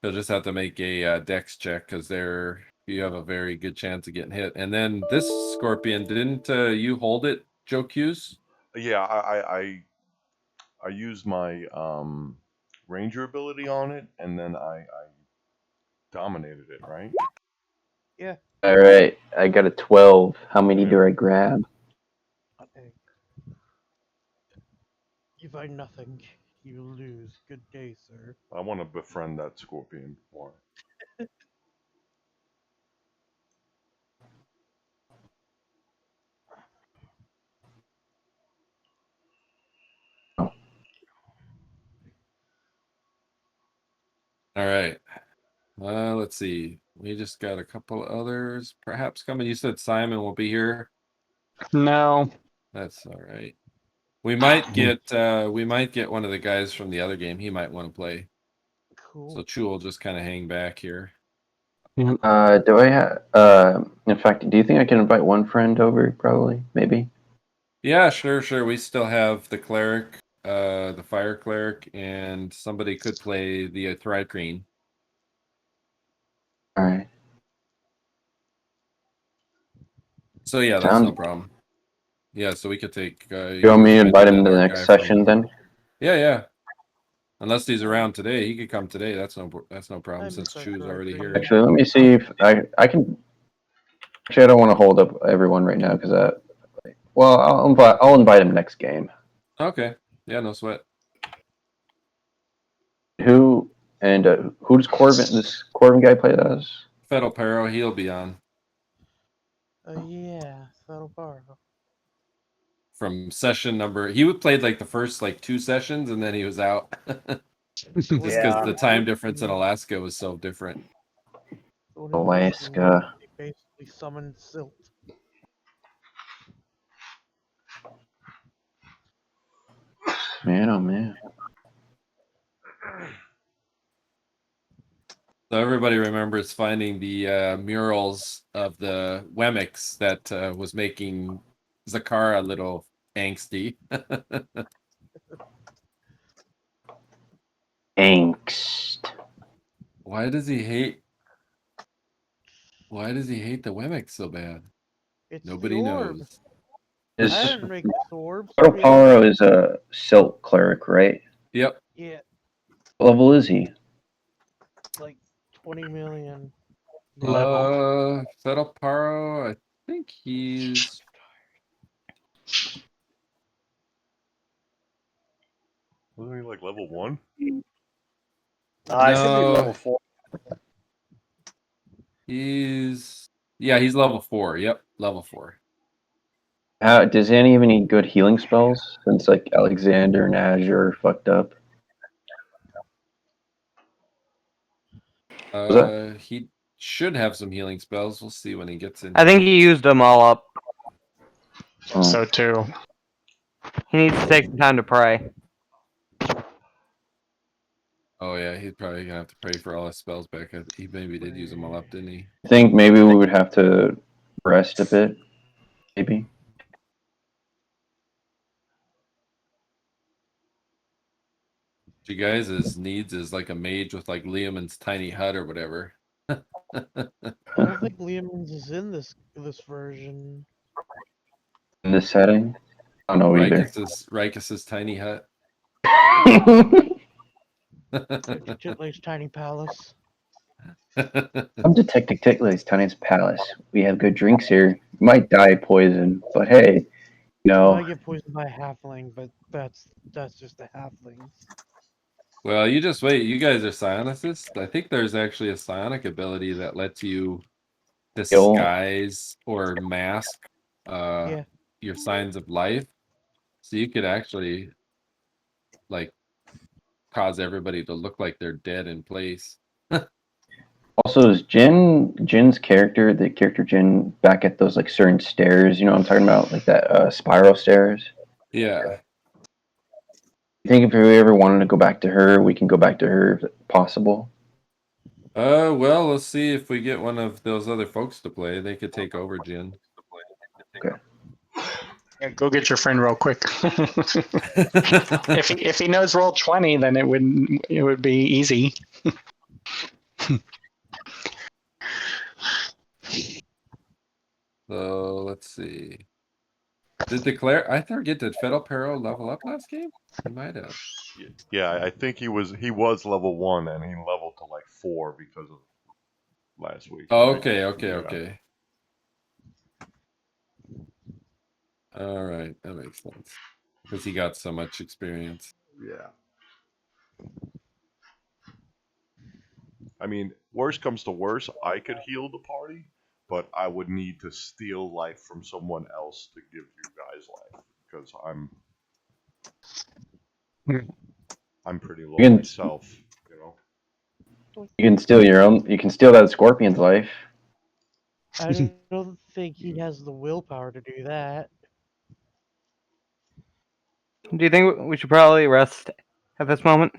He'll just have to make a dex check because you have a very good chance of getting hit. And then this scorpion, didn't you hold it, Jocus? Yeah, I used my ranger ability on it, and then I dominated it, right? Yeah. All right, I got a 12. How many do I grab? Okay. You find nothing. You lose. Good day, sir. I want to befriend that scorpion more. All right. Let's see. We just got a couple others perhaps coming. You said Simon will be here. No. That's all right. We might get one of the guys from the other game. He might want to play. Cool. So Chu will just kind of hang back here. Do I have? In fact, do you think I can invite one friend over? Probably, maybe. Yeah, sure. We still have the cleric, the fire cleric, and somebody could play the Thrycreen. All right. So yeah, that's no problem. Yeah, so we could take. You want me to invite him to the next session then? Yeah. Unless he's around today, he could come today. That's no problem since Chu's already here. Actually, let me see if I can. Actually, I don't want to hold up everyone right now because well, I'll invite him next game. Okay. Yeah, no sweat. Who does this Corbin guy play as? Fetl'Paro, he'll be on. Yeah, Fetl'Paro. From session number, he played like the first 2 sessions and then he was out. Just because the time difference in Alaska was so different. Alaska. He basically summoned silt. Man, oh man. So everybody remembers finding the murals of the whemics that was making Zakhara a little angsty. Angst. Why does he hate the whemics so bad? It's Nobody knows. I didn't make the orbs. Fetl'Paro is a silt cleric, right? Yep. Yeah. What level is he? Like 20 million. Fetl'Paro, I think he's Wasn't he like level 1? I should be level 4. He's level 4. Yep, level 4. Does any have any good healing spells? Since like Alexander and Azzer are fucked up. He should have some healing spells. We'll see when he gets in. I think he used them all up. Oh. So too. He needs to take some time to pray. Oh yeah, he's probably gonna have to pray for all his spells back. He maybe did use them all up, didn't he? I think maybe we would have to rest a bit. Maybe. You guys' needs is like a mage with like Liam's tiny hut or whatever. I don't think Liam's is in this version. In this setting? I don't know either. Rikus's tiny hut. Titlay's tiny palace. I'm Detective Titlay's tiniest palace. We have good drinks here. You might die of poison, but hey, I get poisoned by a halfling, but that's just a halfling. Well, you just wait. You guys are psionicists. I think there's actually a psionic ability that lets you disguise or mask your signs of life. So you could actually cause everybody to look like they're dead in place. Also, is Jin's character, the character Jin, back at those certain stairs? You know what I'm talking about? Like that spiral stairs? Yeah. You think if we ever wanted to go back to her, we can go back to her if possible? Well, let's see if we get one of those other folks to play. They could take over Jin. Okay. Yeah, go get your friend real quick. If he knows roll 20, then it would be easy. see. Did I forget, did Fetl'Paro level up last game? He might have. Yeah, I think he was level 1 and he leveled to like 4 because of last week. Oh, right? okay. Yeah. Okay. All right, that makes sense. Because he got so much experience. Yeah. I mean, worst comes to worst, I could heal the party, but I would need to steal life from someone else to give you guys life because I'm pretty low myself, you know. You can steal your own. You can steal that scorpion's life. I don't think he has the willpower to do that. Do you think we should probably rest at this moment?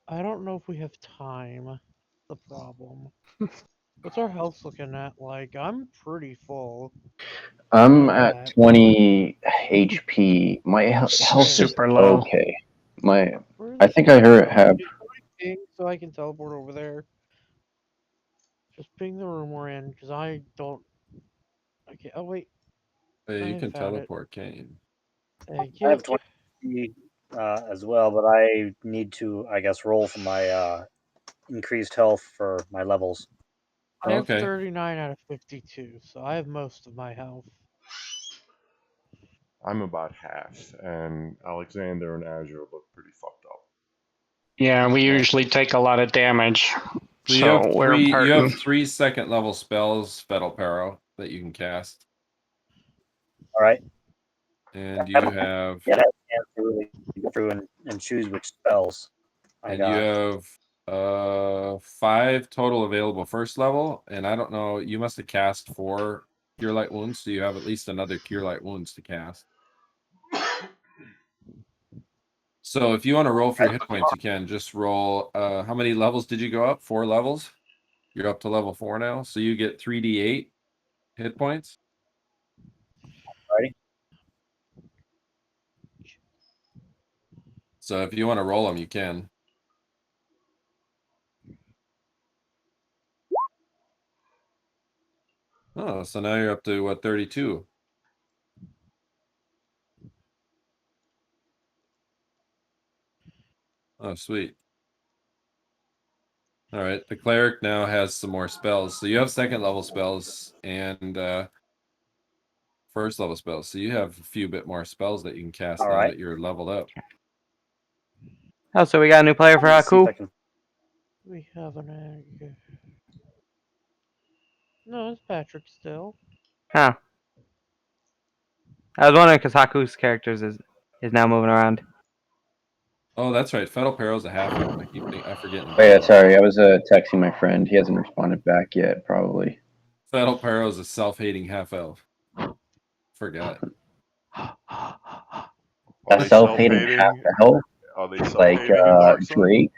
I don't know if we have time. The problem. What's our health looking at like? I'm pretty full. I'm Look at at 20 HP. My health is Super low. okay. I Where's think I heard have. ping so I can teleport over there. Just ping the room we're in, because I don't. Okay. Oh wait. Hey, you I can found it. teleport Kane. Thank I you. have 20 as well, but I need to, I guess, roll for my increased health for my levels. I have Okay. 39 out of 52, so I have most of my health. I'm about half, and Alexander and Azure look pretty fucked up. Yeah, we usually take a lot of damage. So you have we're you have hurting. 3 second level spells, Fetl'Paro, that you can cast. All right. And you have Yeah, I have to really go through and choose which spells I and got. you have 5 total available first level, and I don't know, you must have cast 4 Cure Light Wounds, so you have at least another Cure Light Wounds to cast. So if you want to roll for your hit points, you can just roll. How many levels did you go up? 4 levels? You're up to level 4 now, so you get 3d8 hit points. Alrighty. So if you want to roll them, you can. Oh, so now you're up to what, 32? Oh, sweet. All right, the cleric now has some more spells. So you have second level spells and first level spells. So you have a few bit more spells that you can cast All now right. that you're leveled up. Oh, so we got a new player for Let's see if I Haaku? can- We have an egg. No, it's Patrick still. Huh. I was wondering because Haku's characters is now moving around. Oh, that's right. Fetl'Paro's a half elf. I forget. Oh yeah, sorry. I was texting my friend. He hasn't responded back yet. Probably. Fetl'Paro's a self-hating half elf. Forgot. Are A they self-hating half self-hating? elf, Are they like self-hating in Dark Sun? Drake.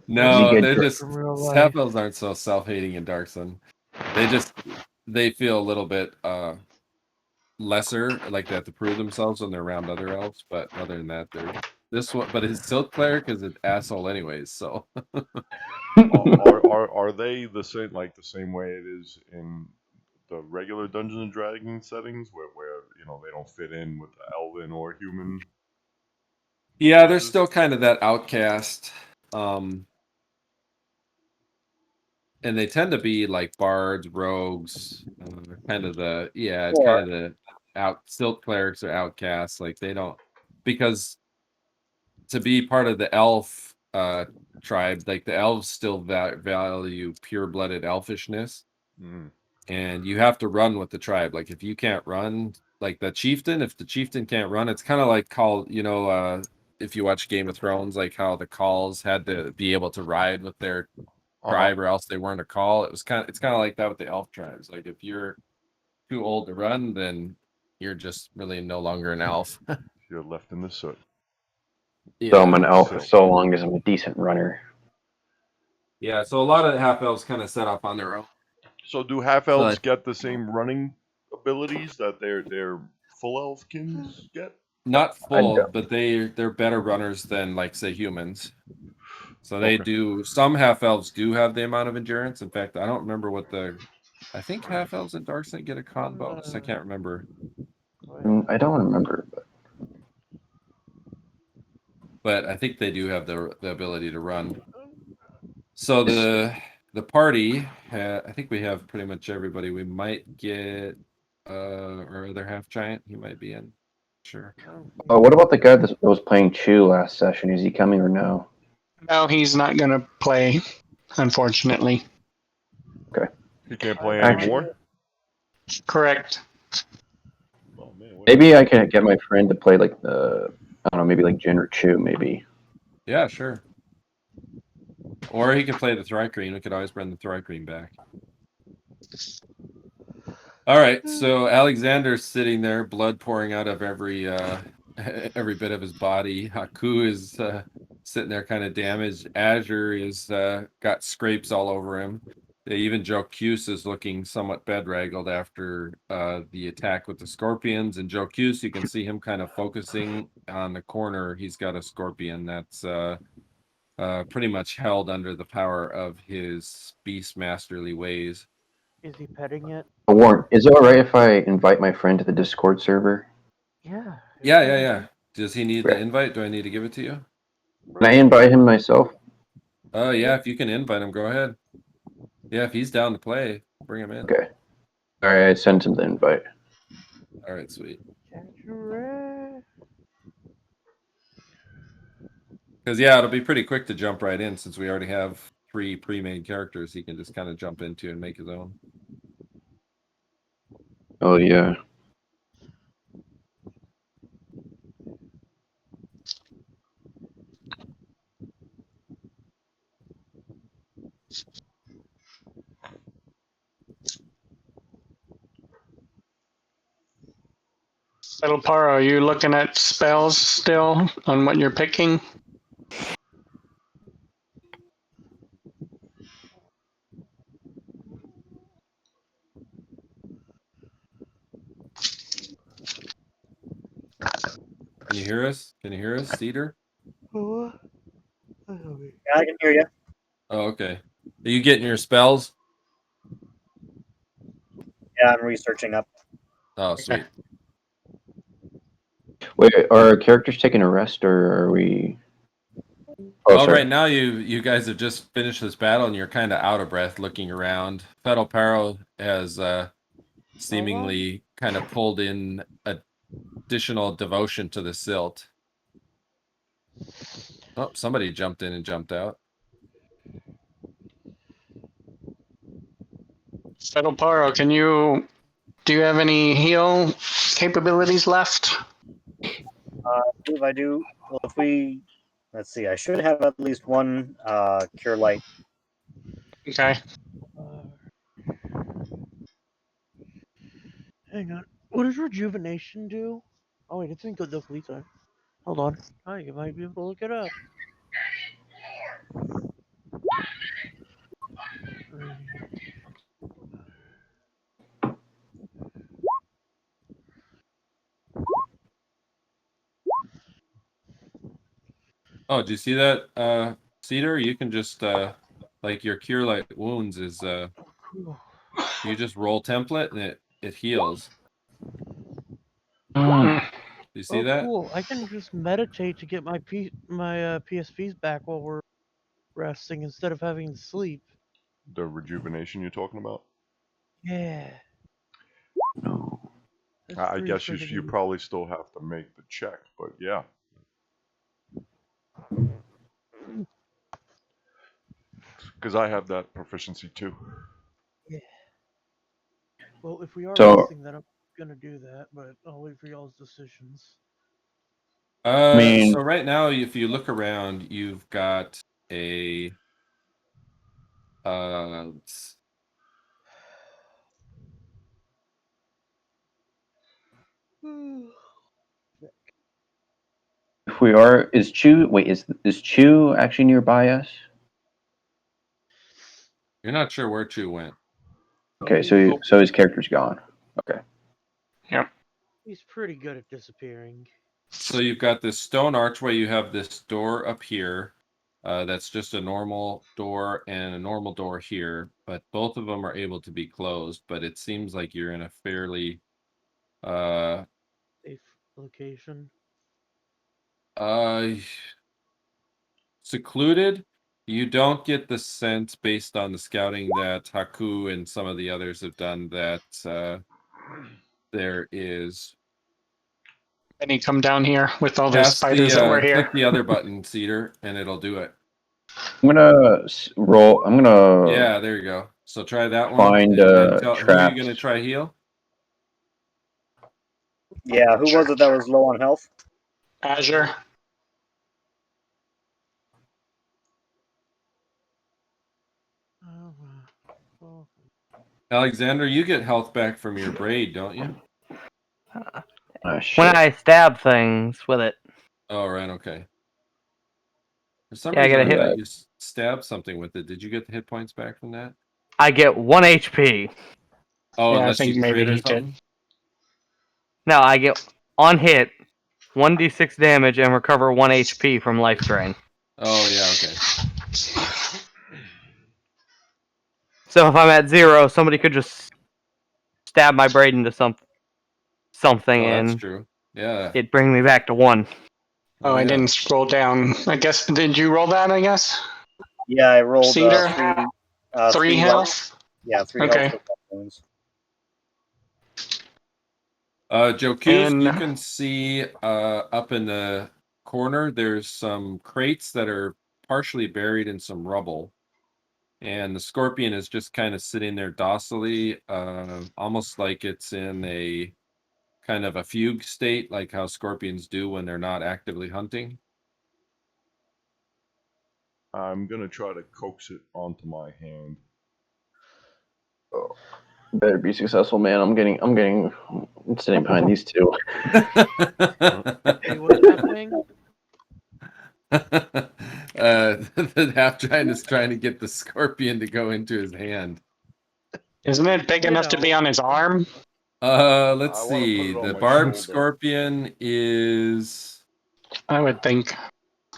No, get they're Drake just from real life. half elves aren't so self-hating in Dark Sun. They feel a little bit lesser, like they have to prove themselves when they're around other elves. But other than that, they're this one. But his Silt cleric is an asshole, anyways. So Are they the same way it is in the regular Dungeons and Dragons settings, where they don't fit in with the elven or human? yeah, they're still kind of that outcast. And they tend to be like bards, rogues, kind of the Silt clerics or outcasts. Like they don't, because to be part of the elf tribe, like the elves still value pure-blooded elfishness, and you have to run with the tribe. Like if you can't run, like if the chieftain can't run, it's kind of like if you watch Game of Thrones, like how the Calls had to be able to ride with their tribe or else they weren't a call. It's kind of like that with the elf tribes. Like if you're too old to run, then you're just really no longer an elf. You're left in the soot. So I'm an elf So- so long as I'm a decent runner. Yeah, so a lot of half elves kind of set up on their own. So do half elves get the same running abilities that their full elfkins get? Not full, but they're better runners than, like, say, humans. So they Okay. do. Some half elves do have the amount of endurance. In fact, I don't remember what the. I think half elves and darksnight get a con bonus. I can't remember. I don't remember. But I think they do have the ability to run. So the party, I think we have pretty much everybody. We might get our other half giant. He might be in. Sure. What about the guy that was playing Chew last session? Is he coming or no? No, he's not going to play, unfortunately. He can't play Actually- anymore. Correct. Oh man. Maybe I can get my friend to play like the, I don't know, maybe like Jin or Chew, maybe. Yeah, sure. Or he could play the Thri-Kreen. We could always bring the Thri-Kreen back. All right, so Alexander's sitting there, blood pouring out of every bit of his body. Haaku is sitting there kind of damaged. Azzer is got scrapes all over him. Even Jocus is looking somewhat bedraggled after the attack with the scorpions. And Jocus, you can see him kind of focusing on the corner. He's got a scorpion that's pretty much held under the power of his beastmasterly ways. Is he petting it? Warren, is it alright if I invite my friend to the Discord server? Yeah. Yeah. Does he need the Okay. invite? Do I need to give it to you? Can I invite him myself? Oh, yeah, if you can invite him, go ahead. Yeah, if he's down to play, bring him in. Okay. Alright, I sent him the invite. All right, sweet. Because, yeah, it'll be pretty quick to jump right in since we already have 3 pre-made characters he can just kind of jump into and make his own. Oh, yeah. Fetl'Paro, are you looking at spells still on what you're picking? Can you hear us? Can you hear us, Cedar? Yeah, I can hear you. Oh, okay. Are you getting your spells? Yeah, I'm researching up. Oh, sweet. Wait, are our characters taking a rest or are we... Oh, Well, sorry. right now you guys have just finished this battle and you're kind of out of breath looking around. Fetl'Paro has seemingly kind of pulled in additional devotion to the silt. Oh, somebody jumped in and jumped out. Fetl'Paro, do you have any heal capabilities left? I believe I do. Well, if we, let's see, I should have at least one cure light. Okay. Hang on. What does rejuvenation do? Oh wait, it's in good look, Lisa. Hold on. Oh, you might be able to look it up. Oh, did you see that, Cedar? You can just like your cure light wounds is Cool. you just roll template and it heals. Hmm. Do you see Oh, that? cool. I can just meditate to get my PSPs back while we're resting instead of having to sleep. The rejuvenation you're talking about? Yeah. No. That's I pretty guess you friggin' probably still have to make the check, but yeah. Because I have that proficiency too. Yeah. Well, if we are So- resting, then I'm gonna do that, but I'll wait for y'all's decisions. mean- So right now, if you look around, you've got a If we are, is Chew, wait, is Chew actually nearby us? you're not sure where Chu went. Okay, so his character's gone. Okay. He's pretty good at disappearing. So you've got this stone archway. You have this door up here. That's just a normal door and a normal door here, but both of them are able to be closed. But it seems like you're in a fairly Safe location. secluded. You don't get the sense based on the scouting that Haaku and some of the others have done that there is. And he come down here with all the spiders that were here. Click the other button, Cedar, and it'll do it. I'm gonna roll. I'm gonna. Yeah, there you go. So try that one. Find and then who are traps. you gonna try heal? Yeah, who was it that was low on health? Azure. Alexander, you get health back from your braid, don't you? When I stab things with it. Oh, right, okay. For some Yeah, I reason, get a hit. thought you stabbed something with it. Did you get the hit points back from that? I get 1 HP. Oh, Yeah, I unless think you maybe crit or he did. something? No, I get on hit 1d6 damage and recover 1 HP from life drain. Oh, yeah, okay. So if I'm at 0, somebody could just stab my braid into something Oh, that's and true. Yeah. it'd bring me back to 1. Oh, I yeah. didn't scroll down. I guess, did you roll that, I guess? Yeah, I rolled Cedar? 3 health? Yeah, 3 Okay. health for 1 wounds. Jocus, And- you can see up in the corner, there's some crates that are partially buried in some rubble. And the scorpion is just kind of sitting there docilely, almost like it's in a kind of a fugue state, like how scorpions do when they're not actively hunting. I'm gonna try to coax it onto my hand. Better be successful, man. I'm sitting behind these two. Hey, what's happening? The half giant is trying to get the scorpion to go into his hand. Isn't it big enough to be on his arm? Let's I wanna put see. it on The my barbed shoulder. scorpion is. I would think.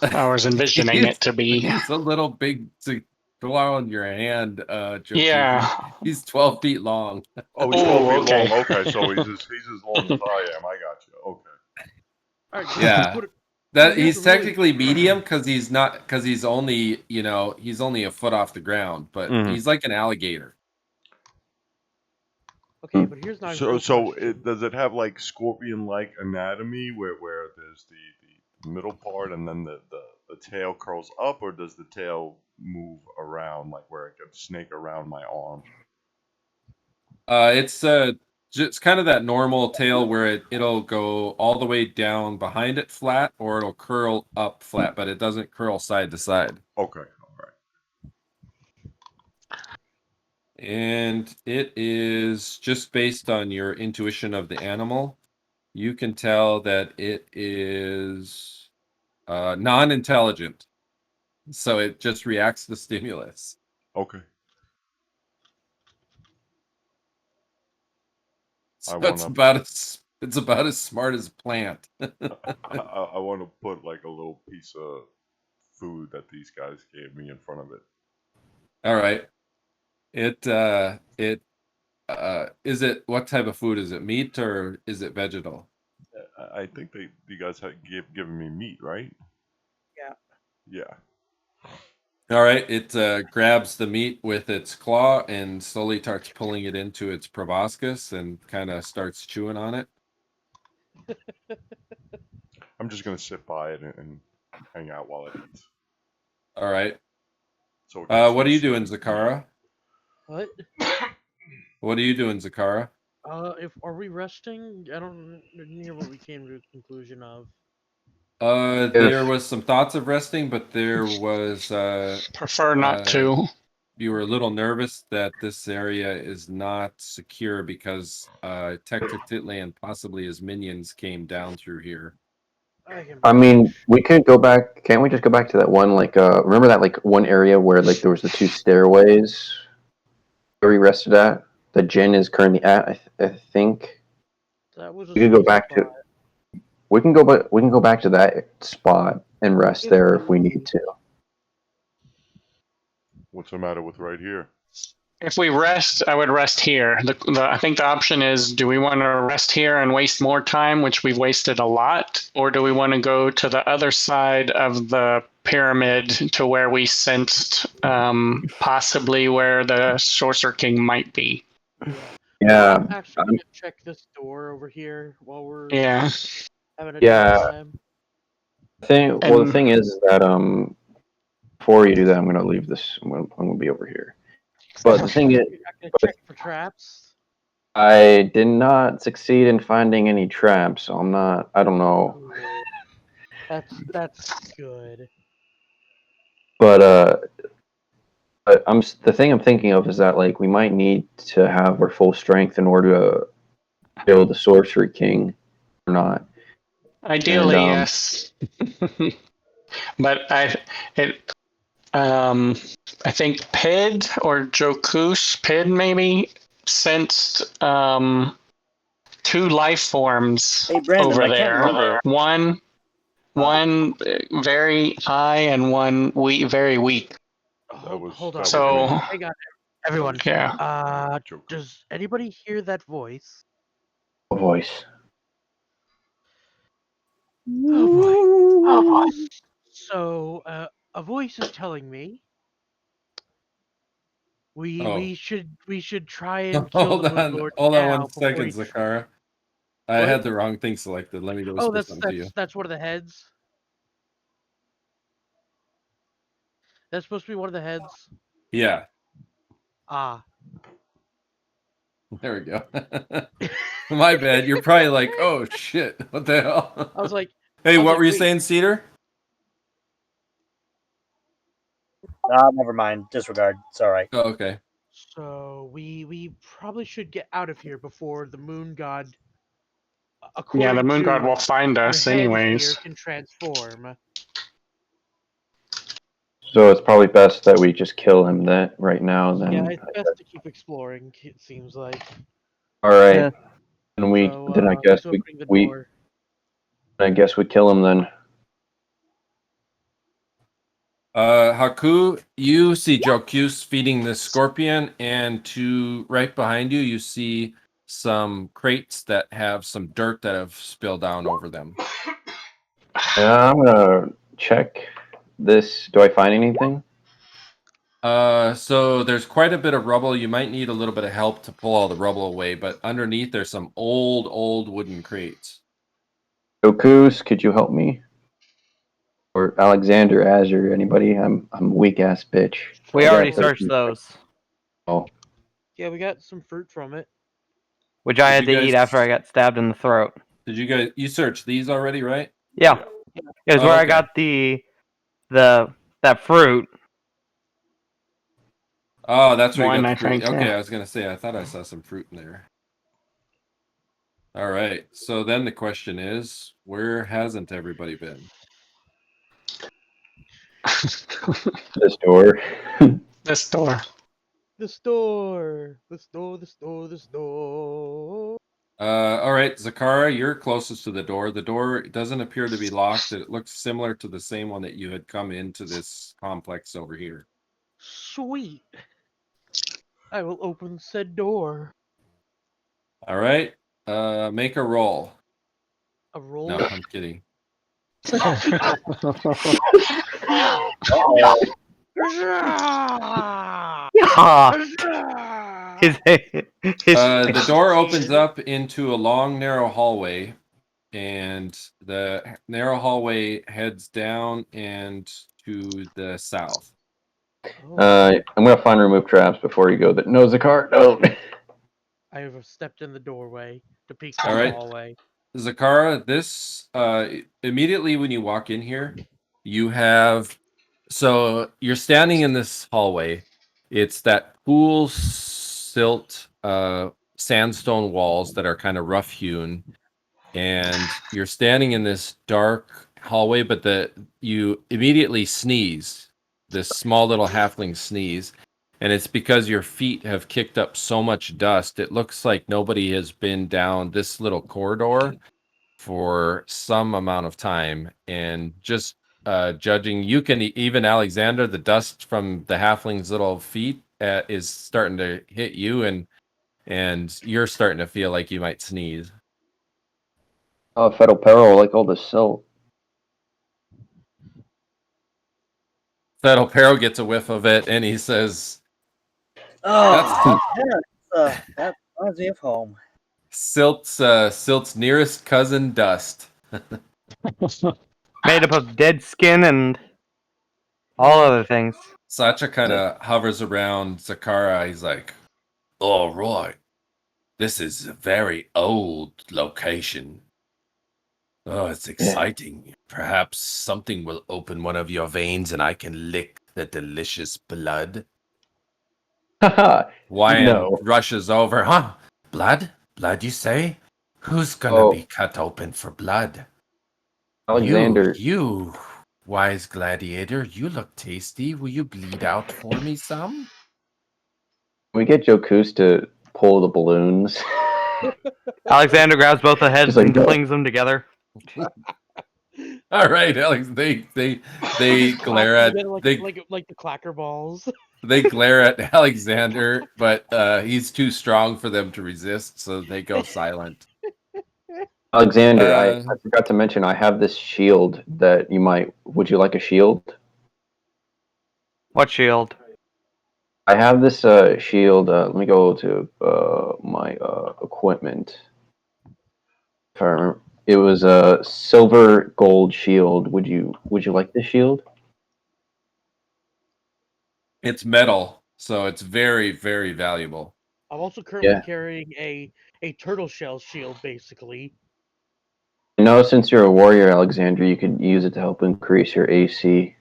I was envisioning it to be. He's a little big to go on your hand, Jocus. Yeah. He's 12 feet long. Oh, he's 12 feet okay. long. Okay, so he's as long as I am. I got you. Okay. All right, Yeah. put it- That You he's have to really- technically medium because he's only he's only a foot off the ground, but he's like an alligator. Okay, but here's my real So question. does it have like scorpion-like anatomy where there's the middle part and then the tail curls up, or does the tail move around like where it could snake around my arm? It's just kind of that normal tail where it'll go all the way down behind it flat, or it'll curl up flat, but it doesn't curl side to side. Okay, all right. And it is just based on your intuition of the animal. You can tell that it is non-intelligent. So it just reacts to stimulus. Okay. So I it's wanna- about as smart as a plant. I want to put like a little piece of food that these guys gave me in front of it. All right. Is it, what type of food is it? Meat or is it vegetal? I think you guys had given me meat, right? Yeah. Yeah. All right. It grabs the meat with its claw and slowly starts pulling it into its proboscis and kind of starts chewing on it. I'm just gonna sit by it and hang out while it eats. All right. So it gets What are you used to doing, it. Zakhara? What? What are you doing, Zakhara? Are we resting? I don't hear what we came to a conclusion of. There was some thoughts of resting, but there was Prefer not to. you were a little nervous that this area is not secure because Tectitli and possibly his minions came down through here. I mean, we could go back. Can't we just go back to that one? Like, remember that like one area where like there was the 2 stairways where we rested at? The Jin is currently at. I think That was. we could go back to. We can go back to that spot and rest there if we need to. What's the matter with right here? If we rest, I would rest here. I think the option is, do we want to rest here and waste more time, which we've wasted a lot, or do we want to go to the other side of the pyramid to where we sensed possibly where the Sorcerer King might be? Yeah. I'm actually gonna check this door over here while we're Yeah. having a Yeah. time. The thing is that before you do that, I'm gonna leave this. I'm gonna be over here. But the thing is, You're not gonna check for traps. I did not succeed in finding any traps, so I'm not. I don't know. Ooh. That's good. But the thing I'm thinking of is that like we might need to have our full strength in order to kill the Sorcerer King, or not. Ideally, And, yes. But I think Pid or Jocus, Pid maybe, sensed 2 life forms Hey, Brandon, over I can't there. remember. One very high and one very weak. Hold on. So Hang on, everyone. yeah. Does anybody hear that voice? a voice. Oh boy. Oh boy. So, a voice is telling me we should try and kill the Moon Lord Hold on now 1 before second, he. Zakhara. I What? had the wrong thing selected. Let me go Oh, whisper something to you. that's one of the heads. That's supposed to be one of the heads. Yeah, Ah. there we go. My bad. You're probably like, oh shit, what the hell? I was like, Hey, what like, were you wait. saying, Cedar? Never mind. Disregard. It's all right. Oh, okay. So we probably should get out of here before the Moon God. Yeah, According the Moon God to will find the us head anyways. here, can transform. So it's probably best that we just kill him right now. Then. Yeah, it's best to keep exploring. It seems like. All right. Yeah. And So, then I guess who's opening the we door? kill him then. Haaku, you see Jocus feeding the scorpion, and right behind you, you see some crates that have some dirt that have spilled down over them. Yeah, I'm gonna check this. Do I find anything? So there's quite a bit of rubble. You might need a little bit of help to pull all the rubble away, but underneath there's some old wooden crates. Jocus, could you help me? Or Alexander Azzer, anybody? I'm a weak ass bitch. We I already got searched 13. those, Oh, Yeah, we got some fruit from it. which I Did had you to guys- eat after I got stabbed in the throat. Did you searched these already, right? Yeah, it was Oh, where I okay. got that fruit. Oh, that's where you One, got I the fruit. think, Okay, yeah. I was gonna say I thought I saw some fruit in there. All right. So then the question is, where hasn't everybody been? this door. This door. This door. This door. This door. This door. All right, Zakhara, you're closest to the door. The door doesn't appear to be locked. It looks similar to the same one that you had come into this complex over here. Sweet. I will open said door. All right. Make a roll. A roll. No, I'm kidding. Yeah. The door opens up into a long, narrow hallway, and the narrow hallway heads down and to the south. I'm gonna find remove traps before you go. No, Zakhara, no. I have stepped in the doorway to peek All down the right. hallway. Zakhara, this immediately when you walk in here, so you're standing in this hallway. It's that cool silt sandstone walls that are kind of rough hewn, and you're standing in this dark hallway, but you immediately sneeze, this small little halfling sneeze, and it's because your feet have kicked up so much dust. It looks like nobody has been down this little corridor for some amount of time, and just judging, you can even Alexander, the dust from the halfling's little feet is starting to hit you, and you're starting to feel like you might sneeze. Oh, Fetl'Paro, like all the silt. Fetl'Paro gets a whiff of it, and he says, Oh, that reminds me of home. Silt's nearest cousin, dust. Made up of dead skin and all other things. Sacha kind of hovers around Zakhara. He's like, all right, this is a very old location. Oh, it's exciting. Perhaps something will open one of your veins and I can lick the delicious blood. Wyan rushes over. Huh? Blood? Blood, you say? Who's gonna be cut open for blood? Alexander. You wise gladiator, you look tasty. Will you bleed out for me some? Can we get Jocus to pull the balloons? Alexander grabs both the heads like, and flings them together. All right, Alex. They glare at like the clacker balls. They glare at Alexander, but he's too strong for them to resist, so they go silent. Alexander, I forgot to mention I have this shield that you might. Would you like a shield? What shield? I have this shield. Let me go to my equipment. If I remember, it was a silver gold shield. Would you like this shield? It's metal, so it's very, very valuable. I'm also currently carrying a turtle shell shield, basically. You know, since you're a warrior, Alexander, you could use it to help increase your AC.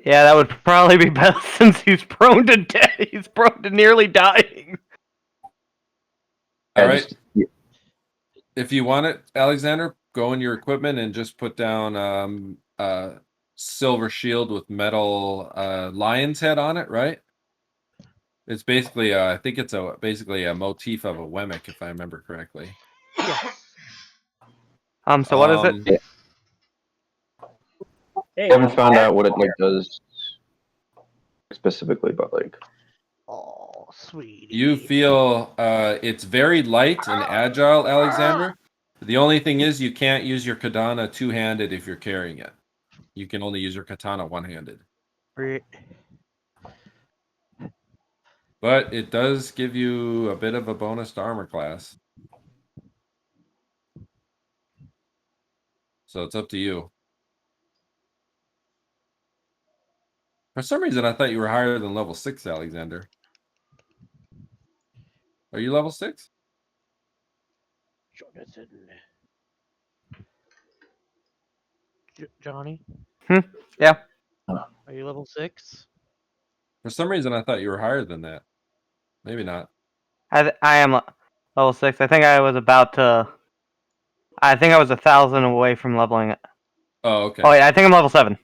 Yeah, that would probably be best since he's prone to death. He's prone to nearly dying. All right. If you want it, Alexander, go in your equipment and just put down silver shield with metal lion's head on it, right? It's basically, I think it's basically a motif of a whemic, if I remember correctly. So what is it? I haven't found out what it does specifically, but like. Oh, sweetie. You feel it's very light and agile, Alexander. The only thing is you can't use your katana two-handed if you're carrying it. You can only use your katana one-handed. But it does give you a bit of a bonus to armor class. So it's up to you. For some reason, I thought you were higher than level 6, Alexander. Are you level 6? Jonathan. Johnny? Yeah. Are you level 6? For some reason, I thought you were higher than that. Maybe not. I am level 6. I think I was about to... I think I was 1,000 away from leveling it. Oh, okay. Oh, wait, I think I'm level 7.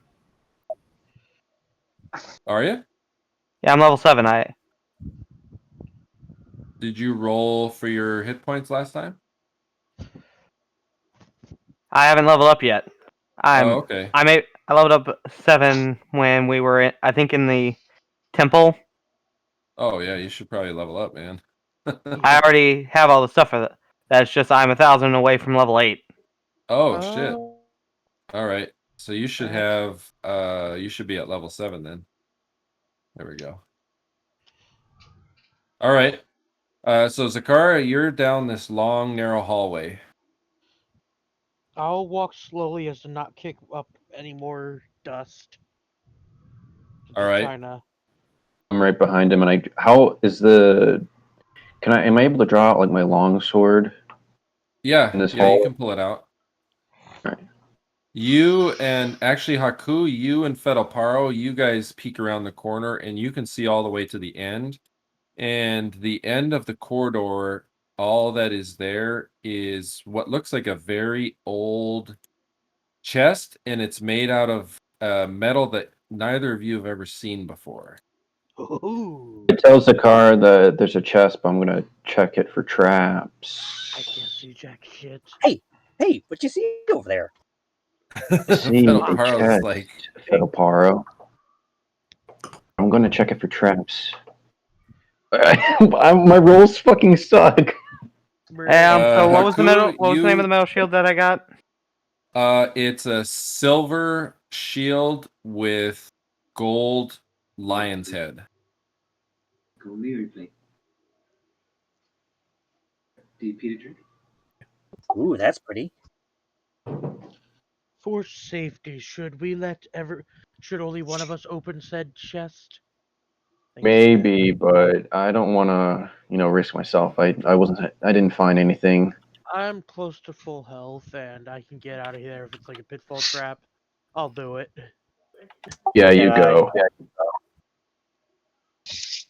Are you? Yeah, I'm level 7. Did you roll for your hit points last time? I haven't leveled up yet. Okay. I leveled up 7 when we were, I think, in the temple. Oh, yeah, you should probably level up, man. I already have all the stuff for that. That's just I'm 1,000 away from level 8. Oh, shit. All right. So you should have, you should be at level 7 then. There we go. All right. So Zakhara, you're down this long, narrow hallway. I'll walk slowly as to not kick up any more dust. All right. I'm right behind him, and how is the? Am I able to draw out like my long sword? Yeah, in this you can pull it out. All right. You and actually Haaku, you and Fetl'Paro, you guys peek around the corner and you can see all the way to the end. And the end of the corridor, all that is there is what looks like a very old chest, and it's made out of metal that neither of you have ever seen before. It tells Zakhara that there's a chest, but I'm gonna check it for traps. I can't see jack shit. Hey, what you see over there? See, Fetl'Paro's chest, like, Fetl'Paro. I'm gonna check it for traps. My rolls fucking suck. So what was the metal? Haaku, What was the name of the metal shield that I got? It's a silver shield with gold lion's head. Ooh, that's pretty. For safety, should only one of us open said chest? Maybe, but I don't want to, risk myself. I didn't find anything. I'm close to full health, and I can get out of here if it's like a pitfall trap. I'll do it. Yeah, you go.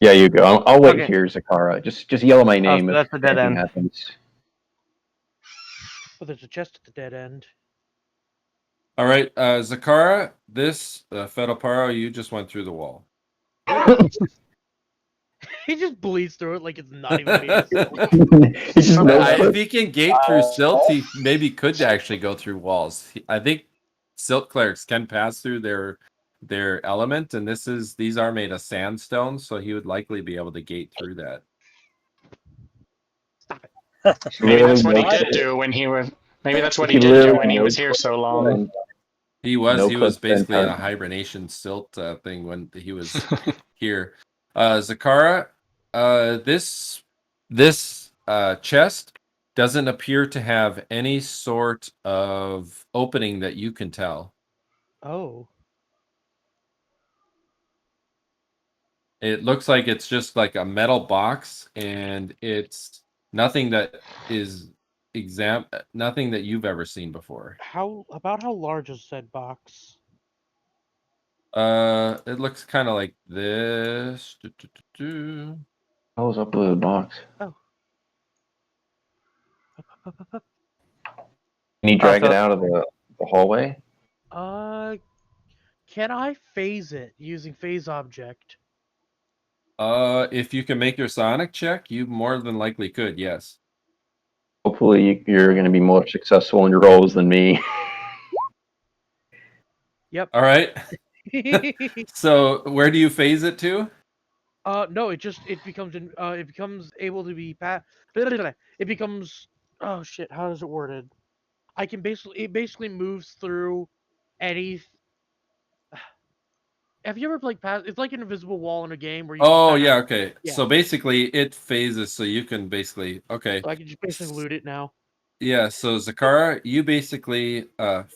Yeah, you go. I'll wait Okay. here, Zakhara. Just yell my name so if that's the dead anything end. happens. But there's a chest at the dead end. All right, Zakhara, this Fetl'Paro, you just went through the wall. He just bleeds through it like it's not even made of silk. He just If he can gate through silt, he maybe could actually go through walls. I think silt clerics can pass through their element, and these are made of sandstone, so he would likely be able to gate through that. Maybe that's what he no did do when he was. Maybe that's what he He did do literally when he no was here so long. He was No clips basically in a then. hibernation silt thing when he was here. Zakhara, this chest doesn't appear to have any sort of opening that you can tell. Oh. It looks like it's just like a metal box, and it's nothing that is nothing that you've ever seen before. How large is said box? It looks kind of like this. I was up to the box. Oh. Can you drag it out of the hallway? Can I phase it using phase object? If you can make your psionic check, you more than likely could, yes. Hopefully you're going to be more successful in your rolls than me. Yep. All right. So where do you phase it to? No, it becomes able to be it becomes, oh shit, how is it worded? It basically moves through any. Have you ever played pass? It's like an invisible wall in a game where you just Oh, kinda, yeah, okay. yeah. So basically it phases, so you can basically, okay. So I can just basically loot it now. Yeah, so Zakhara, you basically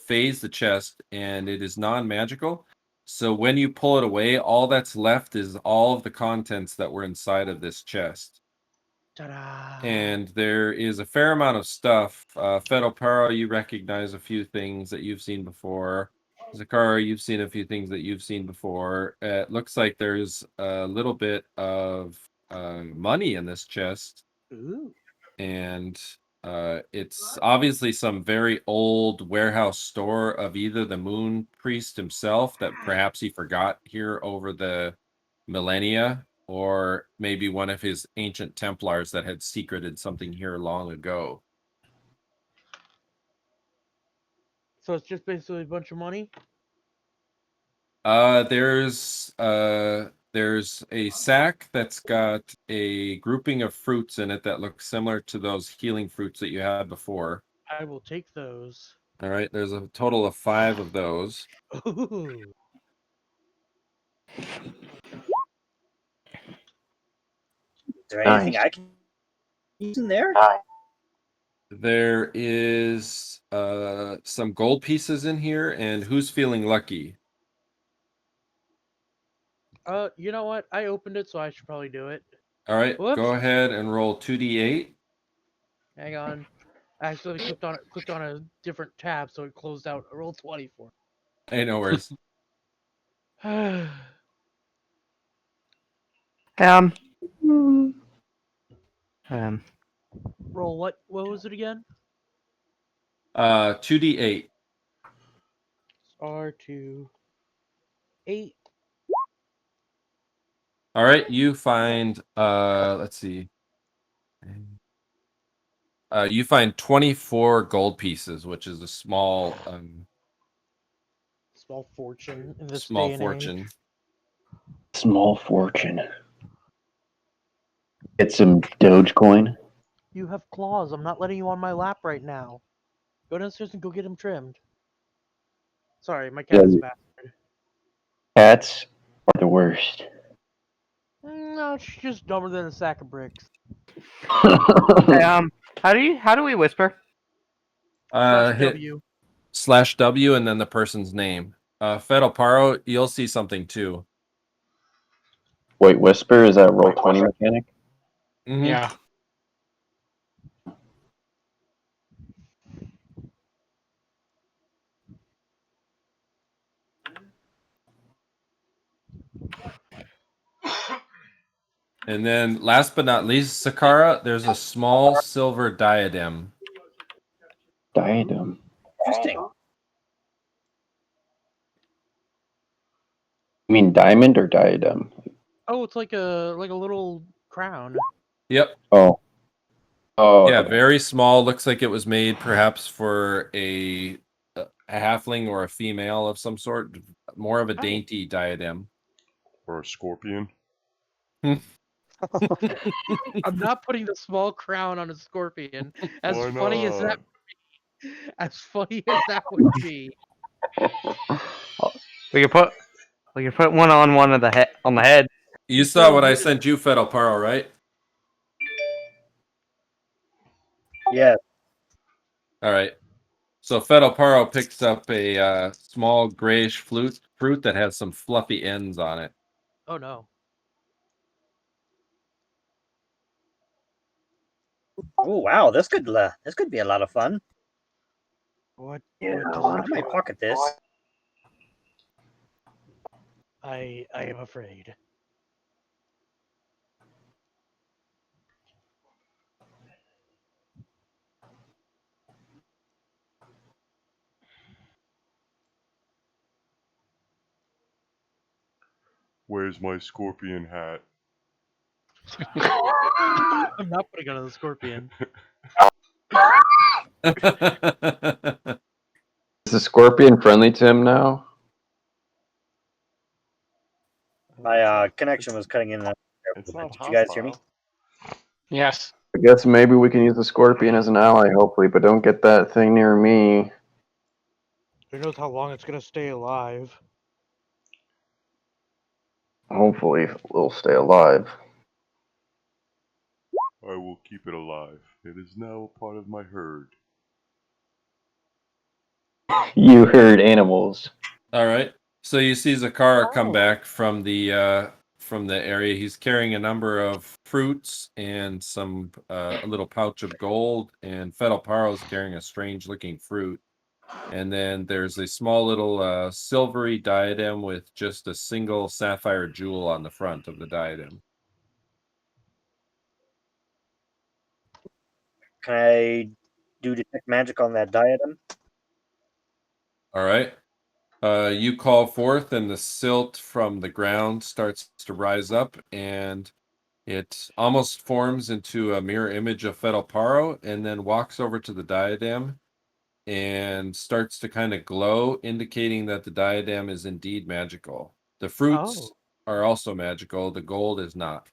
phase the chest, and it is non-magical. So when you pull it away, all that's left is all of the contents that were inside of this chest. Ta-da! And there is a fair amount of stuff. Fetl'Paro, you recognize a few things that you've seen before. Zakhara, you've seen a few things that you've seen before. It looks like there's a little bit of money in this chest. Ooh. And it's obviously some very old warehouse store of either the Moon Priest himself that perhaps he forgot here over the millennia, or maybe one of his ancient Templars that had secreted something here long ago. So it's just basically a bunch of money? There's a sack that's got a grouping of fruits in it that look similar to those healing fruits that you had before. I will take those. All right, there's a total of 5 of those. Ooh. Is there anything I can use in there? There is some gold pieces in here, and who's feeling lucky? You know what? I opened it, so I should probably do it. All right, Whoops. go ahead and roll 2d8. Hang on. I accidentally clicked on a different tab, so it closed out. I rolled 20 for it. Hey, no worries. Roll what? What was it again? 2d8. R2 8. All right, you find let's see. You find 24 gold pieces, which is a small small fortune in this Small day and fortune. age. Small fortune. Get some Dogecoin. You have claws. I'm not letting you on my lap right now. Go downstairs and go get him trimmed. Sorry, my cat is a bastard. Cats are the worst. No, she's just dumber than a sack of bricks. Hey, how do we whisper? Slash Hit W. /W and then the person's name. Fetl'Paro, you'll see something too. Wait, whisper? Is that a roll 20 mechanic? Mhm. Yeah. And then last but not least, Zakhara, there's a small silver diadem. Diadem. Interesting. You mean diamond or diadem? Oh, it's like a little crown. Yep. Oh. Oh, Yeah, okay. very small. Looks like it was made perhaps for a halfling or a female of some sort. More of a dainty diadem. Or a scorpion. I'm not putting the small crown on a scorpion. As Why funny as that not? would be. As funny as that would be. We could put one on one of the on the head. You saw what I sent you, Fetl'Paro, right? Yeah. All right. So Fetl'Paro picks up a small grayish fruit that has some fluffy ends on it. Oh no. Oh wow, this could be a lot of fun. What? Yeah, What a does lot it I might pocket this. I am afraid. Where's my scorpion hat? I'm not putting on the scorpion. Is the scorpion friendly to him now? My connection was cutting in and out. It's not Did you guys hear me? hostile. Yes. I guess maybe we can use the scorpion as an ally, hopefully, but don't get that thing near me. Who knows how long it's gonna stay alive? Hopefully, we'll stay alive. I will keep it alive. It is now a part of my herd. You heard animals. All right. So you see Zakhara come Oh. back from the area. He's carrying a number of fruits and some a little pouch of gold, and Fetl'Paro's carrying a strange looking fruit. And then there's a small little silvery diadem with just a single sapphire jewel on the front of the diadem. Can I do detect magic on that diadem? All right. You call forth, and the silt from the ground starts to rise up, and it almost forms into a mirror image of Fetl'Paro, and then walks over to the diadem and starts to kind of glow, indicating that the diadem is indeed magical. The fruits are also magical. The gold is not.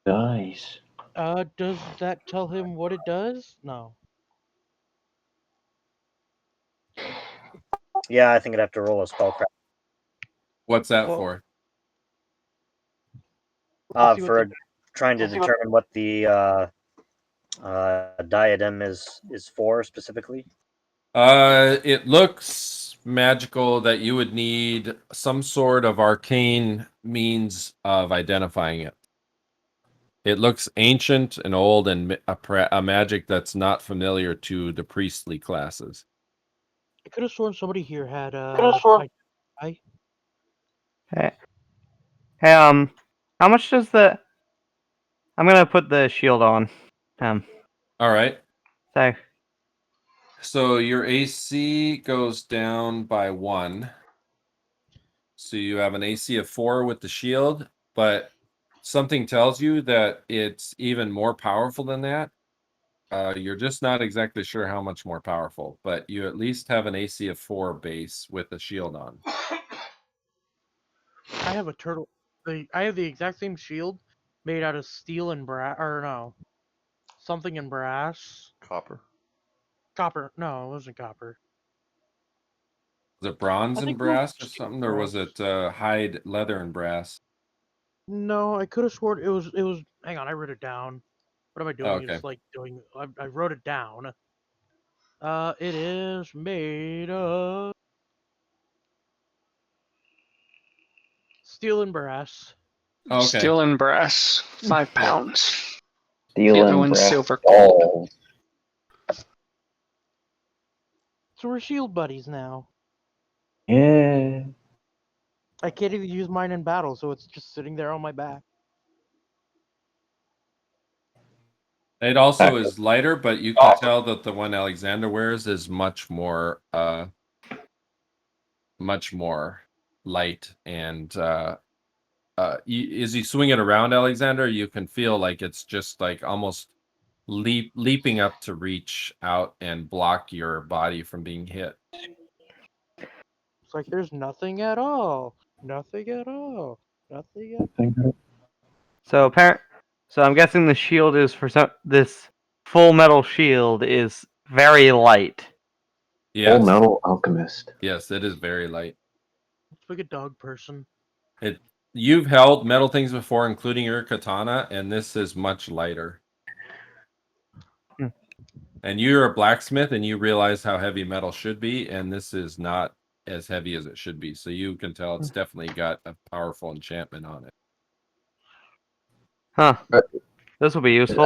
Nice. Does that tell him what it does? No. Yeah, I think I'd have to roll a spellcraft. What's that Well, for? Let's see what For the- trying to determine what the diadem is for specifically. It looks magical that you would need some sort of arcane means of identifying it. It looks ancient and old and a magic that's not familiar to the priestly classes. I could have sworn somebody here had Hey, hey, how much does the? I'm gonna put the shield on. All right. So your AC goes down by 1. So you have an AC of 4 with the shield, but something tells you that it's even more powerful than that. You're just not exactly sure how much more powerful, but you at least have an AC of 4 base with a shield on. I have a turtle. I have the exact same shield made out of steel and brass, or no, something in brass. Copper. Copper. No, it wasn't copper. Was it bronze I and think it was brass or something, or was bronze. it hide, leather, and brass? No, I could have sworn it was. It was. Hang on, I wrote it down. What am I doing? Oh, okay. It's like doing. I wrote it down. It is made of steel and brass. Okay. Steel and brass, 5 pounds. Steel The other and one's brass silver gold. balls. So we're shield buddies now. Yeah. I can't even use mine in battle, so it's just sitting there on my back. It also is lighter, but you can tell that the one Alexander wears is much more light. And as you swing it around, Alexander, you can feel like it's just like almost leaping up to reach out and block your body from being hit. It's like there's nothing at all. Nothing at all. Nothing at So so I'm guessing the shield is this full metal shield is very light. Yes. Full metal alchemist. Yes, it is very light. It's like a dog person. You've held metal things before, including your katana, and this is much lighter. Hmm. And you're a blacksmith, and you realize how heavy metal should be, and this is not as heavy as it should be. So you can tell it's definitely got a powerful enchantment on it. Huh. But- This will be useful.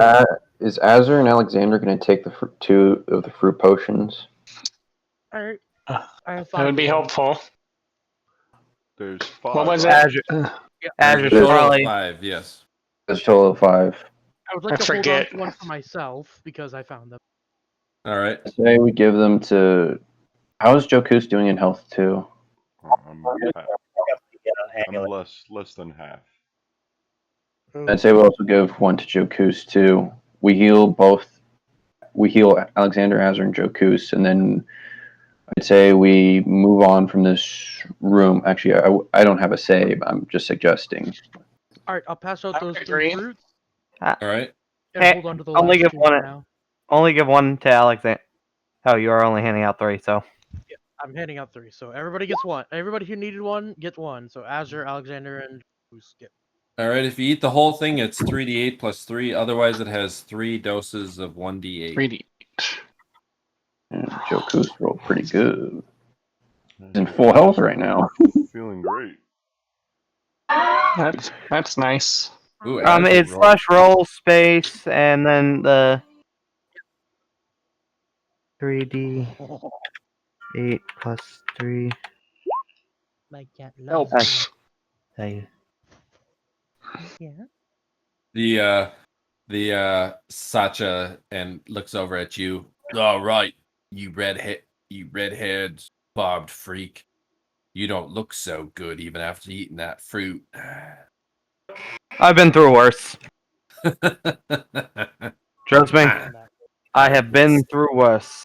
Is Azzer and Alexander going to take the 2 of the fruit potions? Alright. I have That 5 would be of them. helpful. There's 5. What was right? it? Azure Total of probably 5, yes. There's a total of 5. I would like I to forget. hold on to one for myself because I found them. All right. Say we give them to. How is Jocus doing in health too? I'm, I got the I'm amulet. less than half. I'd say we also give one to Jocus too. We heal both. We heal Alexander, Azzer, and Jocus, and then I'd say we move on from this room. Actually, I don't have a save. I'm just suggesting. Alright, I'll pass out I those agree. 3 fruits All right. and Hey, hold on to the only last give 2 one for at- now. only give one to Alexander. Oh, you are only handing out 3, so I'm handing out 3, so everybody gets one. Everybody who needed one gets one. So Azure, Alexander, and Goose get. All right. If you eat the whole thing, it's 3d8 plus 3. Otherwise, it has 3 doses of 1d8. 3D. And Jocus rolled pretty good. He's in full health right now. Feeling great. That's nice. Ooh, Azure it's rolled. /roll space and then the 3d8 plus 3. My cat Helps. loves Hey. me. Yeah. The Sacha and looks over at you. All right, you red-haired bobbed freak. You don't look so good even after eating that fruit. I've been through worse. Trust me, I have been through worse.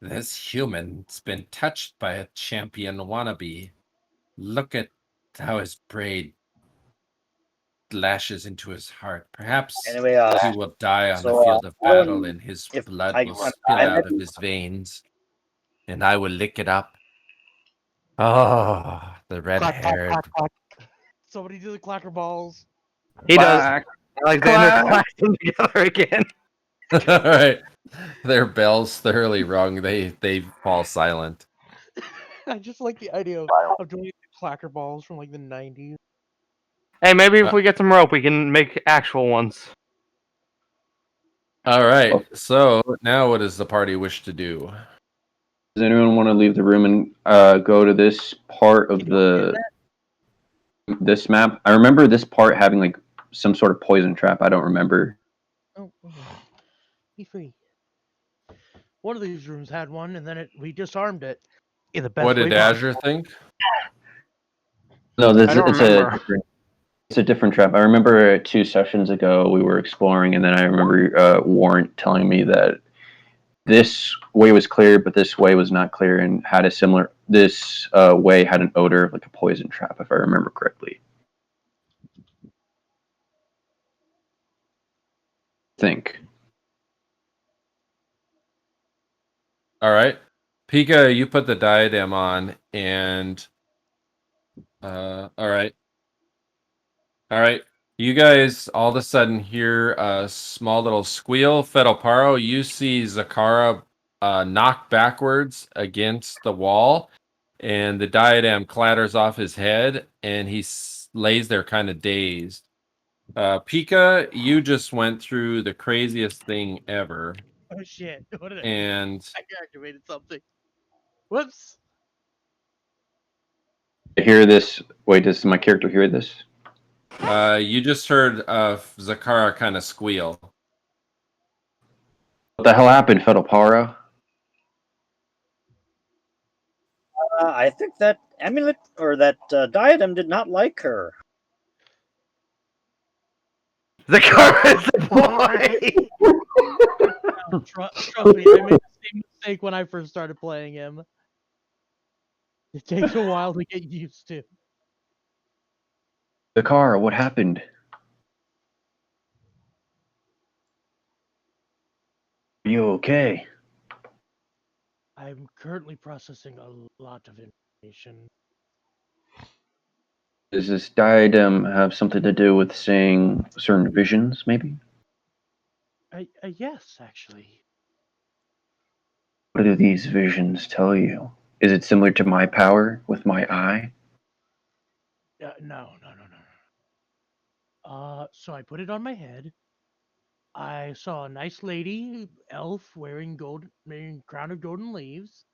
This human's been touched by a champion wannabe. Look at how his braid lashes into his heart. Perhaps Anyway, he will die on so, the field of battle and his if blood I- will I'm- spill I'm- out of his veins. And I will lick it up. Oh, the red-haired. Clack, clack, clack. Somebody do the clacker balls. He does. Quack. Alexander clacks them together again. All right. Their bells thoroughly rung. They fall silent. I just like the idea of doing the clacker balls from like the 90s. Hey, maybe if we get some rope, we can make actual ones. All right. So now what does the party wish to do? Does anyone want to leave the room and go to this part of this map? I remember this part having like some sort of poison trap. I don't remember. Oh, okay. Be free. One of these rooms had one, and then we disarmed it. In the best What way did possible. Azure think? No, this I don't it's remember. a different. It's a different trap. I remember 2 sessions ago we were exploring, and then I remember Warrant telling me that this way was clear, but this way was not clear, and had a similar. This way had an odor of like a poison trap, if I remember correctly. Think. All right, Pika, you put the diadem on, and all right. You guys all of a sudden hear a small little squeal. Fetl'Paro, you see Zakhara knock backwards against the wall, and the diadem clatters off his head, and he lays there kind of dazed. Pika, you just went through the craziest thing ever. Oh shit! What did I do? And I activated something. Whoops! I hear this. Wait, does my character hear this? you just heard Zakhara kind of squeal. What the hell happened, Fetl'Paro? I think that amulet or that diadem did not like her. Zakhara is the boy! Trust me, I made the same mistake when I first started playing him. It takes a while to get used to. Zakhara, what happened? Are you okay? I'm currently processing a lot of information. Does this diadem have something to do with seeing certain visions, maybe? Yes, actually. What do these visions tell you? Is it similar to my power with my eye? No. So I put it on my head. I saw a nice lady, elf, wearing crown of golden leaves.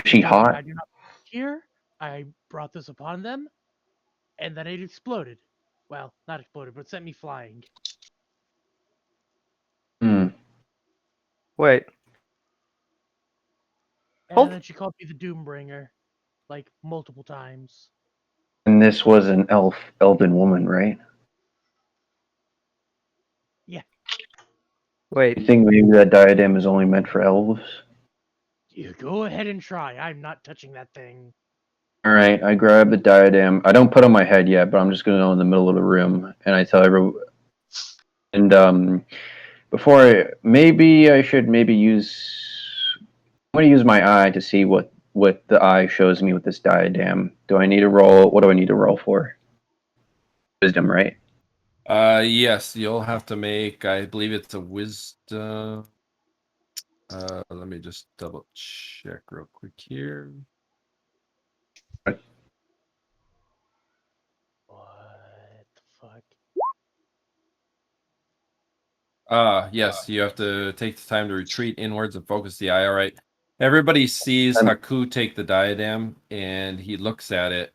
Is she hot? I do not here. I brought this upon them, and then it exploded. Well, not exploded, but sent me flying. Wait. And then she called me the doombringer, like multiple times. And this was an elven woman, right? Yeah. Wait. You think maybe that diadem is only meant for elves? You go ahead and try. I'm not touching that thing. Alright, I grab the diadem. I don't put it on my head yet, but I'm just gonna go in the middle of the room, and I tell everyone. And before maybe I should use. I'm gonna use my eye to see what the eye shows me with this diadem. Do I need to roll? What do I need to roll for? Wisdom, right? Yes, you'll have to make, I believe it's a wisdom. Let me just double check real quick here. What the fuck? Yes, you have to take the time to retreat inwards and focus the eye. All right. Everybody sees Haaku take the diadem, and he looks at it,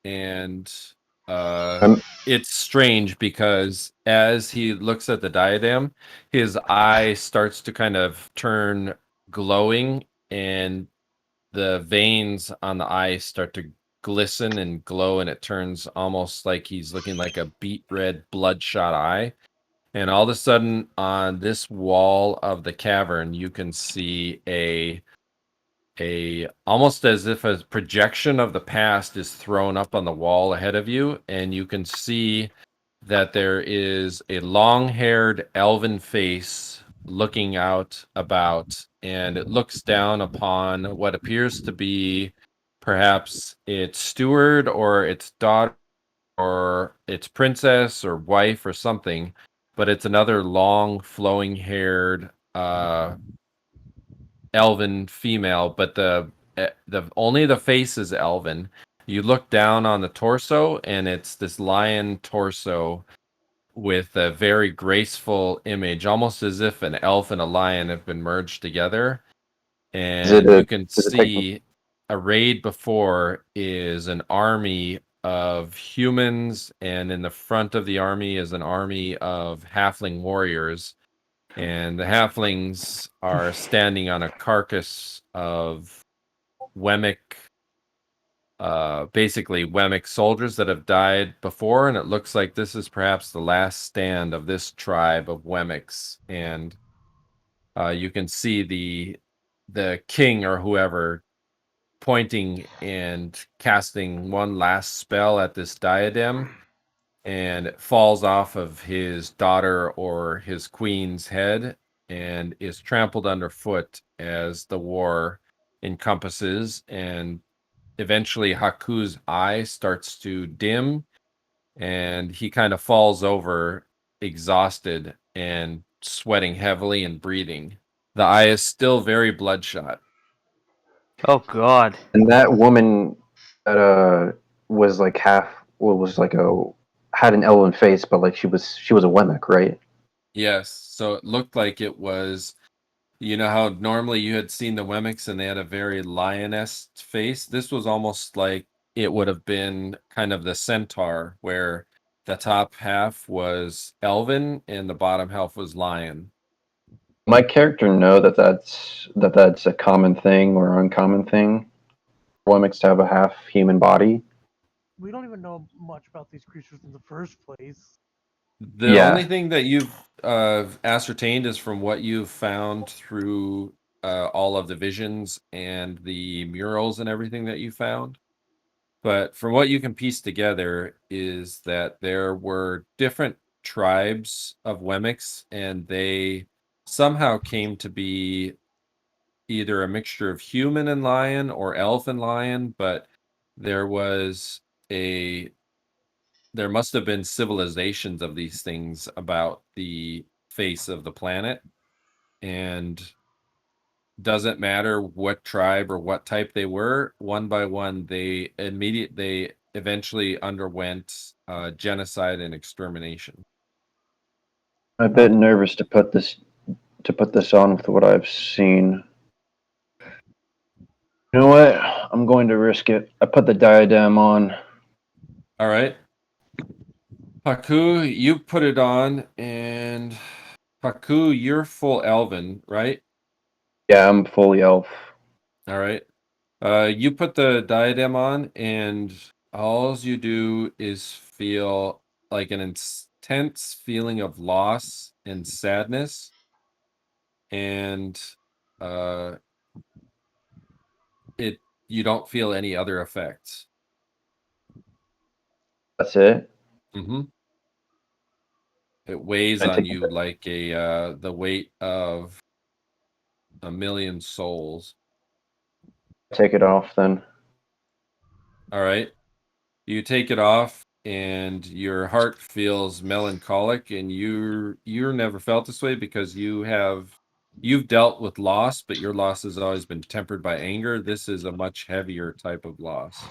and it's strange because as he looks at the diadem, his eye starts to kind of turn glowing, and the veins on the eye start to glisten and glow, and it turns almost like he's looking like a beet red bloodshot eye. And all of a sudden, on this wall of the cavern, you can see a almost as if a projection of the past is thrown up on the wall ahead of you, and you can see that there is a long-haired elven face looking out about, and it looks down upon what appears to be perhaps its steward or its daughter or its princess or wife or something, but it's another long flowing haired elven female, but the only the face is elven. You look down on the torso, and it's this lion torso with a very graceful image, almost as if an elf and a lion have been merged together. And you can see arrayed before is an army of humans, and in the front of the army is an army of halfling warriors. And the halflings are standing on a carcass of whemic basically whemic soldiers that have died before, and it looks like this is perhaps the last stand of this tribe of whemics. And you can see the king or whoever pointing and casting one last spell at this diadem, and it falls off of his daughter or his queen's head and is trampled underfoot as the war encompasses, and eventually Haaku's eye starts to dim and he kind of falls over exhausted and sweating heavily and breathing. The eye is still very bloodshot. Oh God. And that woman that was like half, well, was like had an elven face, but like she was a whemic, right? Yes, so it looked like it was, you know how normally you had seen the whemics and they had a very lioness face? This was almost like it would have been kind of the centaur, where the top half was elven and the bottom half was lion. My character know that's a common thing or uncommon thing. Whemics to have a half human body. We don't even know much about these creatures in the first place. The only thing that you've ascertained is from what you've found through all of the visions and the murals and everything that you found. But from what you can piece together is that there were different tribes of whemics, and they somehow came to be either a mixture of human and lion or elf and lion, but there was there must have been civilizations of these things about the face of the planet, and doesn't matter what tribe or what type they were, one by one they eventually underwent genocide and extermination. I'm a bit nervous to put this on with what I've seen. You know what? I'm going to risk it. I put the diadem on. All right. Haaku, you put it on, and Haaku, you're full elven, right? Yeah, I'm fully elf. All right. You put the diadem on, and all you do is feel like an intense feeling of loss and sadness, and uh, you don't feel any other effects. That's it. Mm-hmm. It weighs on you like the weight of 1,000,000 souls. Take it off then. All right. You take it off and your heart feels melancholic, and you're never felt this way because you've dealt with loss, but your loss has always been tempered by anger. This is a much heavier type of loss.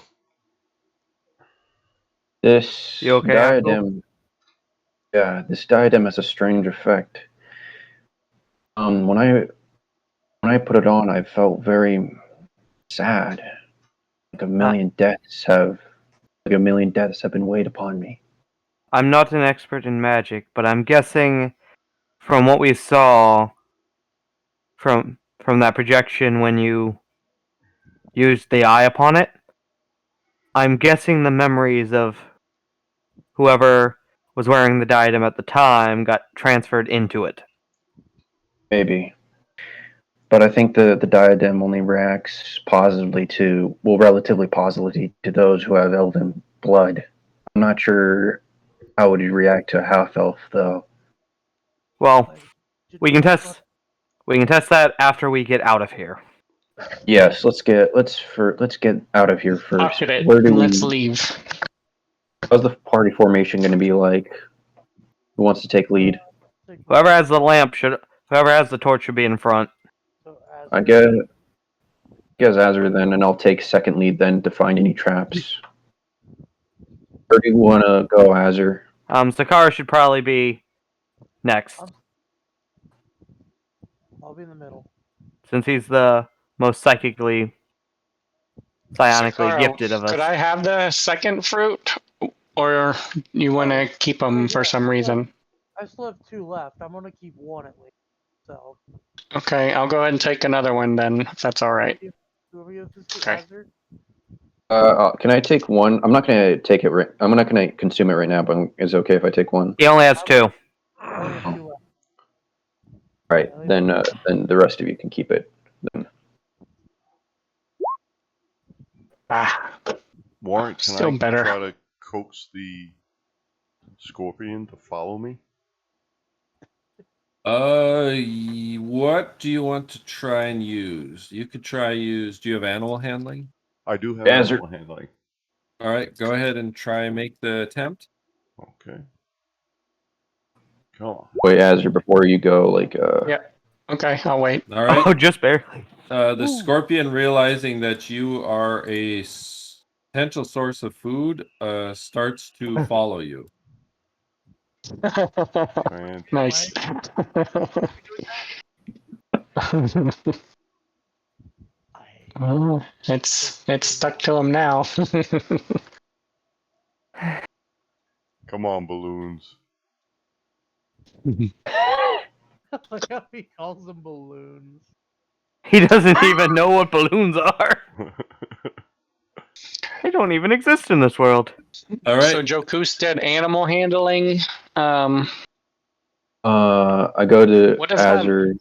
This You okay, diadem. Yeah, this diadem has a strange effect. When I put it on, I felt very sad. Like a million deaths have been weighed upon me. I'm not an expert in magic, but I'm guessing from what we saw from that projection when you used the eye upon it, I'm guessing the memories of whoever was wearing the diadem at the time got transferred into it. Maybe. But I think the diadem only reacts relatively positively to those who have elven blood. I'm not sure how it would react to a half elf though. Well, we can test that after we get out of here. Yes, let's get out of here first. Pocket it. Where do Let's we? leave. How's the party formation going to be like? Who wants to take lead? Whoever has the torch should be in front. I guess Azzer then, and I'll take second lead then to find any traps. Where do you want to go, Azzer? Zakhara should probably be next, I'll be in the middle. since he's the most psionically Zakhara, gifted of us. could I have the second fruit, or you want to keep them for some reason? I still have 2 left. I'm gonna keep 1 at least. So. Okay, I'll go ahead and take another one then, if that's all right. Whoever gives this to Okay. Azzer. Can I take one? I'm not gonna take it. I'm not gonna consume it right now. But is it okay if I take one? He only has 2. Only have 2 left. Right. Then the rest of you can keep it. Then. Warrant, can Still I better. try to coax the scorpion to follow me? What do you want to try and use? You could try use. Do you have animal handling? I do have Azzer. animal handling. All right, go ahead and try and make the attempt. Okay. Come on. Wait, Azzer, before you go, like. Yeah. Okay, I'll wait. All right. Oh, just barely. The scorpion, realizing that you are a potential source of food, starts to follow you. Nice. Oh, it's stuck to him now. Come on, balloons. Look how he calls them balloons. He doesn't even know what balloons are. They don't even exist in this world. All right. So Jocus did animal handling. I go to What does that- Azzer.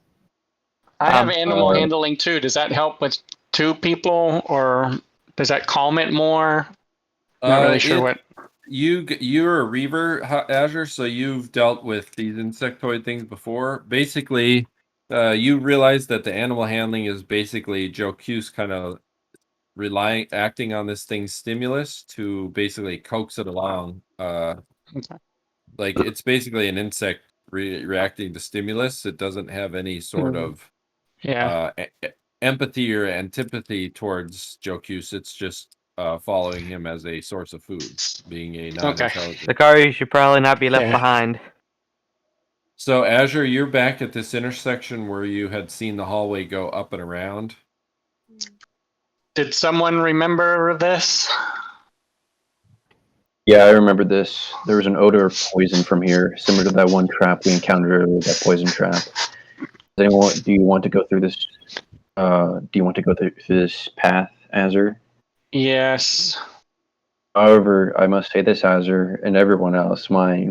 I have animal handling too. Does that help with 2 people, or does that calm it more? Not really sure what. You're a reaver, Azure, so you've dealt with these insectoid things before. Basically, you realize that the animal handling is basically Jocus kind of acting on this thing's stimulus to basically coax it along. Like it's basically an insect reacting to stimulus. It doesn't have any sort of empathy or antipathy towards Jocus. It's just following him as a source of food, being a non-intelligent. Zakhara, you should probably not be left behind. So, Azure, you're back at this intersection where you had seen the hallway go up and around. Did someone remember this? Yeah, I remember this. There was an odor of poison from here, similar to that one trap we encountered earlier, that poison trap. Do you want to go through this? Do you want to go through this path, Azzer? Yes. However, I must say this, Azzer, and everyone else, my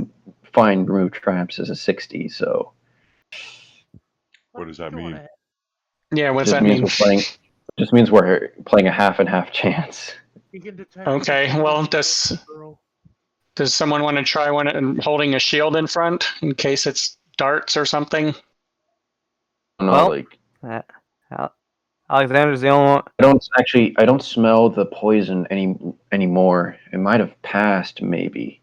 find remove traps is a 60. So. What does that mean? Yeah, what does that mean? Just means we're playing a half and half chance. Okay, well, does someone want to try one and holding a shield in front in case it's darts or something? Well, Alexander's the only one. I don't smell the poison anymore. It might have passed, maybe.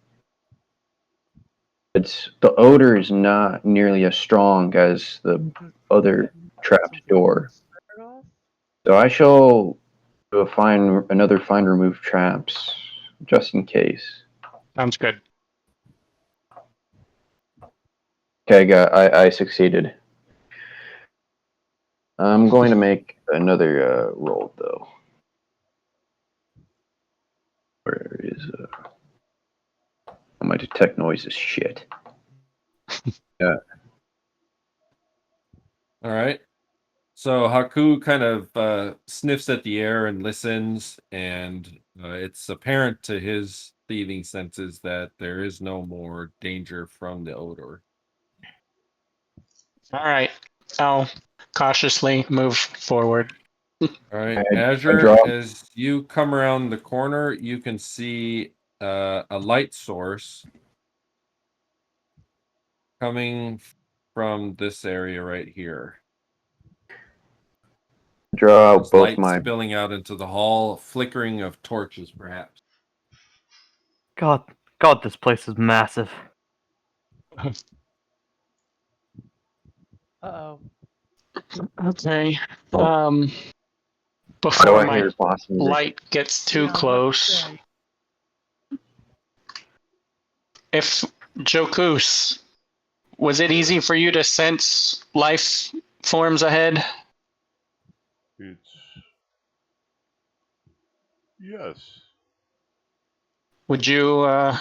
The odor is not nearly as strong as the other trapped door. So I shall do another find remove traps, just in case. Sounds good. Okay, I succeeded. I'm going to make another roll, though. Where is my detect noise is shit. Yeah. All right. So Haaku kind of sniffs at the air and listens, and it's apparent to his thieving senses that there is no more danger from the odor. All right. I'll cautiously move forward. All right, Azure, as you come around the corner, you can see a light source coming from this area right here. Draw out both light spilling out into the hall, flickering of torches, perhaps. God, this place is massive. Uh-oh. Okay. Before my light gets too close, if Jocus, was it easy for you to sense life forms ahead? Yes. Would you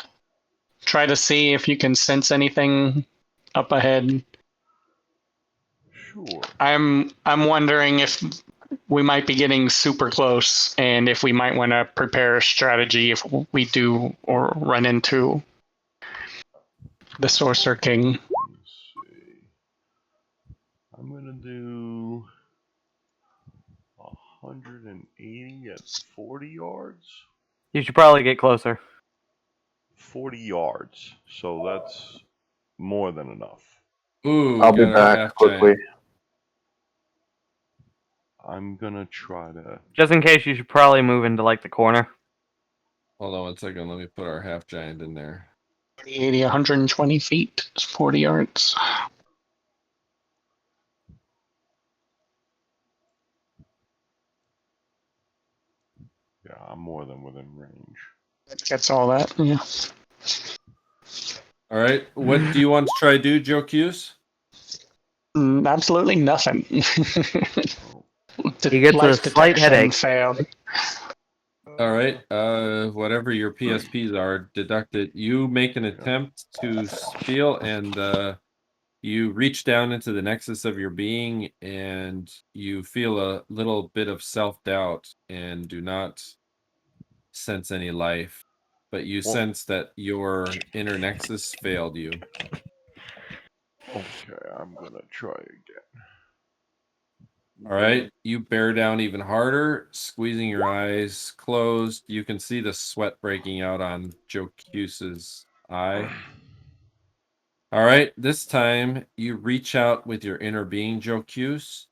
try to see if you can sense anything up ahead? Sure. I'm wondering if we might be getting super close, and if we might want to prepare a strategy if we do or run into the Sorcerer King. Let's see. I'm gonna do 180 at 40 yards. You should probably get closer. 40 yards. So that's more than enough. Ooh, I'll be got our back half quickly. giant. I'm gonna try to. Just in case, you should probably move into like the corner. Hold on 1 second. Let me put our half giant in there. 80, 120 feet, 40 yards. Yeah, I'm more than within range. That's all that. Yeah. All right. What do you want to try to do, Jocus? Absolutely nothing. He gets a Life slight detection headache. failed. All right. Whatever your PSPs are, deduct it. You make an attempt to feel, and you reach down into the nexus of your being, and you feel a little bit of self-doubt, and do not sense any life. But you sense that your inner nexus failed you. Okay, I'm gonna try again. All right, you bear down even harder, squeezing your eyes closed. You can see the sweat breaking out on Jocus's eye. All right, this time you reach out with your inner being, Jocus,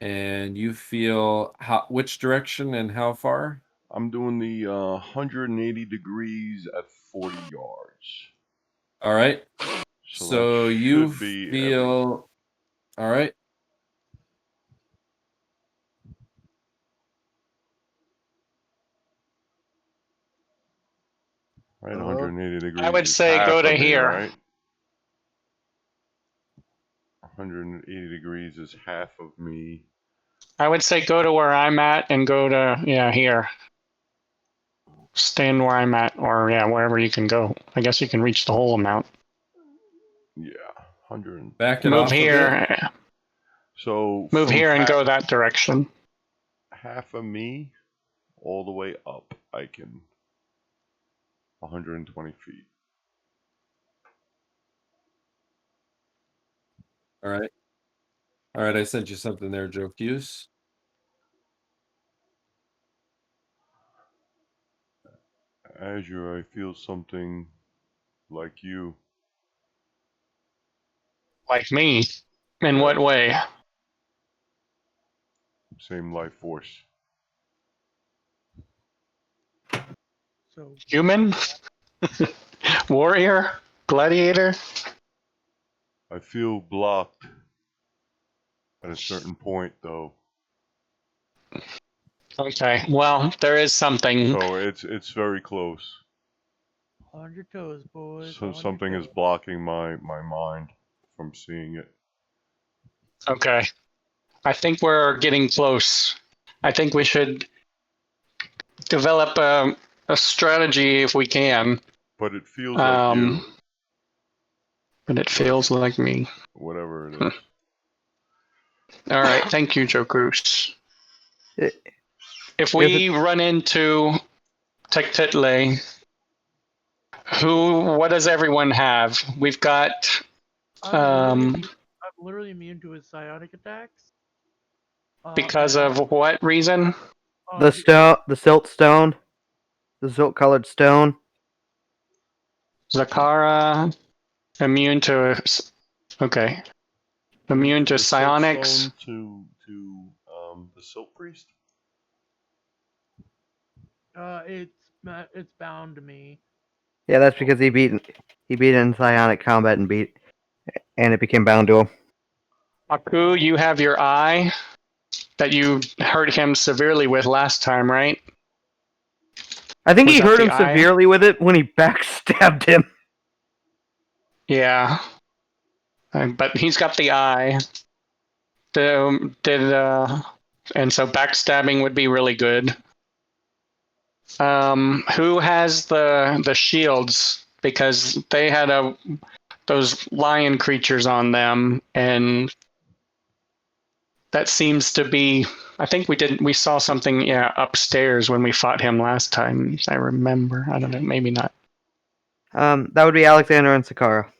and you feel which direction and how far? I'm doing the 180 degrees at 40 yards. All right, so that you should be feel. All right. Right, 180 degrees. I would is say half go to of me, here. Right? 180 degrees is half of me. I would say go to where I'm at and go to, here. Stand where I'm at, or wherever you can go. I guess you can reach the whole amount. Yeah, 100. Back it Move off a bit. here. So Move from here and go that direction. half of me all the way up, I can 120 feet. All right. All right, I sent you something there, Jocus. Azure, I feel something like you. Like me? In what way? Same life force. So Human? Warrior? Gladiator? I feel blocked at a certain point, though. Okay, well, there is something. So it's very close. on your toes, boys. So on your something is toes. blocking my mind from seeing it. Okay. I think we're getting close. I think we should develop a strategy if we can. But it feels like you. But it feels like me. Whatever it is. All right, thank you, Jocus. If If we run into Tektitle, what does everyone have? We've got I'm literally immune to his psionic attacks. because of what reason? the silt stone, the silt colored stone. Zakhara, immune to immune to The silt psionics. stone to the silt priest. It's bound to me. Yeah, that's because he beat it in psionic combat and it became bound to him. Haaku, you have your eye that you hurt him severely with last time, right? I think Was he that hurt the him eye? severely with it when he backstabbed him. Yeah. But he's got the eye. And so backstabbing would be really good. Who has the shields? Because they had those lion creatures on them, and that seems to be I think we saw something, upstairs when we fought him last time. I remember. I don't know, maybe not. That would be Alexander and Zakhara.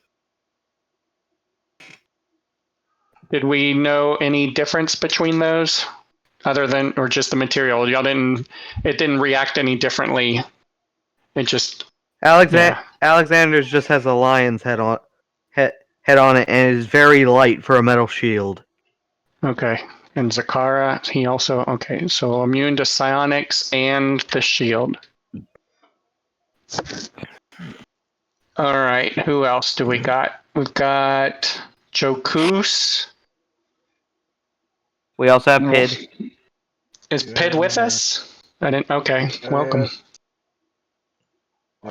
Did we know any difference between those, other than or just the material? It didn't react any differently. It just Alexander's just has a lion's head on it, and is very light for a metal shield. okay. And Zakhara, he also okay. So immune to psionics and the shield. All right. Who else do we got? We've got Jocus. We also have Pid. Is Pid with us? I didn't. Okay. Welcome.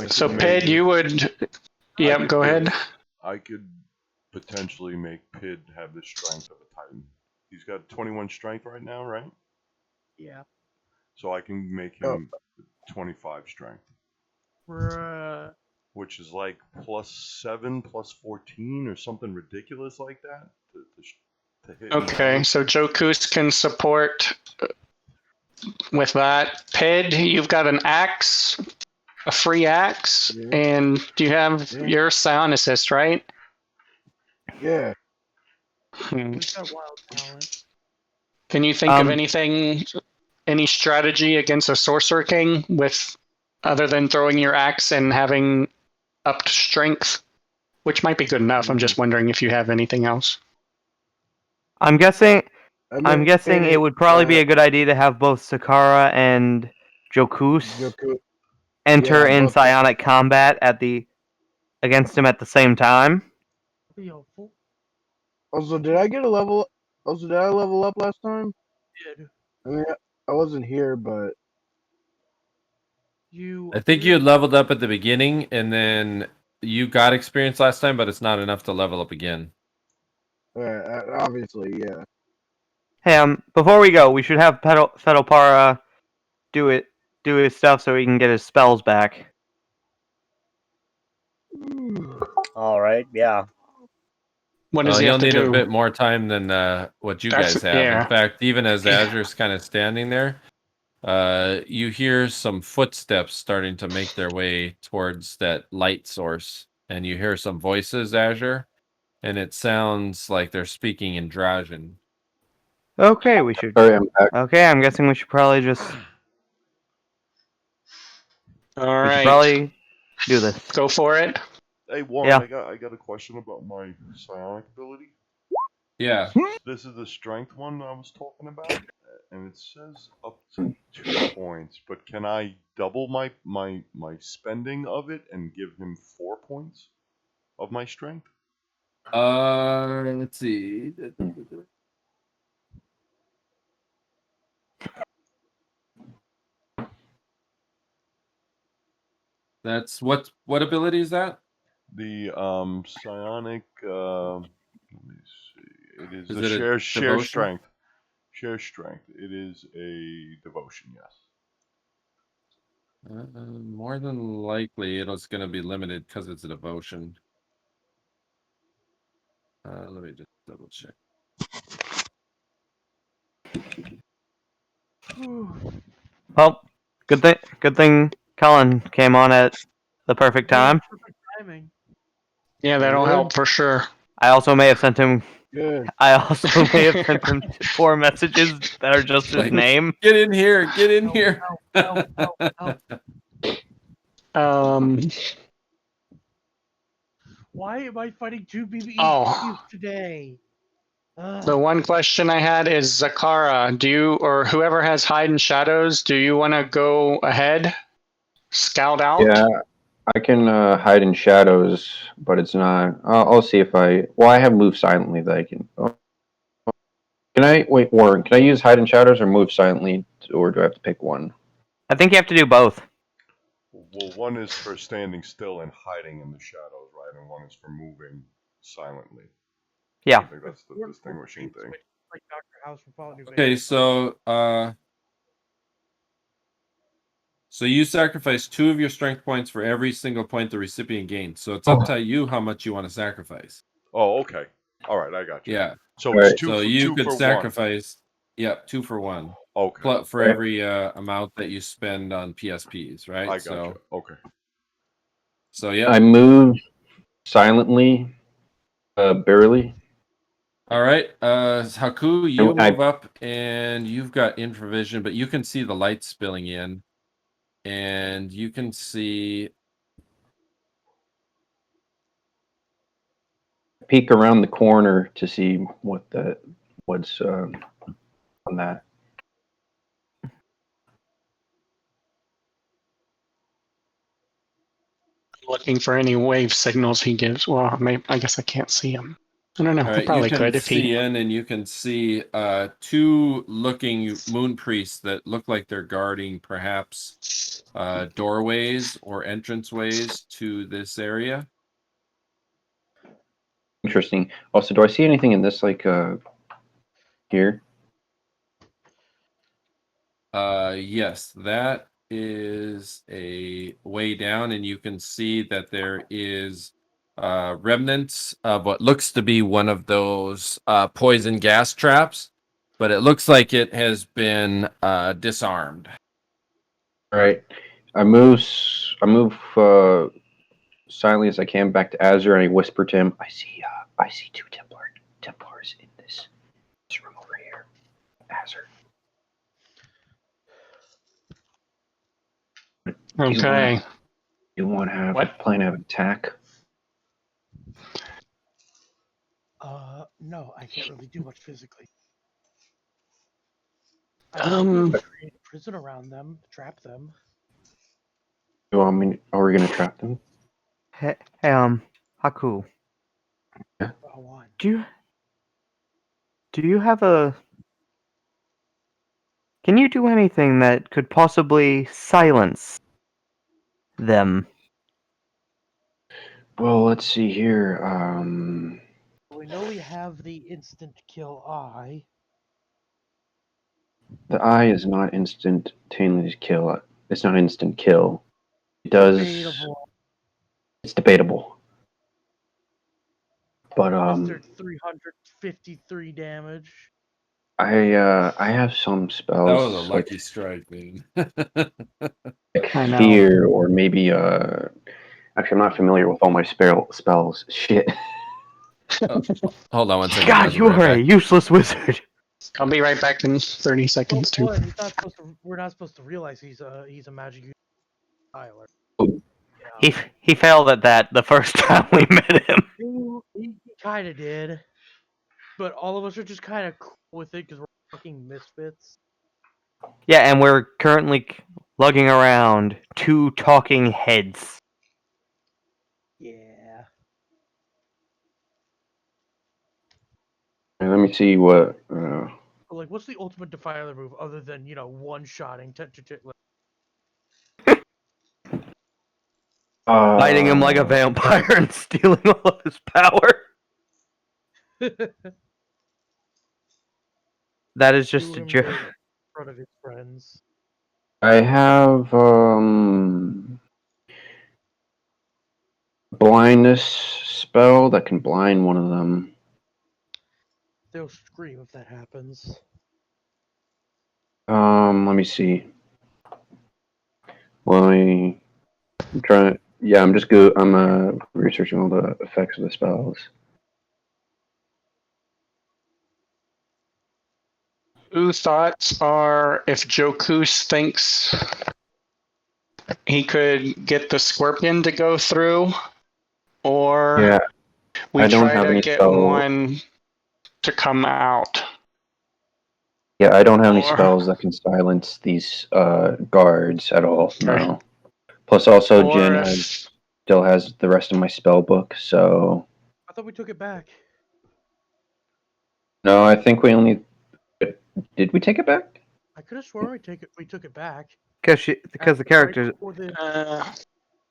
So Pid, you would. Yep. Go ahead. I could potentially make Pid have the strength of a Titan. He's got 21 strength right now, right? Yeah. So I can make him 25 strength. Which is like +7, +14, or something ridiculous like that to hit. Okay, so Jocus can support with that. Pid, you've got an axe, a free axe, and do you have your psionicist, right? Yeah. We've got wild talent. Can you think of anything, any strategy against a sorcerer king with other than throwing your axe and having upped strength, which might be good enough? I'm just wondering if you have anything else. I'm guessing it would probably be a good idea to have both Zakhara and Jocus enter in psionic combat against him at the same time. Be helpful. Also, did I level up last time? Did. I mean, I wasn't here, but I think you had leveled up at the beginning, and then you got experience last time, but it's not enough to level up again. Obviously, yeah. Hey, before we go, we should have Fetl'Paro do his stuff so he can get his spells back. All right, yeah. What does he have to do? You'll need a bit more time than what you guys have. Yeah. In fact, even as Azzer's kind of standing there, you hear some footsteps starting to make their way towards that light source, and you hear some voices, Azzer, and it sounds like they're speaking in Drajan. Okay, we should. Sorry, I'm back. Okay, I'm guessing we should probably just. All we right. should probably do this. Go for it. Hey Warren, I got a question about my psionic ability. Yeah. This is the strength one I was talking about, and it says up to 2 points. But can I double my spending of it and give him 4 points of my strength? Let's see. That's what ability is that? The psionic. Let me see. It is Is the it a share devotion? strength. Share strength. It is a devotion. Yes. More than likely, it's going to be limited because it's a devotion. Let me just double check. Well, good thing Colin came on at the perfect time. Perfect timing. Yeah, that'll help for sure. I also may have sent him. Good. I also may have sent him 4 messages that are just his name. Get in here! Get in here! Help. Why am I fighting 2 BBEs today? The one question I had is Zakhara, do you or whoever has hide and shadows, do you want to go ahead, scout out? Yeah, I can hide in shadows, but it's not. I'll see if I. Well, I have move silently that I can. Oh. Can I wait, Warren? Can I use hide in shadows or move silently, or do I have to pick one? I think you have to do both. Well, one is for standing still and hiding in the shadows, right? And one is for moving silently. Yeah. I think that's the distinguishing thing. Like Dr. House from Fallout New Vegas. Okay, so you sacrifice 2 of your strength points for every single point the recipient gains. So it's up to you how much you want to sacrifice. Oh, okay. All right, I got you. Yeah. So it's 2 So for, you 2 could for sacrifice. 1. Yep, 2 for 1. Okay. for every amount that you spend on PSPs, right? I got you. Okay. So yeah. I move silently, barely. All right, Haaku, you I move up, and you've got infravision, but you can see the light spilling in, and you can see. peek around the corner to see what's on that. Looking for any wave signals he gives. Well, maybe, I guess I can't see him. I don't know. All I right, you probably can could if see he. in, and you can see two looking moon priests that look like they're guarding perhaps doorways or entranceways to this area. Interesting. Also, do I see anything in this here? Yes, that is a way down, and you can see that there is remnants of what looks to be one of those poison gas traps, but it looks like it has been disarmed. All right. I move silently as I can back to Azzer, and I whisper to him, I see two Templars in this room over here. Azzer. Okay. You want to have What? a plan of attack? No, I can't really do much physically. I might create a prison around them, trap them. You want me? Are we gonna trap them? Hey, Haaku. One. Do you have a? Can you do anything that could possibly silence them? Well, let's see here. We know we have the instant kill eye. The eye is not instantaneous kill. It's not instant kill. It does. Debatable. It's debatable. But Mr. 353 damage. I have some spells. That was a lucky strike, man. Like I know. fear, or maybe actually, I'm not familiar with all my spells. Shit. Hold on one second. God, guys, you we'll be are right a back. useless wizard. I'll be right back in 30 seconds too. We're not supposed to realize he's a magic user. He failed at that the first time we met him. He kind of did, but all of us are just kind of cool with it because we're fucking misfits. Yeah, and we're currently lugging around two talking heads. Yeah. Let me see what. Like, what's the ultimate defiler move other than one-shotting? Biting him like a vampire and stealing all of his power. That is just a joke. In front of his friends. I have blindness spell that can blind one of them. They'll scream if that happens. Let me see. I'm trying. Yeah, I'm just good. I'm researching all the effects of the spells. Who thoughts are if Jocus thinks he could get the scorpion to go through, or Yeah, we I don't try have to any get spell. one to come out. Yeah, I don't have any spells that can silence these guards at all. Okay. No. Plus, also, Or Jen still has the rest of my spell book, so. I thought we took it back. No, I think we only. Did we take it back? I could have sworn we took it back. Because the characters.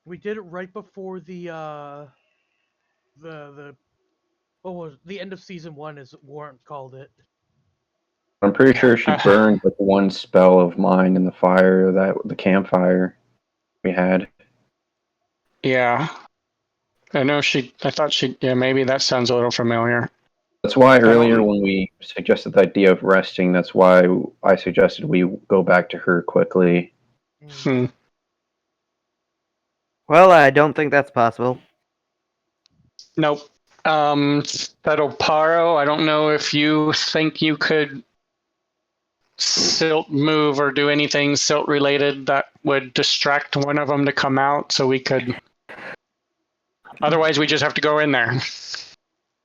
We did it right before the what was the end of season 1, as Warren called it. I'm pretty sure she burned like one spell of mine in the fire, the campfire we had. Yeah. I know I thought yeah, maybe that sounds a little familiar. That's why earlier when we suggested the idea of resting, that's why I suggested we go back to her quickly. Hmm. Well, I don't think that's possible. Nope. Fetl'Paro, I don't know if you think you could silt move or do anything silt related that would distract one of them to come out so we could. Otherwise, we just have to go in there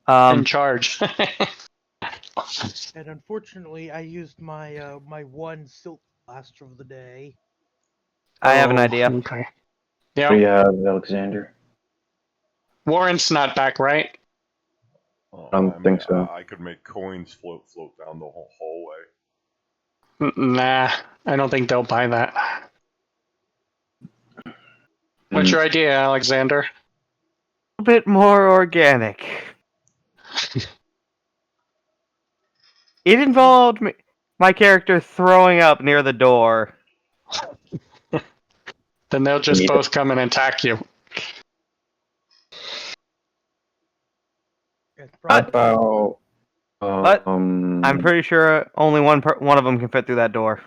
and charge. And unfortunately, I used my my one silt blaster of the day. I have an Oh, idea. Okay. What do Yeah. you have, Alexander? Warrant's not back, right? I don't think so. I could make coins float down the whole hallway. Nah, I don't think they'll buy that. What's your idea, Alexander? A bit more organic. It involved my character throwing up near the door. Then they'll just Yeah. both come and attack you. How about But I'm pretty sure only one of them can fit through that door.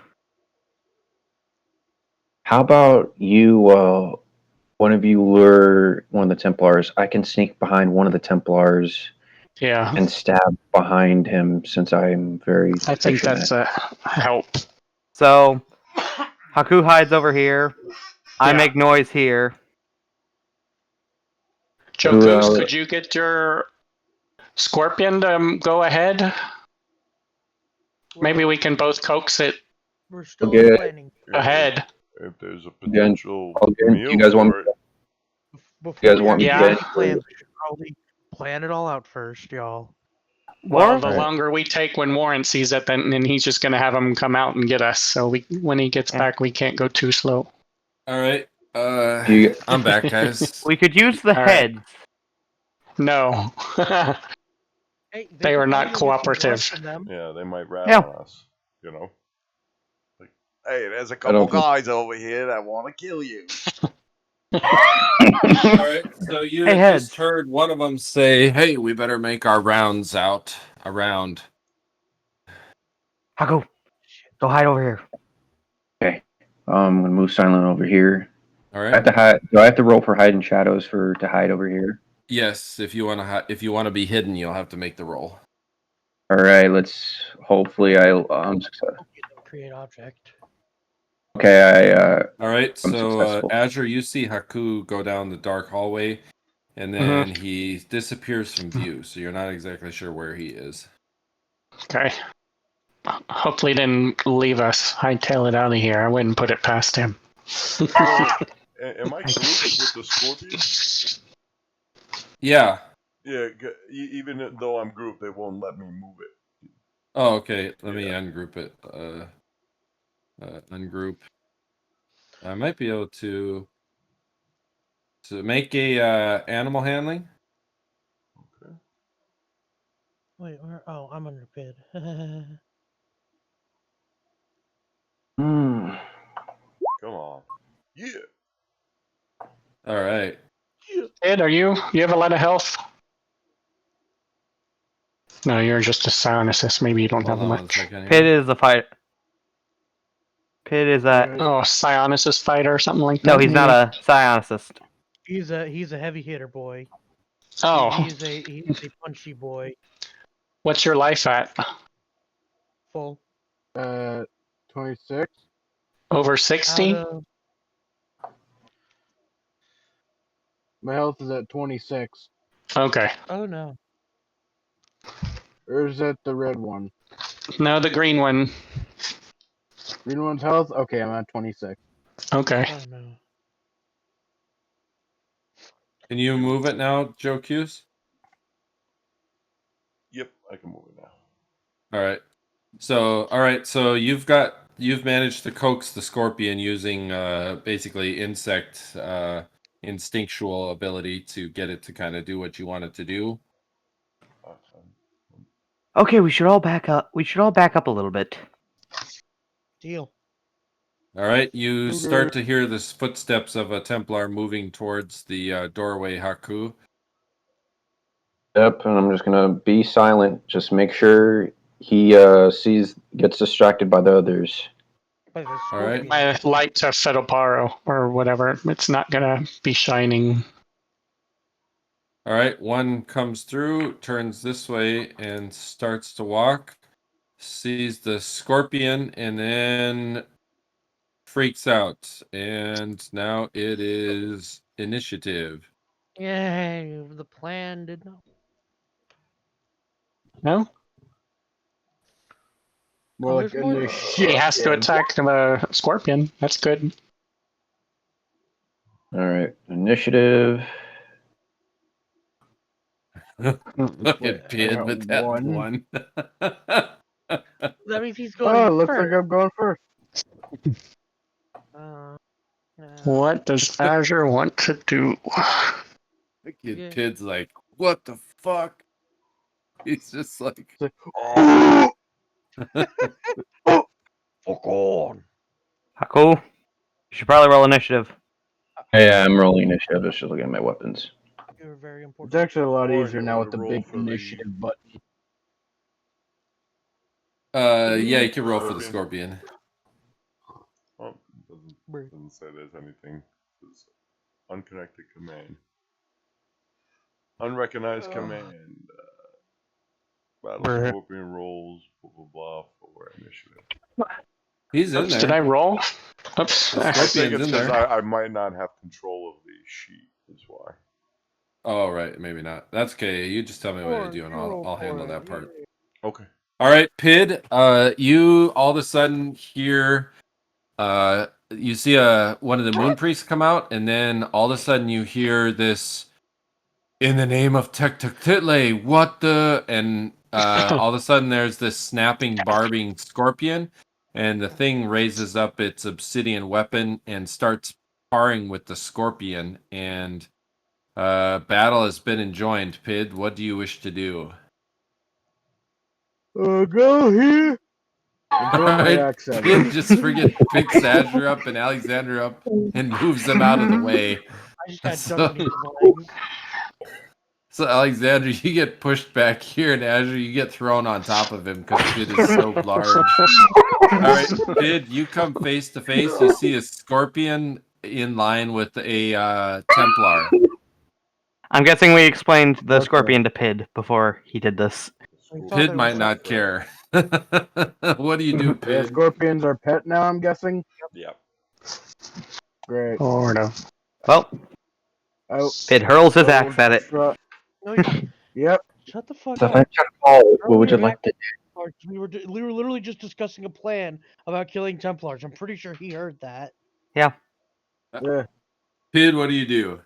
how about you one of you lure one of the Templars? I can sneak behind one of the Templars Yeah, and stab behind him since I'm very I think efficient that's at a help. So, Haaku hides over here. I Yeah. make noise here. Jocus, could you get your scorpion to go ahead? Maybe we can both coax it We're still Okay. planning. ahead. If there's a Again, potential again, meal you guys want for it. Before You guys we want me actually to make get any plans, we should probably plan it all out first, y'all. Well, Or- the longer we take when Warren sees it, then he's just going to have him come out and get us. So when he gets back, we can't go too slow. All right. You- I'm back, guys. We could use the All right. heads. No. Hey, They could were not probably go get some blood cooperative. from them. Yeah, they might rat Yeah. on us. You know? Like, hey, there's a I don't couple think- guys over here that want to kill you. All right. So you Hey, heads. just heard one of them say, "Hey, we better make our rounds out around." Haaku, go hide over here. I'm gonna move silent over here. All I have right. to hide. Do I have to roll for hide in shadows to hide over here? Yes. If you want to, if you want to be hidden, you'll have to make the roll. All right. Let's. Hopefully, I'm successful. Create object. Okay. All right. I'm So successful. Azzer, you see Haaku go down the dark hallway, and then he disappears from view. So you're not exactly sure where he is. Okay. Hopefully, he didn't leave us. Hightail it out of here. I wouldn't put it past him. Am I grouped with the scorpion? Yeah. Yeah, even though I'm grouped, they won't let me move it. Oh, okay. Let me ungroup it. Ungroup. I might be able to make a animal handling. Okay. Wait, where? Oh, I'm under Pid. Hmm. Come on. Yeah. All right. Ed, you have a lot of health? No, you're just a psionicist. Maybe you don't Hold have on one much. second here. Pid is a fight. Pid is a. Oh, psionicist fighter or something like that? No, he's not maybe? a psionicist. he's a heavy hitter boy. Oh, He's a punchy boy. what's your life at? Full. 26. Over Out 60? of My health is at 26. Okay. oh no. Or is that the red one? No, the green one. Green one's health? Okay, I'm at 26. Okay. Oh no. Can you move it now, Joe Cuse? Yep, I can move it now. All right. So you've managed to coax the scorpion using basically instinctual ability to get it to kind of do what you want it to do. Okay, we should all back up. We should all back up a little bit. Deal. All right, you Okay. start to hear the footsteps of a Templar moving towards the doorway, Haaku. Yep, and I'm just gonna be silent. Just make sure he gets distracted by the others. By the All right. scorpion. My light to Fetl'Paro or whatever. It's not gonna be shining. All right, one comes through, turns this way, and starts to walk. Sees the scorpion, and then freaks out. And now it is initiative. Yay! The plan did not. No? More Oh, like there's more in than- the He shit. has to attack the scorpion. That's good. All right, initiative. Look Wait, at I Pid got with that one. one. That means he's going Oh, it looks first. like I'm going first. Uh, What does Azure want to do? The kid Yeah. Pid's like, what the fuck? He's just like, It's like, oh, Fuck on. Haaku, you should probably roll initiative. Yeah, I'm rolling initiative. Just looking at my weapons. You're very it's important. actually a lot Or easier you now wanna with the roll big for the- initiative button. yeah, you can roll for the scorpion. Oh, doesn't say there's anything. It's unconnected command. Unrecognized command. Battle Where- scorpion rolls, blah blah blah for initiative. He's in Oops, there. did I roll? Oops. The I think scorpion's it's in because there. I might not have control of the sheet. Is why. Oh, right, maybe not. That's okay. You just tell me what to do, and Roll I'll for handle it. that part. Okay. All right, Pid. You all of a sudden hear, you see one of the moon priests come out, and then all of a sudden you hear this, in the name of Tek what the, and all of a sudden there's this snapping, barbing scorpion, and the thing raises up its obsidian weapon and starts sparring with the scorpion, and battle has been enjoined. Pid, what do you wish to do? Go here. And throw my Alright, axe at Pid it. just friggin' picks Azure up and Alexander up and moves them out of the way. I just got So- done underneath his legs. So Alexander, you get pushed back here, and Azure, you get thrown on top of him because Pid is so large. Alright, Pid, you come face to face. You see a scorpion in line with a Templar. I'm guessing we explained the Okay. scorpion to Pid before he did this. I thought Pid they might were not care. What do you do, Yeah, Pid? scorpions are pet now, I'm guessing. Yep. Great. Sort of. Well, Oh, Pid hurls his so axe at it. No, you don't. Yep. Shut the fuck So up. thank you, Paul. What would you like to? We were literally just discussing a plan about killing Templars. I'm pretty sure he heard that. Yeah. Pid, what do you do?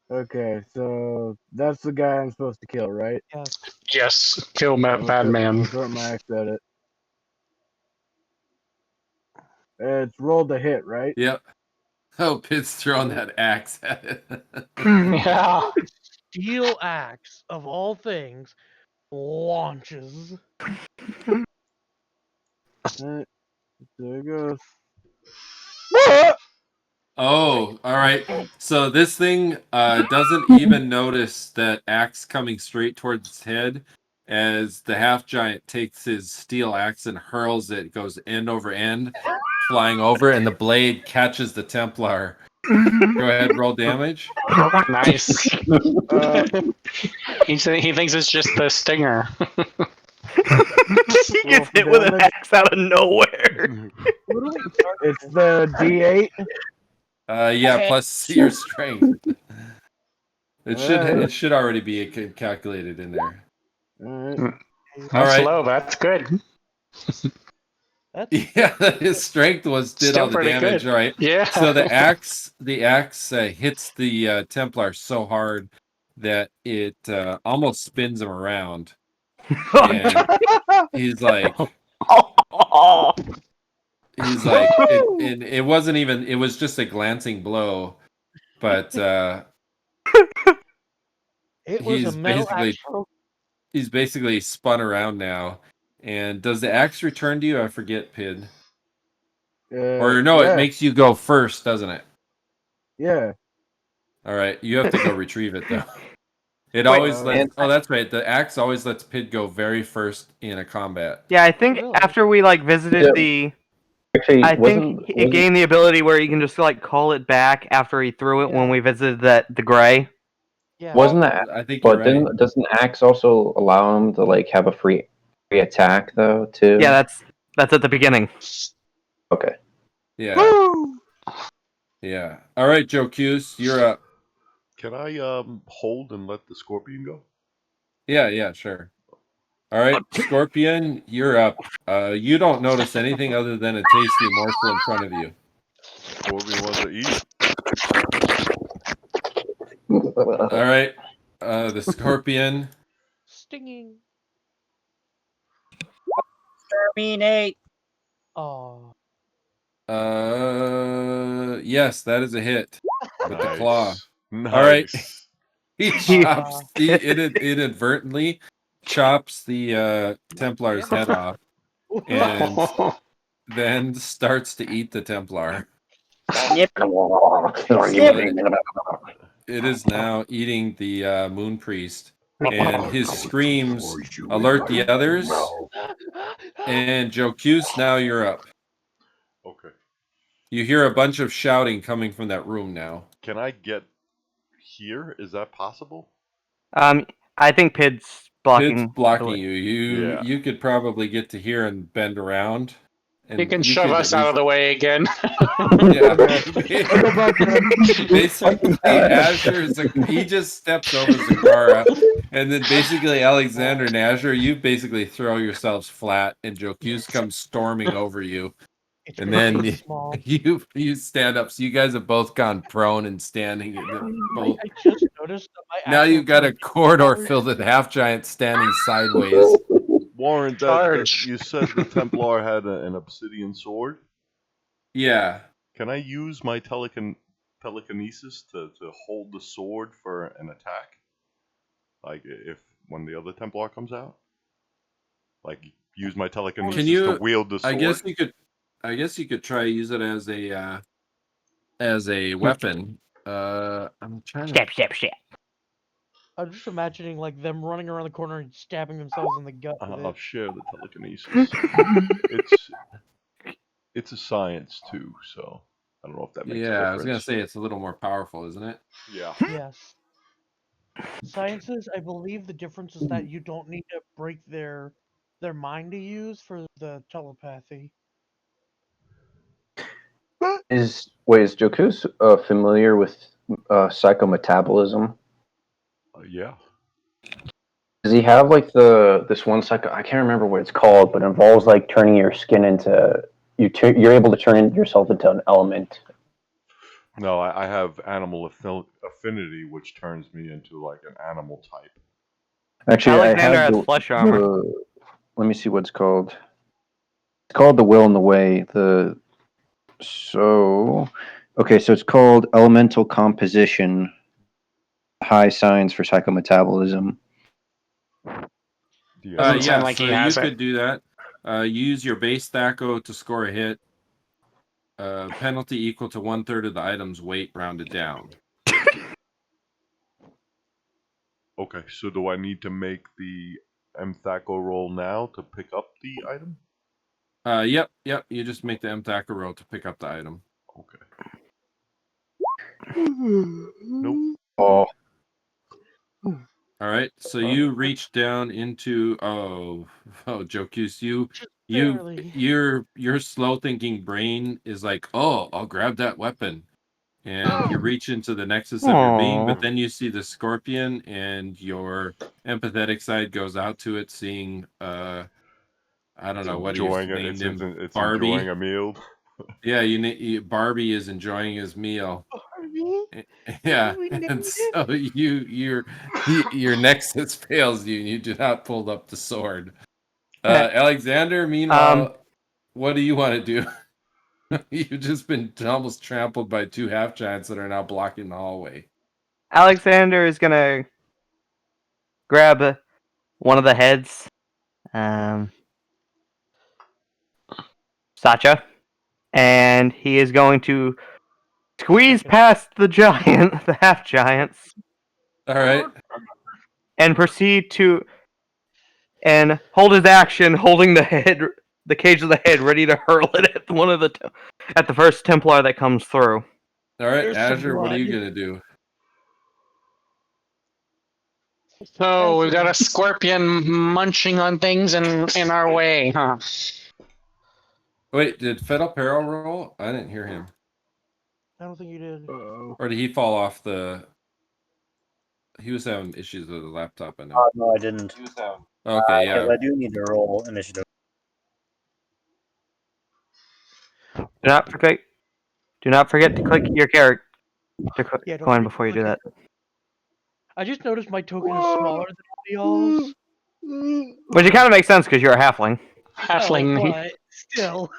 Okay, so that's the guy I'm supposed to kill, right? Yes. Yes, kill I'll bad throw- man. I'll throw my axe at it. It's rolled a hit, right? Yep. Oh, Pid's throwing that axe at it. Yeah. Steel axe of all things launches. There it goes. Oh, all right. So this thing doesn't even notice that axe coming straight towards its head as the half giant takes his steel axe and hurls it. It goes end over end, flying over, and the blade catches the Templar. Go ahead, roll damage. Nice. Uh, he thinks it's just the stinger. He gets hit with an damage. axe out of nowhere. Literally, it's the D8. Yeah, plus your strength. Alright. It should already be calculated in there. Alright. That's right. low. That's good. that's Yeah, his strength did Still all the pretty damage, good. right? Yeah. So the axe hits the Templar so hard that it almost spins him around. And he's like, it wasn't even, it was just a glancing blow, but it was he's a metal basically- axe. he's basically spun around now. And does the axe return to you? I forget, Pid. Or no, yeah. it makes you go first, doesn't it? Yeah. All right, you have to go retrieve it though. It Wait, always lets. and- Oh, that's right. The axe always lets Pid go very first in a combat. Yeah, I think Really? after we like visited Yeah. the, Actually, I think it wasn't gained the ability where you can just like call it back after he threw it when Yeah. we visited the gray. Yeah. wasn't that? I think you're But right. doesn't axe also allow him to like have a free attack though too? Yeah, that's at the beginning. Okay. Yeah. Woo! Yeah. All right, Jocus, you're up. Can I hold and let the scorpion go? Yeah, sure. All right, Scorpion, you're up. You don't notice anything other than a tasty morsel in front of you. Scorpion wants to eat. All right, the Scorpion. Stinging. Terminate. Oh. Yes, that is a hit with the claw. Nice. All right. He He- chops. It inadvertently chops the Templar's head off, and then starts to eat the Templar. Snip. It is now eating the Moon Priest, and his screams alert the others. And Jocus, now you're up. Okay. You hear a bunch of shouting coming from that room now. Can I get here? Is that possible? I think Pid's blocking. Pid's blocking the way. you. Yeah. You could probably get to here and bend around. And You can shove could us at out of the way again. Yeah. I go back then. Basically, he just steps over Zakhara, and then basically Alexander and Azzer, you basically throw yourselves flat, and Jocus comes storming over you, It's and really then small. you stand up. So you guys have both gone prone and standing. Both. I just noticed that my Now actual you've got a corridor filled with half giants standing sideways. Warren, Charge. you said the Templar had an obsidian sword. Yeah. Can I use my telekinesis to hold the sword for an attack? Like if when the other Templar comes out? Like use my telekinesis to wield the sword? I guess you could try to use it as a weapon. I'm trying to. Step. I'm just imagining like them running around the corner and stabbing themselves in the gut with I'll it. share the telekinesis. it's a science too, so I don't know if that makes a difference. Yeah, I was gonna say it's a little more powerful, isn't it? Yeah. Yes. Sciences, I believe the difference is that you don't need to break their mind to use for the telepathy. Is Jocus familiar with psychometabolism? Yeah. Does he have like this one psycho? I can't remember what it's called, but it involves like turning your skin into you're able to turn yourself into an element. No, I have animal affinity, which turns me into like an animal type. Actually, Alexander I have has flesh armor. let me see what it's called. It's called the will and the way. So it's called elemental composition. High signs for psychometabolism. Doesn't sound Yeah, like so he you has it. could do that. Use your base Thaco to score a hit. Penalty equal to 1/3 of the item's weight rounded down. Okay, so do I need to make the M-Thaco roll now to pick up the item? Yep. You just make the M-Thaco roll to pick up the item. Okay. Nope. Oh, All right, so you reach down into Jocus, barely. your slow thinking brain is like, oh, I'll grab that weapon, and you reach into the nexus of your being, but Aw. then you see the scorpion, and your empathetic side goes out to it, seeing I don't know what he's named him, It's Barbie. enjoying a meal. Yeah, Barbie is enjoying his meal. Yeah, and so your nexus fails you, and you do not pull up the sword. Alexander, meanwhile, what do you want to do? You've just been almost trampled by two half giants that are now blocking the hallway. Alexander is gonna grab one of the heads, Sacha, and he is going to squeeze past the giant, the half giants. All right. and proceed to and hold his action, holding the cage of the head, ready to hurl it at at the first Templar that comes through. All right, There's some Azure, what are you blood. gonna do? So we've got a scorpion munching on things in our way, huh? Wait, did Fetl'Paro roll? I didn't hear him. I don't think you did. Or did he fall off the? He was having issues with the laptop. I know. No, I didn't. Okay, yeah. Because I do need to roll initiative. Do not forget to click your character Yeah, don't coin forget to before you do click that. I just noticed my token is smaller than y'all's. Which it kind of makes sense because you're a halfling. Halfling. Oh, but still,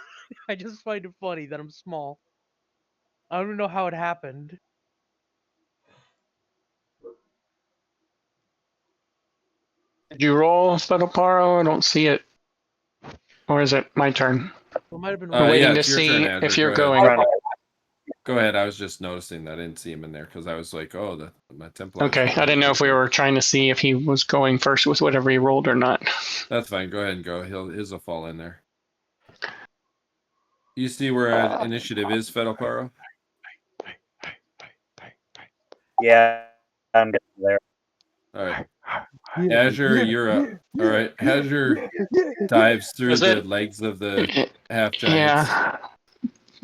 I just find it funny that I'm small. I don't know how it happened. Did you roll, Fetl'Paro? I don't see it. Or is it my turn? It might have been. We're waiting yeah, to it's your see turn, Azure. if you're Go ahead. going. Go ahead. I was just noticing that I didn't see him in there because I was like, oh, my Templar. Okay, I didn't know if we were trying to see if he was going first with whatever he rolled or not. That's fine. Go ahead and go. His will fall in there. You see where initiative is, Fetl'Paro? Yeah, I'm getting there. All right. Azure, you're up. All right. Azure dives through Is the it- legs of the half giants. Yeah.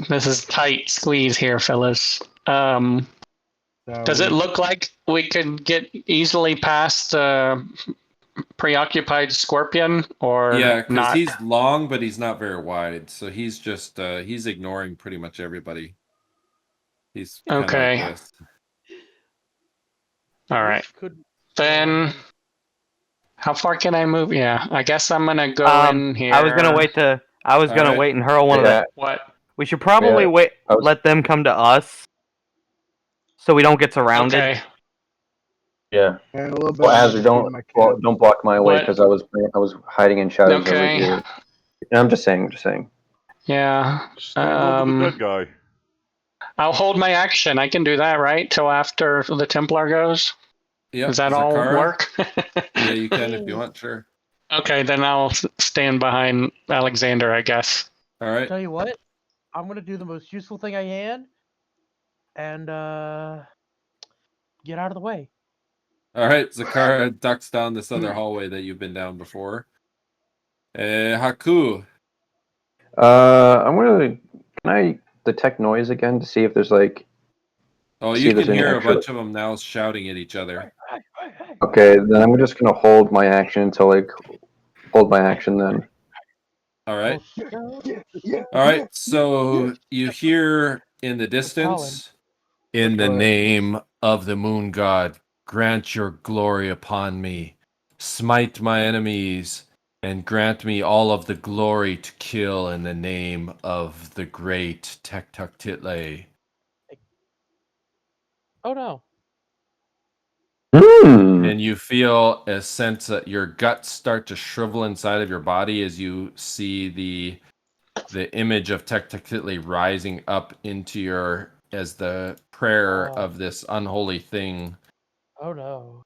This is tight squeeze here, fellas. Does it look like we could get easily past the preoccupied scorpion or Yeah, because not? he's long, but he's not very wide. So he's just he's ignoring pretty much everybody. He's kind of Okay. like this. All right. This could. Then how far can I move? Yeah, I guess I'm gonna go in here. I was gonna wait Alright. wait and hurl one of the. What? We should probably Yeah, let them come to us, so we don't get surrounded. Okay. Yeah. Yeah, a little bit Well, of Azure, don't block my way What? because I was hiding in shadows over Okay. here. And I'm just saying. Yeah. Stand over the dead guy. I'll hold my action. I can do that, right? Till after the Templar goes. Yep. Does that all Zakhara? work? Yeah, you can if you want, sure. Okay, then I'll stand behind Alexander, I guess. All right. Tell you what, I'm gonna do the most useful thing I can, and get out of the way. All right. Zakhara ducks down this other hallway that you've been down before. Haaku. I'm gonna. Can I detect noise again to see if there's like? Oh, See you if there's can any hear extra- a bunch of them now shouting at each other. Okay, then I'm just gonna hold my action until hold my action then. All right. All right. So you hear in the distance, in the name of the moon god, grant your glory upon me. Smite my enemies and grant me all of the glory to kill in the name of the great Tektuktitle. Oh no. And you feel a sense that your guts start to shrivel inside of your body as you see the image of Tektuktitle rising up into your as the prayer of this unholy thing. Oh no.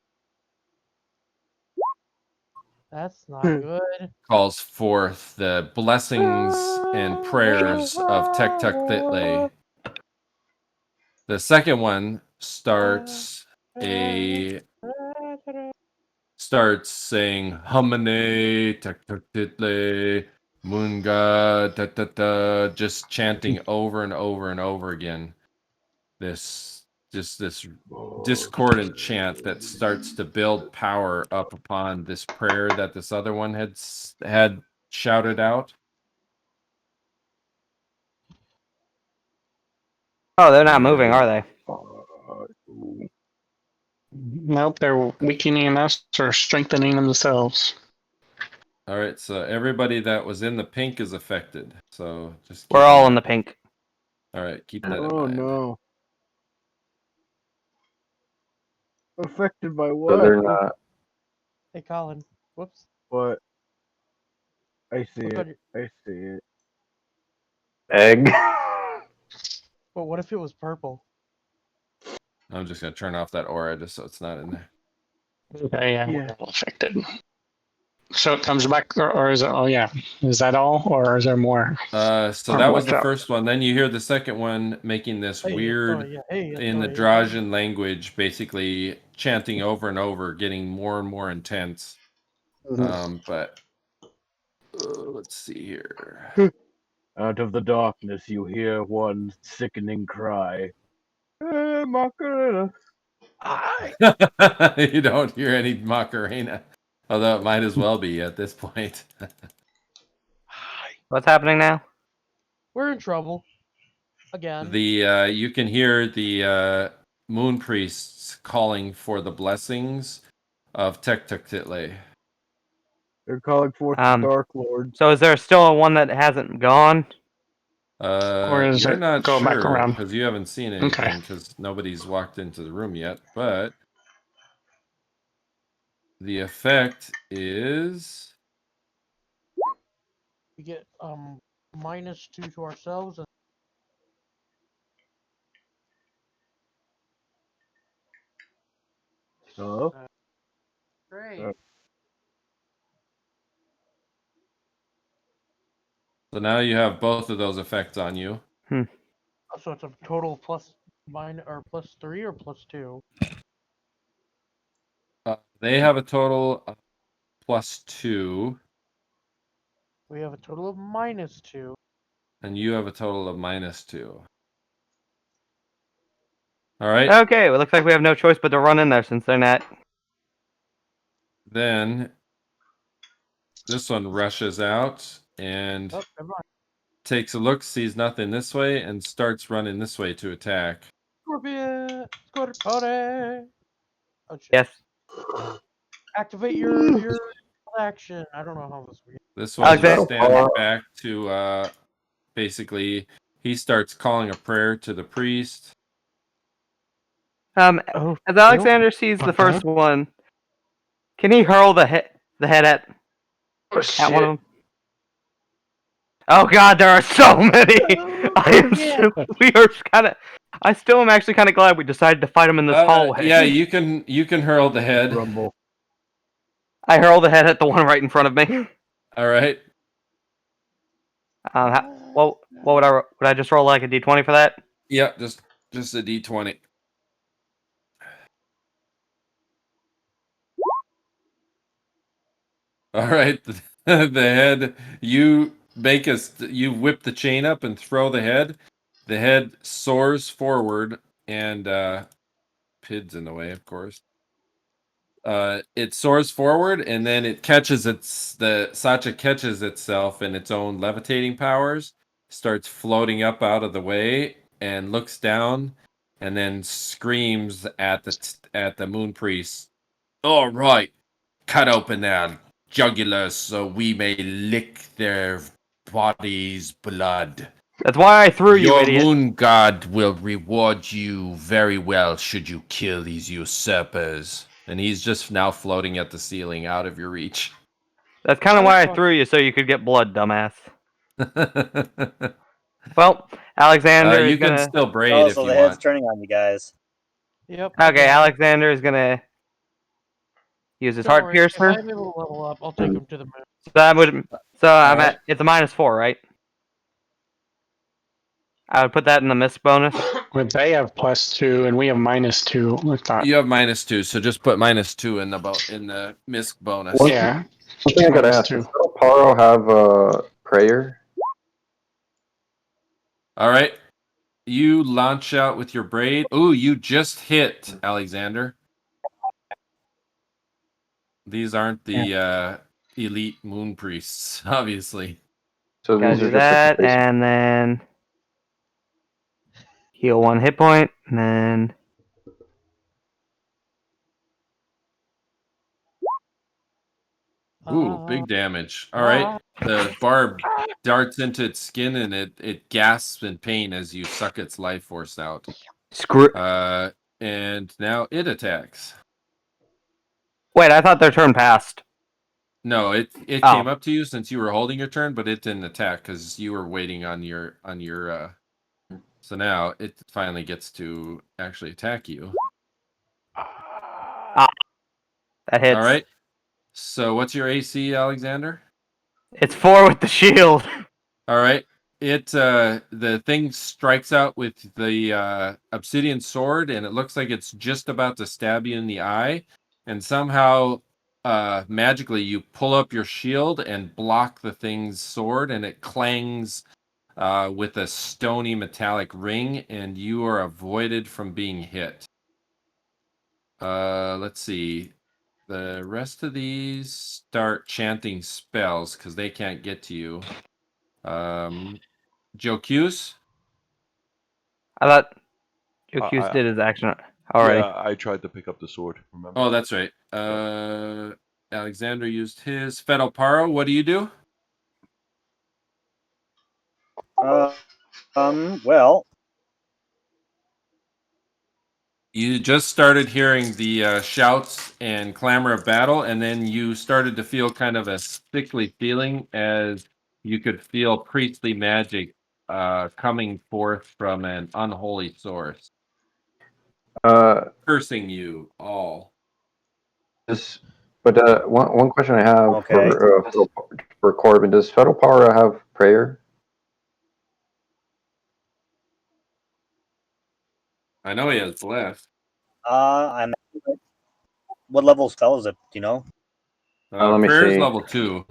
That's not good. Calls forth the blessings and prayers of Tektuktitle. The second one starts saying Humane Tektuktitle Munga da da da, just chanting over and over and over again. This discordant chant that starts to build power up upon this prayer that this other one had shouted out. Oh, they're not moving, are they? Nope, they're weakening us or strengthening themselves. All right, so everybody that was in the pink is affected. So just We're all in the pink. All right, keep that in Oh mind. no. Affected by So what? they're not. Hey, Colin. Whoops. What? I see Look it. on your- I see it. Egg. But what if it was purple? I'm just gonna turn off that aura just so it's not in there. Okay, yeah, Yeah. we're all affected. So it comes back, or is it? Oh yeah, is that all, or is there more? So that was the first one. Then you hear the second one making this weird, in the Drajan language, basically chanting over and over, getting more and more intense. But let's see here. Out of the darkness, you hear one sickening cry. Hey, Macarena. You don't hear any Macarena, although it might as well be at this point. What's happening now? We're in trouble. Again. You can hear the moon priests calling for the blessings of Tektektitle. They're calling forth the Dark Lord. So is there still one that hasn't gone? Or is You're it not go back sure around? because you haven't seen anything because nobody's walked into the room yet. But the effect is We get -2 to ourselves. So? Great. so now you have both of those effects on you. So it's a total plus +3 or +2. They have a total of +2. We have a total of -2. And you have a total of -2. All right. Okay, well, it looks like we have no choice but to run in there since they're not. Then this one rushes out and takes a look, sees nothing this way, and starts running this way to attack. Scorpion! Scorpione! Oh, shit. Yes. Activate your action. I don't know how this works. This one just stands back to basically he starts calling a prayer to the priest. As Alexander sees the first one, can he hurl the head at one of them? Oh god, there are so many! We are kind of. I still am actually kind of glad we decided to fight him in this hallway. Yeah, you can hurl the head. Rumble. I hurl the head at the one right in front of me. All right. What would I just roll like a d20 for that? Yeah, just a d20. All right, the head. You you whip the chain up and throw the head. The head soars forward, and Pid's in the way, of course. It soars forward, and then it catches Sacha catches itself in its own levitating powers, starts floating up out of the way, and looks down, and then screams at the moon priest. All right, cut open their jugular so we may lick their bodies' blood. That's why I threw you, Your idiot. moon god will reward you very well should you kill these usurpers. And he's just now floating at the ceiling out of your reach. That's kind of why I threw you, so you could get blood, dumbass. Well, Alexander is can gonna... still braid Oh, if so you the want. head's turning on you guys. Yep. Okay, Alexander is gonna use his heart piercer. If I'm able to level up, I'll take him to the moon. I'm at, it's a -4, right? I would put that in the miss bonus. But they have +2 and we have -2 with that. You have -2, so just put -2 in the misc bonus. Yeah. One thing I gotta ask: does Fetl'Paro have a prayer? All right. You launch out with your braid. Ooh, you just hit, Alexander. These aren't the elite moon priests, obviously. So Gotta these do are just that, like the and then heal 1 hit point, and then Ooh, big damage. All right. The barb darts into its skin and it gasps in pain as you suck its life force out. screw. And now it attacks. Wait, I thought their turn passed. No, it came up to you since you were holding your turn, but it didn't attack because you were waiting on your so now it finally gets to actually attack you. That hits. All right. So what's your AC, Alexander? It's 4 with the shield. All right. The thing strikes out with the obsidian sword, and it looks like it's just about to stab you in the eye. And somehow, magically, you pull up your shield and block the thing's sword, and it clangs with a stony metallic ring, and you are avoided from being hit. Let's see. The rest of these start chanting spells because they can't get to you. Jocus? I thought Jocus did his action already. Yeah, I tried to pick up the sword. Remember? Oh, that's right. Alexander used his. Fetl'Paro, what do you do? Well, You just started hearing the shouts and clamor of battle, and then you started to feel kind of a sickly feeling as you could feel priestly magic coming forth from an unholy source, cursing you all. One question I have okay. for Corbin: does Fetl'Paro have prayer? I know he has bless. I'm. What level spell is it? Do you know? Let me Prayer's see. level 2.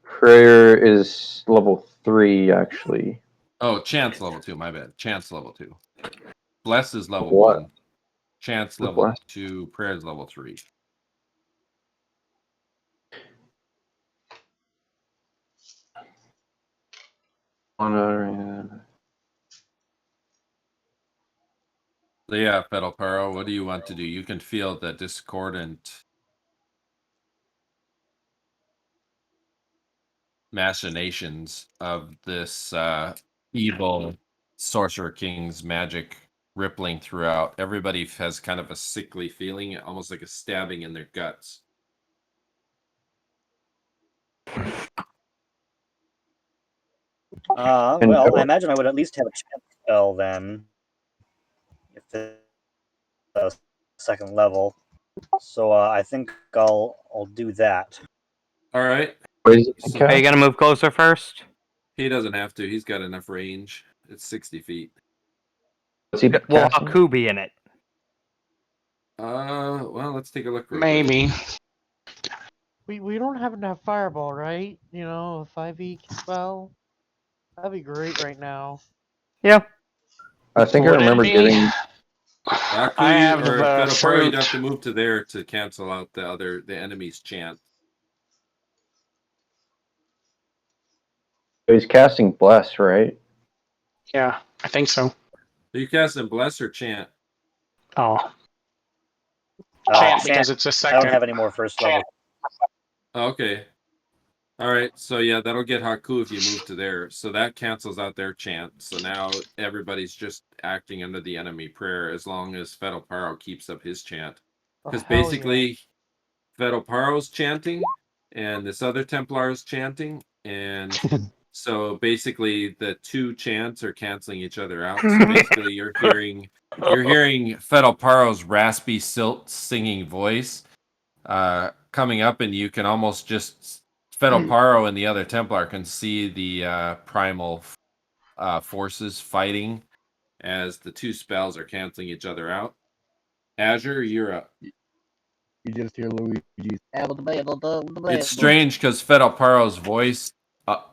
Prayer is level 3 actually. Oh, chance level 2. My bad. Chance level 2. Bless is level What? 1. Chance level Bless? 2. Prayer's level 3. So yeah, Fetl'Paro, what do you want to do? You can feel the discordant machinations of this evil sorcerer king's magic rippling throughout. Everybody has kind of a sickly feeling, almost like a stabbing in their guts. Well, I imagine I would at least have a chance spell then, if it's the second level. So I think I'll do that. All right. Are you gonna move closer first? He doesn't have to. He's got enough range. It's 60 feet. What's he Will casting? Haaku be in it? Well, let's take a look. Maybe. We don't happen to have fireball, right? You know, a 5e spell. That'd be great right now. Yeah. I think I Would it remember be? getting. I have or the Fetl'Paro, you'd fruit. have to move to there to cancel out the enemy's chant. He's casting bless, right? Yeah, I think so. Are you casting bless or chant? Oh, chant because it's a I second. don't have any more first level. Okay. All right. So yeah, that'll get Haaku if you move to there. So that cancels out their chant. So now everybody's just acting under the enemy prayer as long as Fetl'Paro keeps up his chant. Because basically, Fetl'Paro's chanting and this other Templar is chanting, and so basically the two chants are canceling each other out. So basically, you're hearing Fetl'Paro's raspy silt singing voice coming up, and you can almost just Fetl'Paro and the other Templar can see the primal forces fighting as the two spells are canceling each other out. Azzer, you're up. You just hear Luigi's. It's strange because Fetl'Paro's voice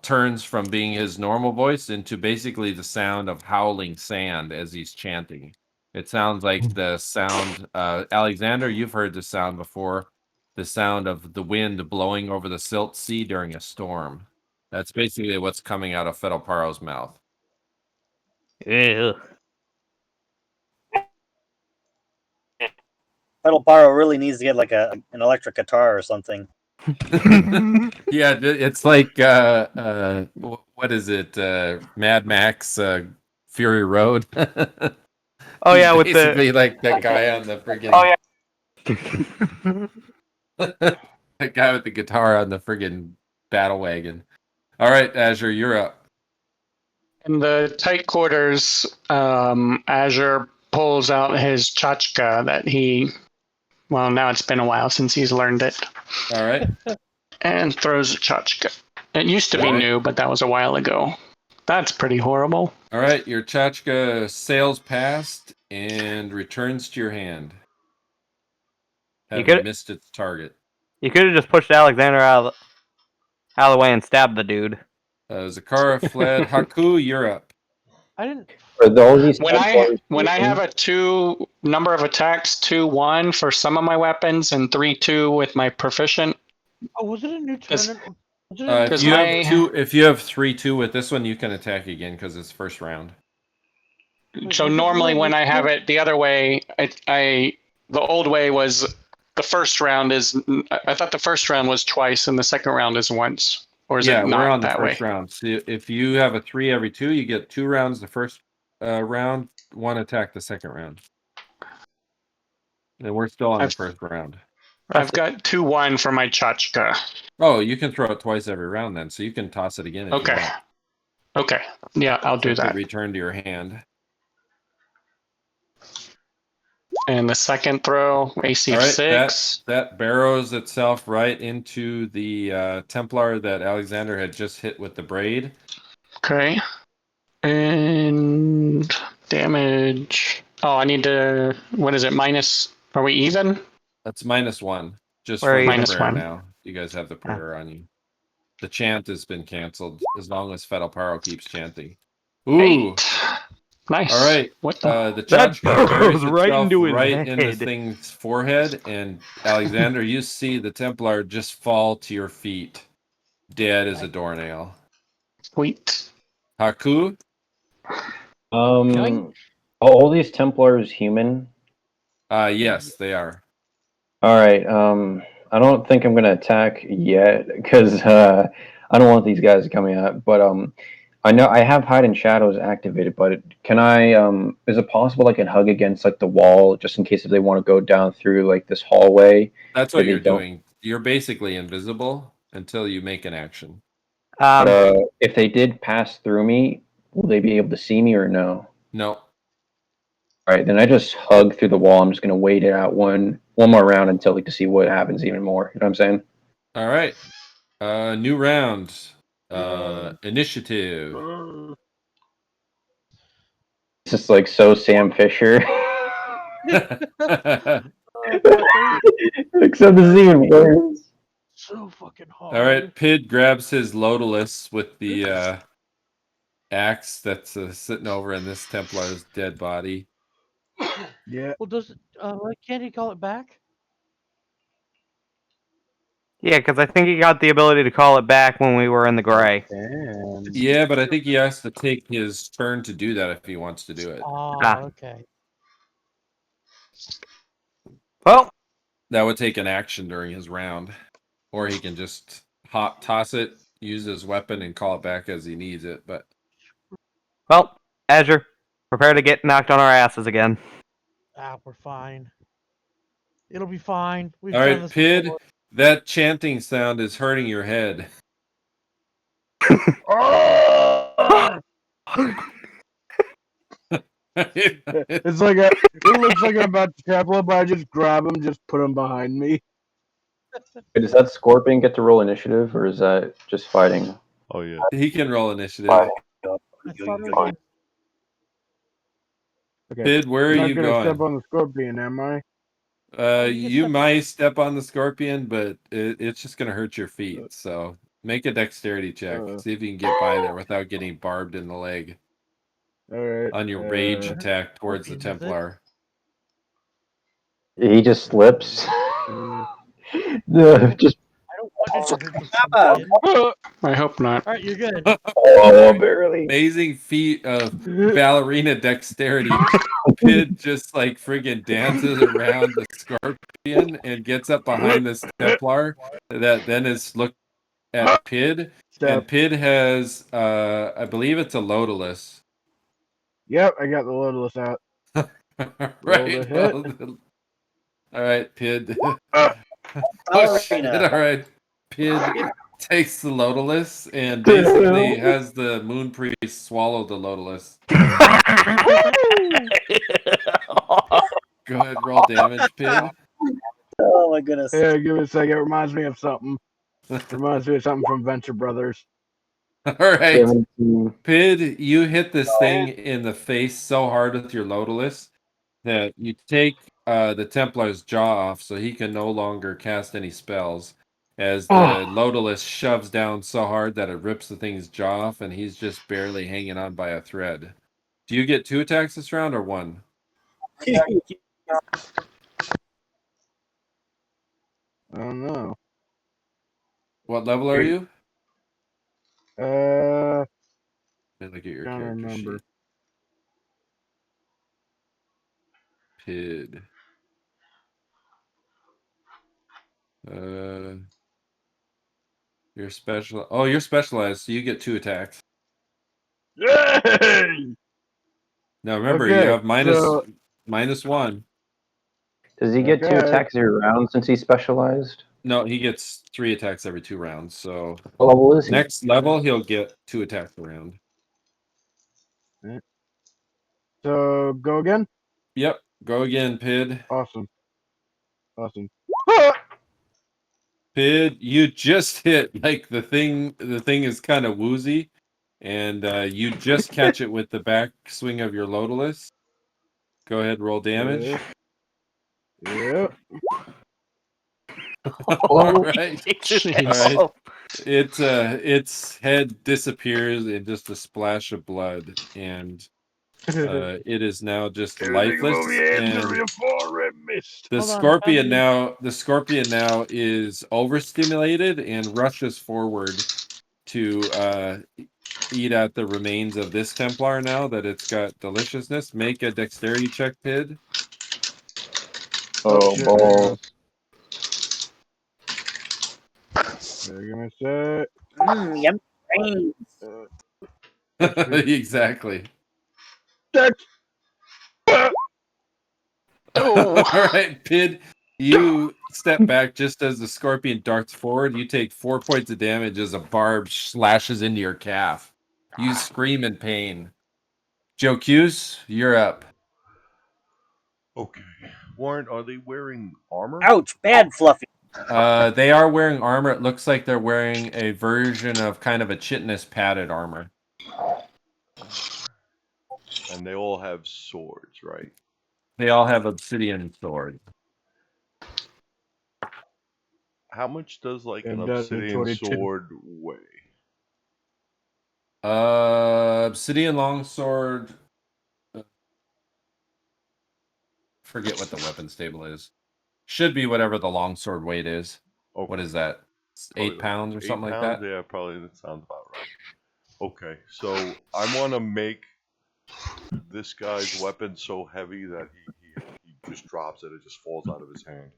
turns from being his normal voice into basically the sound of howling sand as he's chanting. It sounds like the sound. Alexander, you've heard the sound before. The sound of the wind blowing over the silt sea during a storm. That's basically what's coming out of Fetl'Paro's mouth. Ew. Fetl'Paro really needs to get like an electric guitar or something. Yeah, it's like what is it? Mad Max Fury Road. Oh yeah, with basically like that guy on the friggin' Oh yeah. that guy with the guitar on the friggin' battle wagon. All right, Azure, you're up. In the tight quarters, Azure pulls out his tchotchke that he. Well, now it's been a while since he's learned it. All right. And throws a tchotchke. It used to be new, but that was a while ago. That's pretty horrible. All right, your tchotchke sails past and returns to your hand. Having missed its target. You could have just pushed Alexander out of the way and stabbed the dude. Zakhara fled. Haaku, you're up. I didn't. When I have a 2 number of attacks 2-1 for some of my weapons and 3-2 with my proficient. Oh, was it a new turn? If you have 3-2 with this one, you can attack again because it's first round. So normally when I have it the other way, the old way was the first round is. I thought the first round was twice and the second round is once. Or is it not we're on that the first way? round. So if you have a 3 every 2, you get 2 rounds the first round, 1 attack the second round. And we're still on the first round. I've got 2-1 for my tchotchke. Oh, you can throw it twice every round then, so you can toss it again if you want. Okay. Yeah, I'll do that. Return to your hand. And the second throw, AC 6. That barrows itself right into the Templar that Alexander had just hit with the braid. Okay. And damage. Oh, I need to. What is it? Minus. Are we even? That's -1. Just for the minus prayer 1 now. You guys have the prayer on you. The chant has been canceled as long as Fetl'Paro keeps chanting. Ooh. 8. Nice. All right. What the? The tchotchke goes right into his in the head. thing's forehead, and Alexander, you see the Templar just fall to your feet, dead as a doornail. Sweet. Haaku? All these Templars human? Yes, they are. All right. I don't think I'm gonna attack yet because I don't want these guys coming out. But I know I have hide and shadows activated. But can I? Is it possible I can hug against like the wall just in case if they want to go down through like this hallway? That's what you're doing. You're basically invisible until you make an action. If they did pass through me, will they be able to see me or no? No. All right, then I just hug through the wall. I'm just gonna wait it out one more round until to see what happens even more. You know what I'm saying? All right. New round. Initiative. It's just like so Sam Fisher. Except this is even worse. So fucking hard. All right, Pid grabs his Lodolus with the axe that's sitting over in this Templar's dead body. Yeah. Well, can't he call it back? Yeah, because I think he got the ability to call it back when we were in the gray. Yeah, but I think he has to take his turn to do that if he wants to do it. Oh, okay. Well, that would take an action during his round. Or he can just toss it, use his weapon, and call it back as he needs it. But well, Azure, prepare to get knocked on our asses again. We're fine. It'll be fine. All right, Pid, that chanting sound is hurting your head. It's like it looks like I'm about to trample him, but I just grab him, just put him behind me. Does that Scorpion get to roll initiative, or is that just fighting? Oh yeah, he can roll initiative. Okay. Pid, where are you going? Step on the Scorpion, am I? You might step on the Scorpion, but it's just going to hurt your feet. So make a dexterity check. See if you can get by there without getting barbed in the leg. All right. On your rage attack towards the Templar. He just slips. Just. I hope not. All right, you're good. Oh, barely. Amazing feat of ballerina dexterity. Pid just like friggin' dances around the Scorpion and gets up behind this Templar that then is looked at Pid. And Pid has, I believe it's a Lodolus. Yep, I got the Lodolus out. Right. All right, Pid. Oh, shit. All right. Pid takes the Lodolus and basically has the moon priest swallow the Lodolus. Go ahead, roll damage, Pid. Oh my goodness. Yeah, give it a second. It reminds me of something. Reminds me of something from Venture Brothers. All right. 17. Pid, you hit this thing in the face so hard with your Lodolus that you take the Templar's jaw off so he can no longer cast any spells. As the Lodolus shoves down so hard that it rips the thing's jaw off and he's just barely hanging on by a thread. Do you get 2 attacks this round or 1? I don't know. What level are you? Uh, Let me look at your Trying to character remember. sheet. Pid. You're special. Oh, you're specialized, so you get 2 attacks. yay! Now remember, Okay, you have so- -1. Does he get 2 Okay. attacks every round since he's specialized? No, he gets 3 attacks every 2 rounds. So What level is he? next level, he'll get 2 attacks a round. So go again. Yep. Go again, Pid. Awesome. Awesome. Pid, you just hit like the thing. The thing is kind of woozy, and you just catch it with the back swing of your Lodolus. Go ahead, roll damage. Yep. All right. Jeez. All right. Its head disappears in just a splash of blood, and it is now just lifeless. And the Hold on, scorpion how the scorpion now is overstimulated and rushes forward to eat at the remains of this Templar now that it's got deliciousness. Make a dexterity check, Pid. Oh, shit, balls. Give me a sec. Yum. Brains. Exactly. Dex. All right, Pid. You step back just as the scorpion darts forward. You take 4 points of damage as a barb slashes into your calf. You scream in pain. Jocus, you're up. Okay. Warren, are they wearing armor? Ouch! Bad Fluffy. They are wearing armor. It looks like they're wearing a version of kind of a chitinous padded armor. And they all have swords, right? They all have obsidian swords. How much does like an And does the obsidian 22 sword weigh? Obsidian longsword. Forget what the weapons table is. Should be whatever the longsword weight is. Okay. What is that? Probably 8 pounds or 8 something like pounds? that? Yeah, probably that sounds about right. Okay, so I want to make this guy's weapon so heavy that he just drops it. It just falls out of his hand.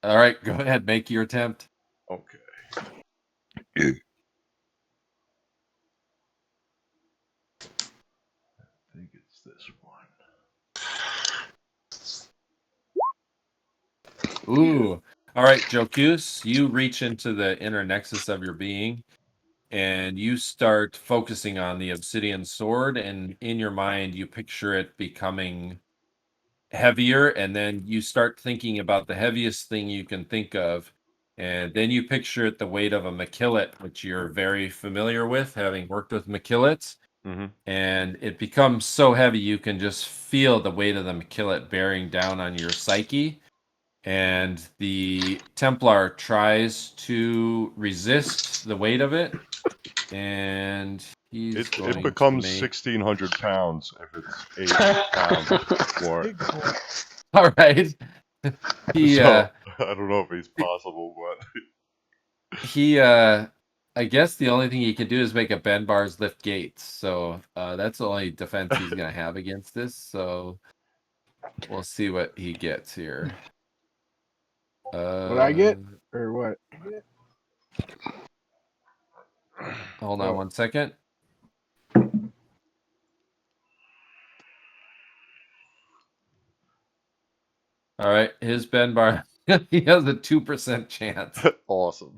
All right, go ahead. Make your attempt. Okay. I think it's this one. Ooh. All right, Jocus, you reach into the inner nexus of your being and you start focusing on the obsidian sword, and in your mind you picture it becoming heavier, and then you start thinking about the heaviest thing you can think of, and then you picture it the weight of a maquillet, which you're very familiar with, having worked with maquillets. Mm-hmm. And it becomes so heavy you can just feel the weight of the maquillet bearing down on your psyche. And the Templar tries to resist the weight of it, and he's going It becomes to make... 1,600 pounds if it's 8 pounds more. big boy. All right. He So, I don't know if it's possible, but he I guess the only thing he can do is make a bend bars lift gates. So that's the only defense he's gonna have against this. So we'll see what he gets here. What I get? Or what? Hold on 1 second. All right, his bend bar he has a 2% chance. awesome.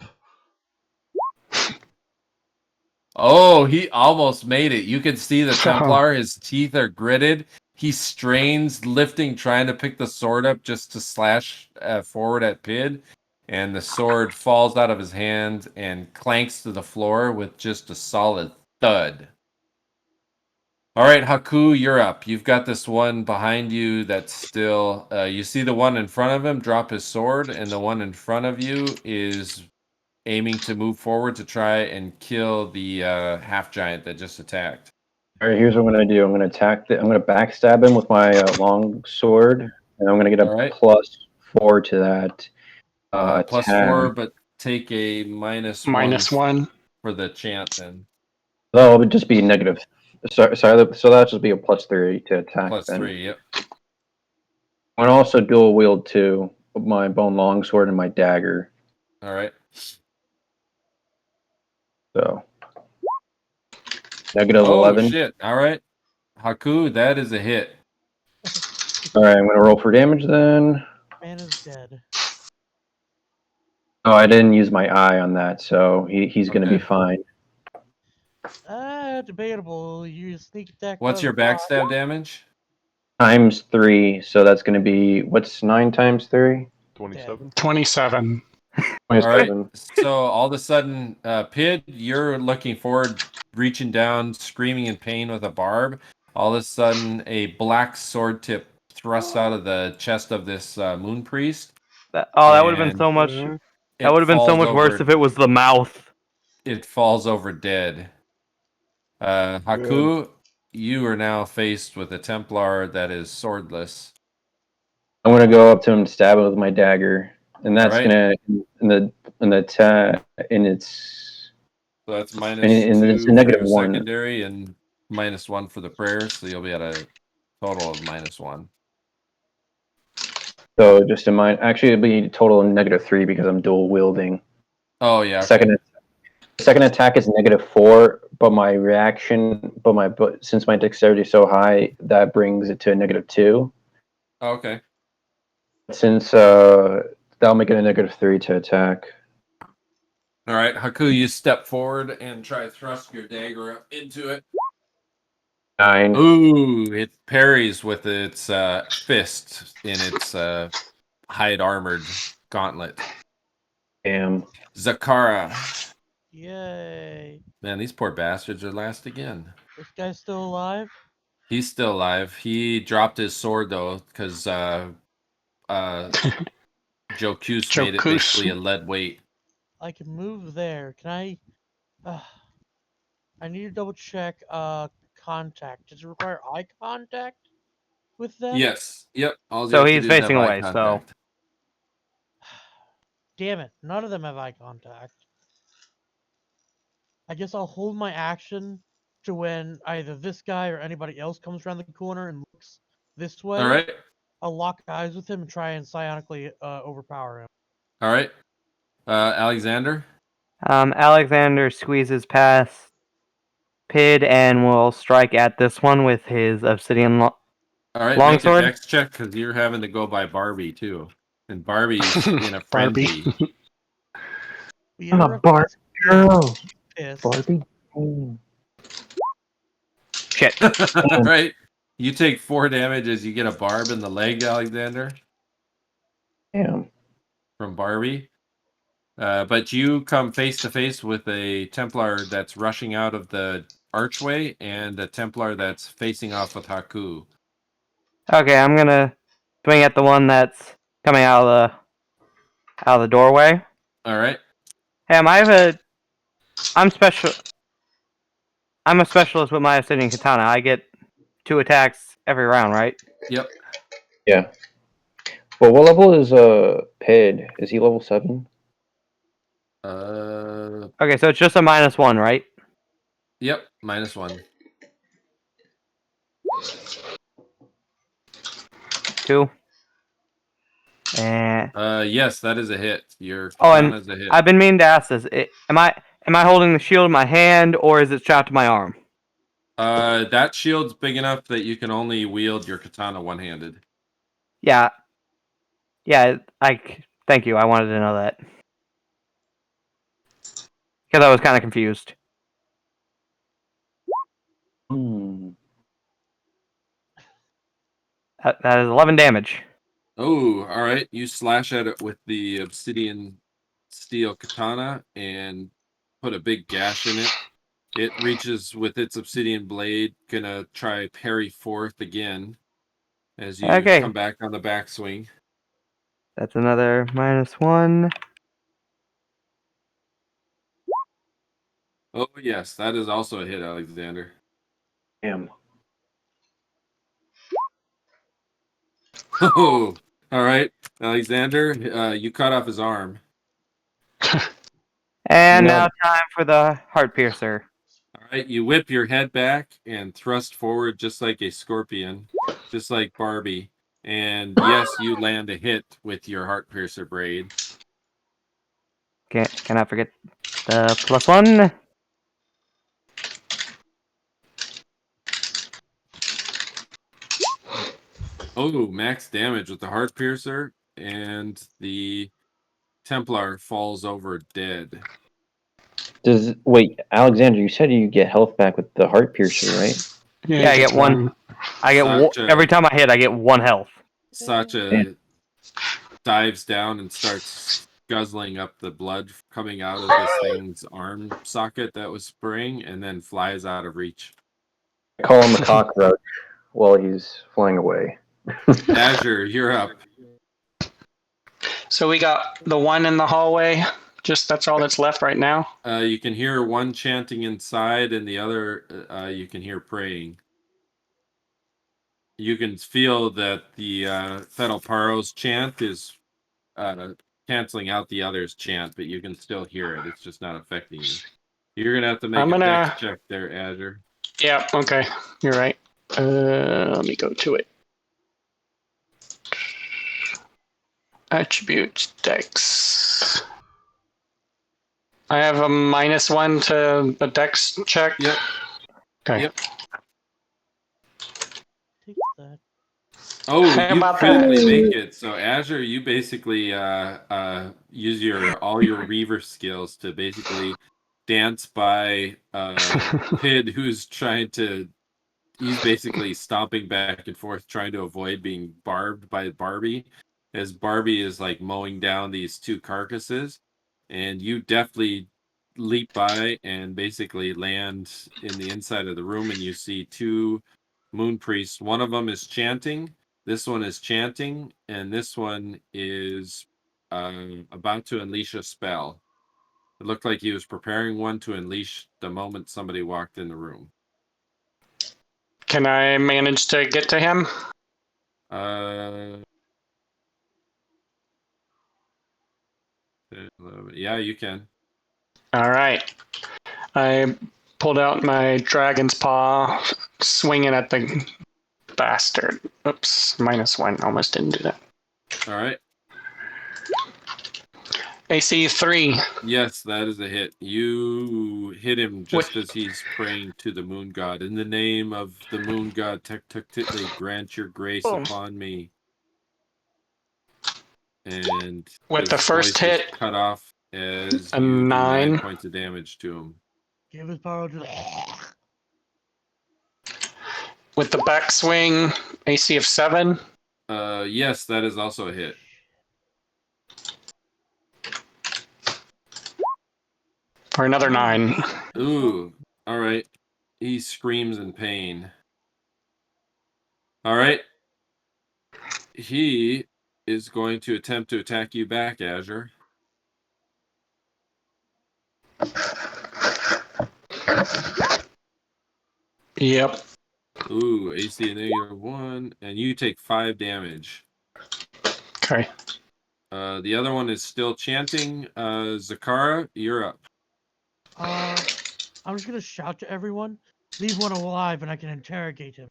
Oh, he almost made it. You can see the Templar. His teeth are gritted. He strains, lifting, trying to pick the sword up just to slash forward at Pid. And the sword falls out of his hand and clanks to the floor with just a solid thud. All right, Haaku, you're up. You've got this one behind you that's still... you see the one in front of him drop his sword, and the one in front of you is aiming to move forward to try and kill the half-giant that just attacked. All right, here's what I'm going to do. I'm going to attack. I'm going to backstab him with my long sword, and I'm going to get a +4 to that +4, but take a -1 for the chant then. Oh, it would just be negative. So that'll just be a +3 to attack. +3, yep. I'm going to also dual wield too, my bone longsword and my dagger. All right. So -11. Oh shit! All right, Haaku, that is a hit. All right, I'm going to roll for damage then. Man is dead. Oh, I didn't use my eye on that, so he's going to be fine. Debatable. You sneak attack. What's your backstab damage? ×3, so that's going to be, what's 9 times 3? 27. 27. All right. So all of a sudden, Pid, you're looking forward, reaching down, screaming in pain with a barb. All of a sudden, a black sword tip thrusts out of the chest of this moon priest. That would have been so much. That would have been so much worse if it was the mouth. It falls over dead. Haaku, you are now faced with a Templar that is swordless. I'm going to go up to him and stab him with my dagger. And that's gonna it's. So that's -2 it's a for negative your 1 secondary and -1 for the prayer, so you'll be at a total of -1. So just in mind, actually it'll be a total of -3 because I'm dual wielding. Oh yeah. Second attack is -4, but my reaction, but since my dexterity is so high, that brings it to a -2. Oh, okay. Since that'll make it a -3 to attack. All right, Haaku, you step forward and try to thrust your dagger up into it. 9. Ooh, it parries with its fist in its hide armored gauntlet. Damn. Zakhara. Yay. Man, these poor bastards are last again. This guy's still alive? He's still alive. He dropped his sword though, because Jocus made it basically a lead weight. I can move there. Can I? I need to double check. Contact. Does it require eye contact with them? Yes. Yep. So he's facing away. So. Damn it! None of them have eye contact. I guess I'll hold my action to when either this guy or anybody else comes around the corner and looks this way. All right. I'll lock eyes with him and try and psionically overpower him. All right. Alexander? Alexander squeezes past Pid and will strike at this one with his obsidian All right, longsword. make a dex check because you're having to go by Barbie too. And Barbie's in a frenzy. I'm a Barbie girl. Barbie. Shit. All right. You take 4 damage as you get a barb in the leg, Alexander. Damn. From Barbie. But you come face to face with a Templar that's rushing out of the archway and a Templar that's facing off with Haaku. Okay, I'm gonna swing at the one that's coming out of the doorway. All right. Hey, I'm a specialist with my obsidian katana. I get 2 attacks every round, right? Yep. Yeah. Well, what level is Pid? Is he level 7? Okay, so it's just a -1, right? Yep, -1. 2. And yes, that is a hit. Your and is a hit. I've been meaning to ask this. Am I holding the shield in my hand or is it strapped to my arm? That shield's big enough that you can only wield your katana one-handed. Yeah. Yeah, thank you. I wanted to know that. Because I was kind of confused. Hmm. That is 11 damage. Oh, all right. You slash at it with the obsidian steel katana and put a big gash in it. It reaches with its obsidian blade, gonna try parry forth again as you Okay. come back on the backswing. That's another -1. Oh, yes, that is also a hit, Alexander. Damn. Oh, all right, Alexander, you cut off his arm. And No. now time for the heart piercer. All right, you whip your head back and thrust forward just like a scorpion, just like Barbie. And yes, you land a hit with your heart piercer braid. Cannot forget the +1. Oh, max damage with the heart piercer, and the Templar falls over dead. Wait, Alexander? You said you get health back with the heart piercer, right? Yeah, I get one. Every time I hit, I get 1 health. Sacha dives down and starts guzzling up the blood coming out of this thing's arm socket that was spraying, and then flies out of reach. I call him a cockroach while he's flying away. Azure, you're up. So we got the one in the hallway. Just that's all that's left right now. You can hear one chanting inside, and the other you can hear praying. You can feel that the Fetl'Paro's chant is canceling out the other's chant, but you can still hear it. It's just not affecting you. You're gonna have to make a dex check there, Azure. Yeah. Okay. You're right. Let me go to it. Attributes dex. I have a -1 to the dex check. Yep. Okay. Yep. Take that. Oh, How you about critically that? make it. So Azure, you basically use all your Reaver skills to basically dance by Pid, who's he's basically stomping back and forth trying to avoid being barbed by Barbie, as Barbie is like mowing down these 2 carcasses, and you deftly leap by and basically land in the inside of the room, and you see 2 moon priests. One of them is chanting, this one is chanting, and this one is about to unleash a spell. It looked like he was preparing one to unleash the moment somebody walked in the room. Can I manage to get to him? Yeah, you can. All right. I pulled out my dragon's paw, swinging at the bastard. Oops, -1. Almost didn't do that. All right. AC 3. Yes, that is a hit. You hit him just as he's praying to the moon god. In the name of the moon god, Tectitli, grant your grace upon me. And with the his first voice is hit, cut off as a you do 9 9. points of damage to him. Give his power to With the backswing, AC of 7. Yes, that is also a hit. For another 9. Ooh, all right. He screams in pain. All right. He is going to attempt to attack you back, Azure. Yep. Ooh, AC -1, and you take 5 damage. Okay. The other one is still chanting. Zakhara, you're up. I'm just gonna shout to everyone, leave one alive, and I can interrogate him.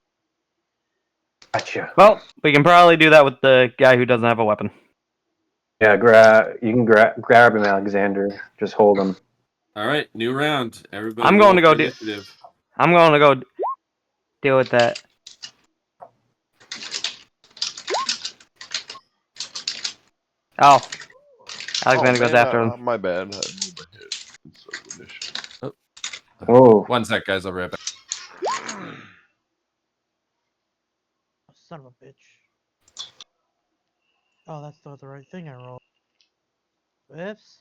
Gotcha. Well, we can probably do that with the guy who doesn't have a weapon. Yeah, you can grab him, Alexander. Just hold him. All right, new round. Everybody, I'm going to go initiative. I'm going to go deal with that. Oh, Alexander goes after him. My bad. I overhit. So initiative. Oh, 1 sec, guys. I'll be right back. son of a bitch. Oh, that's not the right thing I rolled. Whoops.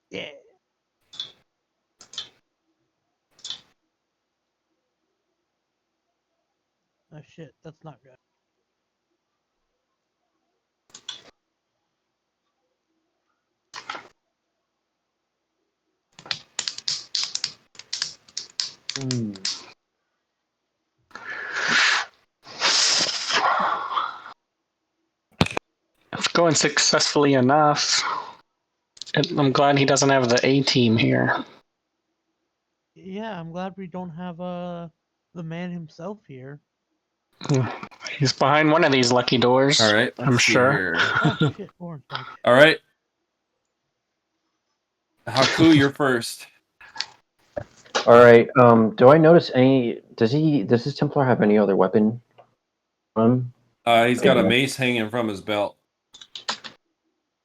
Yeah. Oh shit, that's not good. Hmm. It's going successfully enough. I'm glad he doesn't have the A team here. Yeah, I'm glad we don't have the man himself here. He's behind one of these lucky doors. All right, I'm let's see sure. here. Oh shit, orange bug. All right, Haaku, you're first. All right. Do I notice any? Does this Templar have any other weapon on him? He's got a mace hanging from his belt.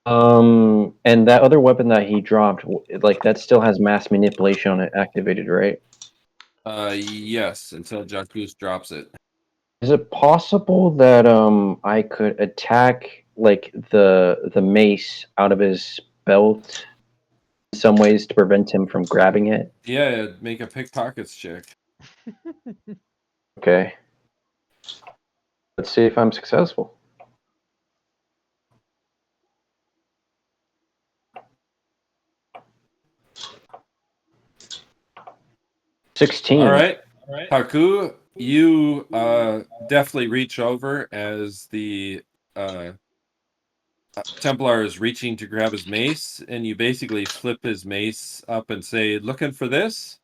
And that other weapon that he dropped, like that still has mass manipulation on it activated, right? Yes, until Jocus drops it. Is it possible that I could attack like the mace out of his belt in some ways to prevent him from grabbing it? Yeah, make a pickpockets check. Okay. Let's see if I'm successful. $16. All right, Haaku, you definitely reach over as the Templar is reaching to grab his mace, and you basically flip his mace up and say, "Looking for this?"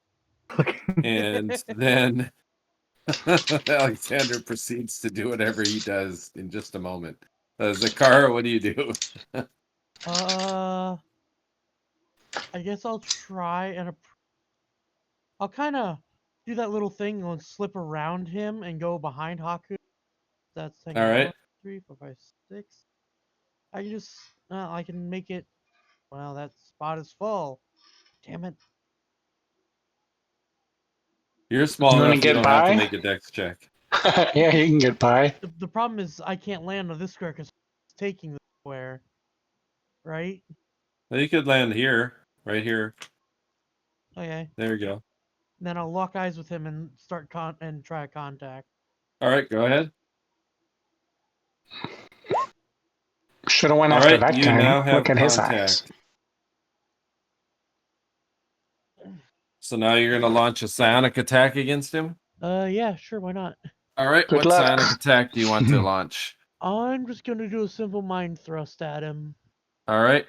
And then Alexander proceeds to do whatever he does in just a moment. Zakhara, what do you do? I guess I'll try and I'll kind of do that little thing and slip around him and go behind Haaku. That's hang All on, right. 1, 3, 4, 5, 6. I can just I can make it. Well, that spot is full. Damn it. You're small You want to enough you get don't have to by? make a dex check. Yeah, you can get by. The problem is I can't land on this square because it's taking the square. Right? Well, you could land here, right here. Okay. There you go. Then I'll lock eyes with him and start try contact. All right, go ahead. Should have went All after right, that you guy. now have Look at his eyes. contact. So now you're going to launch a psionic attack against him? Yeah, sure, why not? All right, Good what luck. psionic attack do you want to launch? I'm just gonna do a simple mind thrust at him. All right,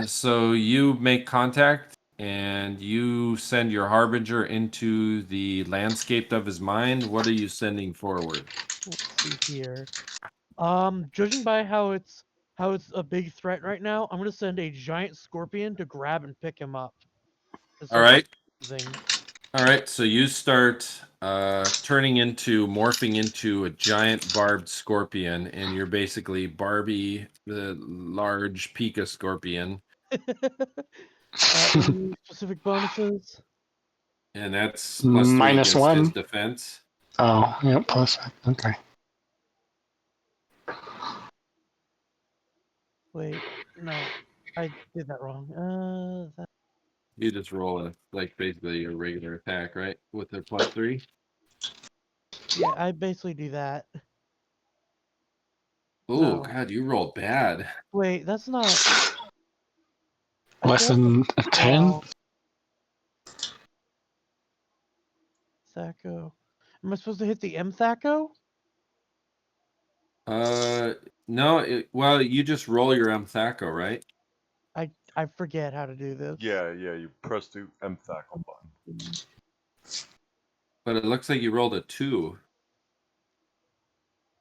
so you make contact and you send your harbinger into the landscape of his mind. What are you sending forward? Let's see here. Judging by how it's a big threat right now, I'm gonna send a giant scorpion to grab and pick him up. All right. Thing. All right, so you start morphing into a giant barbed scorpion, and you're basically Barbie, the large Pika scorpion. Any specific bonuses? And that's +3 against -1. his defense. Oh, yeah, plus. Okay. Wait, no, I did that wrong. You just roll basically a regular attack, right? With their +3. Yeah, I basically do that. Oh No. God, you rolled bad. Wait, that's not Less than 10. Thaco. Am I supposed to hit the M Thaco? No. Well, you just roll your Thaco, right? I forget how to do this. Yeah, you press the M-Thaco button. But it looks like you rolled a 2.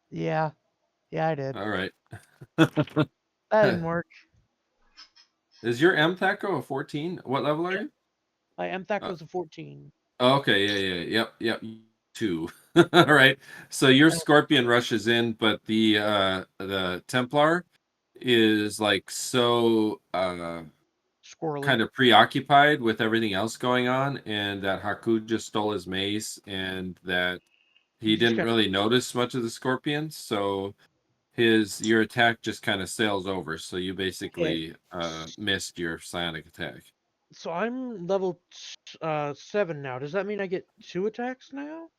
Yeah, I did. All right. That didn't work. Is your Thaco a 14? What level are you? My M Thaco's a 14. Oh, okay, yeah. Yep. 2. All right. So your scorpion rushes in, but the Templar is so Squirrely. kind of preoccupied with everything else going on, and that Haaku just stole his mace, and that he just didn't kinda- really notice much of the scorpions, so your attack just kind of sails over. So you basically missed your psionic attack. So I'm level 7 now. Does that mean I get 2 attacks now?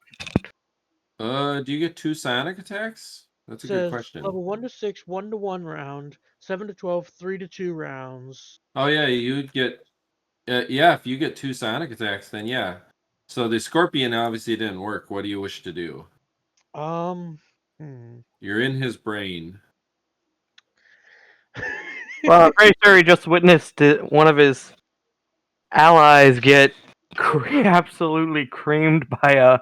Do you get 2 psionic attacks? That's a good Says question. level 1 to 6, 1 to 1 round, 7 to 12, 3 to 2 rounds. Oh yeah, you'd get yeah, if you get 2 psionic attacks, then yeah. So the scorpion obviously didn't work. What do you wish to do? You're in his brain. Well, I'm pretty sure he just witnessed one of his allies get absolutely creamed by a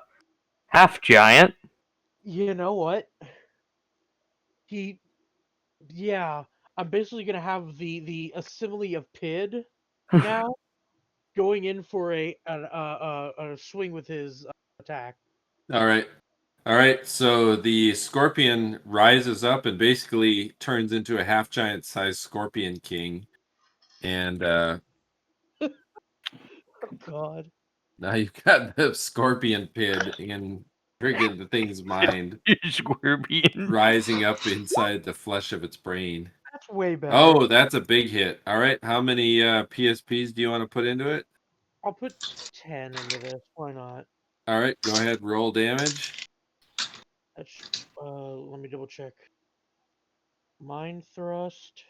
half giant. You know what? Yeah, I'm basically gonna have the assembly of Pid now going in for a swing with his attack. All right. All right, so the scorpion rises up and basically turns into a half giant sized scorpion king. And Oh God. now you've got the scorpion pid in friggin' the thing's mind Scorpion. rising up inside the flesh of its brain. That's way better. Oh, that's a big hit. All right, how many PSPs do you want to put into it? I'll put 10 into this. Why not? All right, go ahead, roll damage. That's let me double check. Mind thrust.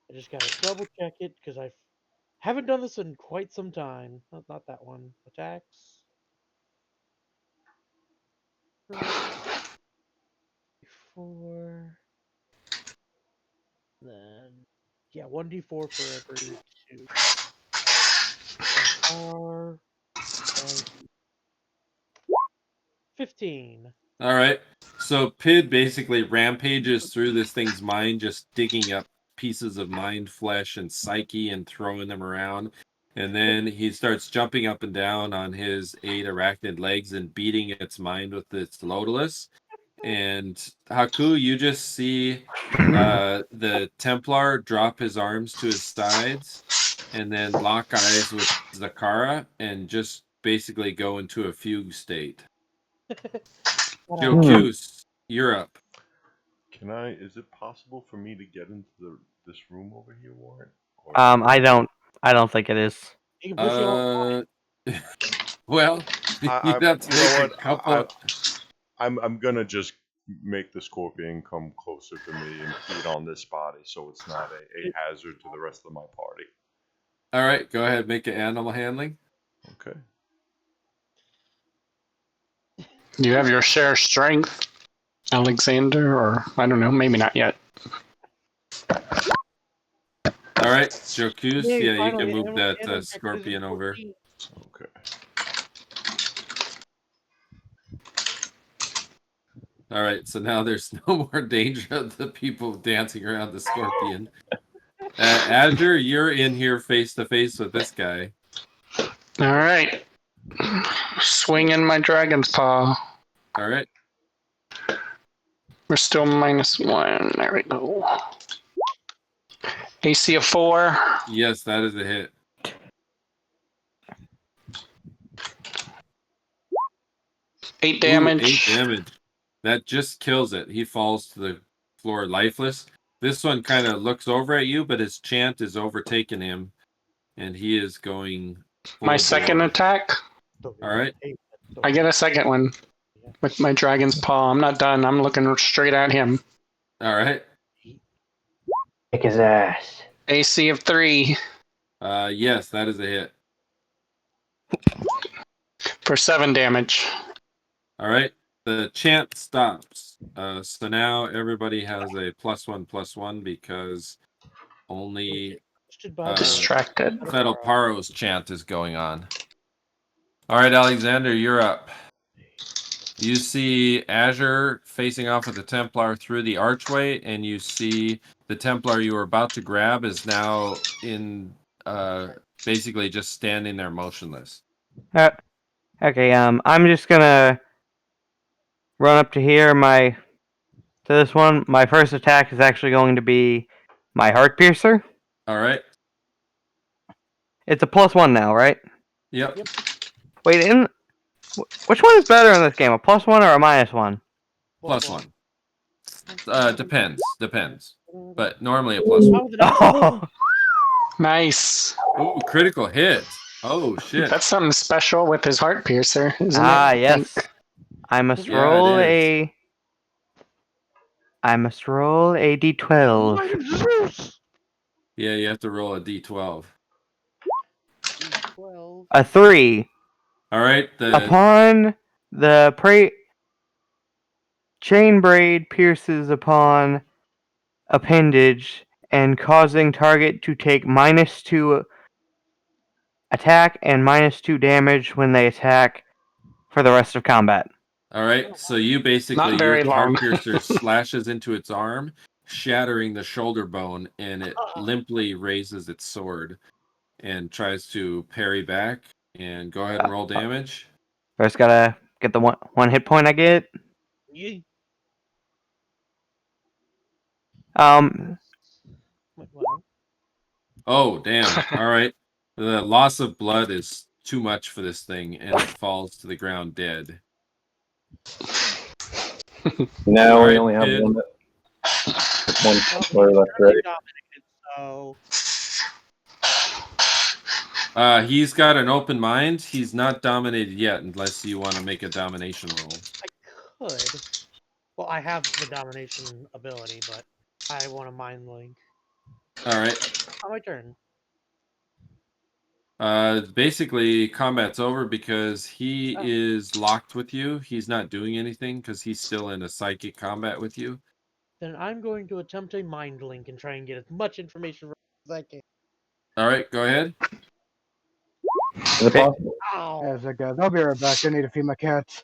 I just gotta double check it because I haven't done this in quite some time. Not that one. Attacks. 4. Then yeah, 1d4 for every 2. R 15. All right. So Pid basically rampages through this thing's mind, just digging up pieces of mind flesh and psyche and throwing them around. And then he starts jumping up and down on his 8 arachnid legs and beating its mind with its lotilus. And Haaku, you just see the Templar drop his arms to his sides and then lock eyes with Zakhara and just basically go into a fugue state. Jocus, you're up. Is it possible for me to get into this room over here, Warren? I don't think it is. You can push it off. Well, you'd have to make a couple. I'm gonna just make the scorpion come closer to me and feed on this body, so it's not a hazard to the rest of my party. All right, go ahead, make an animal handling. Okay. You have your share strength, Alexander, or I don't know, maybe not yet. All right, Jocus, Yay, yeah, you finally, can move animal that handling scorpion over. 14. Okay. All right, so now there's no more danger of the people dancing around the scorpion. Azzer, you're in here face to face with this guy. All right. Swinging my dragon's paw. All right. We're still -1. There we go. AC of 4. Yes, that is a hit. 8 damage. Ooh, 8 damage. That just kills it. He falls to the floor lifeless. This one kind of looks over at you, but his chant is overtaking him, and he is going. My second attack. All right. I get a second one with my dragon's paw. I'm not done. I'm looking straight at him. All right. Kick his ass. AC of 3. Yes, that is a hit. For 7 damage. All right. The chant stops. So now everybody has a +1/+1 because only Distracted. Fetl'Paro's chant is going on. All right, Alexander, you're up. You see Azzer facing off with the Templar through the archway, and you see the Templar you were about to grab is now in basically just standing there motionless. Okay, I'm just gonna run up to here. To this one, my first attack is actually going to be my heart piercer. All right. It's a +1 now, right? Yep. Wait, Which one is better in this game, a +1 or a -1? +1. Depends. But normally a Oh, +1. the natural 20. Nice. Ooh, critical hit. Oh shit. That's something special with his heart piercer, isn't it? Ah, I yes. think? I must Yeah, roll it is. a. I must roll a d12. Might of Zeus! Yeah, you have to roll a d12. 12. A 3. All right. Upon the chain braid pierces upon appendage and causing target to take -2 attack and -2 damage when they attack for the rest of combat. All right. So you basically Not your very long. heart piercer slashes into its arm, shattering the shoulder bone, and it limply raises its sword and tries to parry back. And go ahead and roll damage. First gotta get the one hit point I get. Yeah. Wait, what? Oh, damn. All right. The loss of blood is too much for this thing, and it falls to the ground dead. Now All we right, only have Pid. one Well, Templar left, currently right? dominated, so He's got an open mind. He's not dominated yet, unless you want to make a domination roll. I could. Well, I have the domination ability, but I want a mind link. All right. On my turn. Basically, combat's over because he Oh. is locked with you. He's not doing anything because he's still in a psychic combat with you. Then I'm going to attempt a mind link and try and get as much information as I can. All right, go ahead. Is it possible? Ow! As I go, I'll be right back. I need to feed my cats.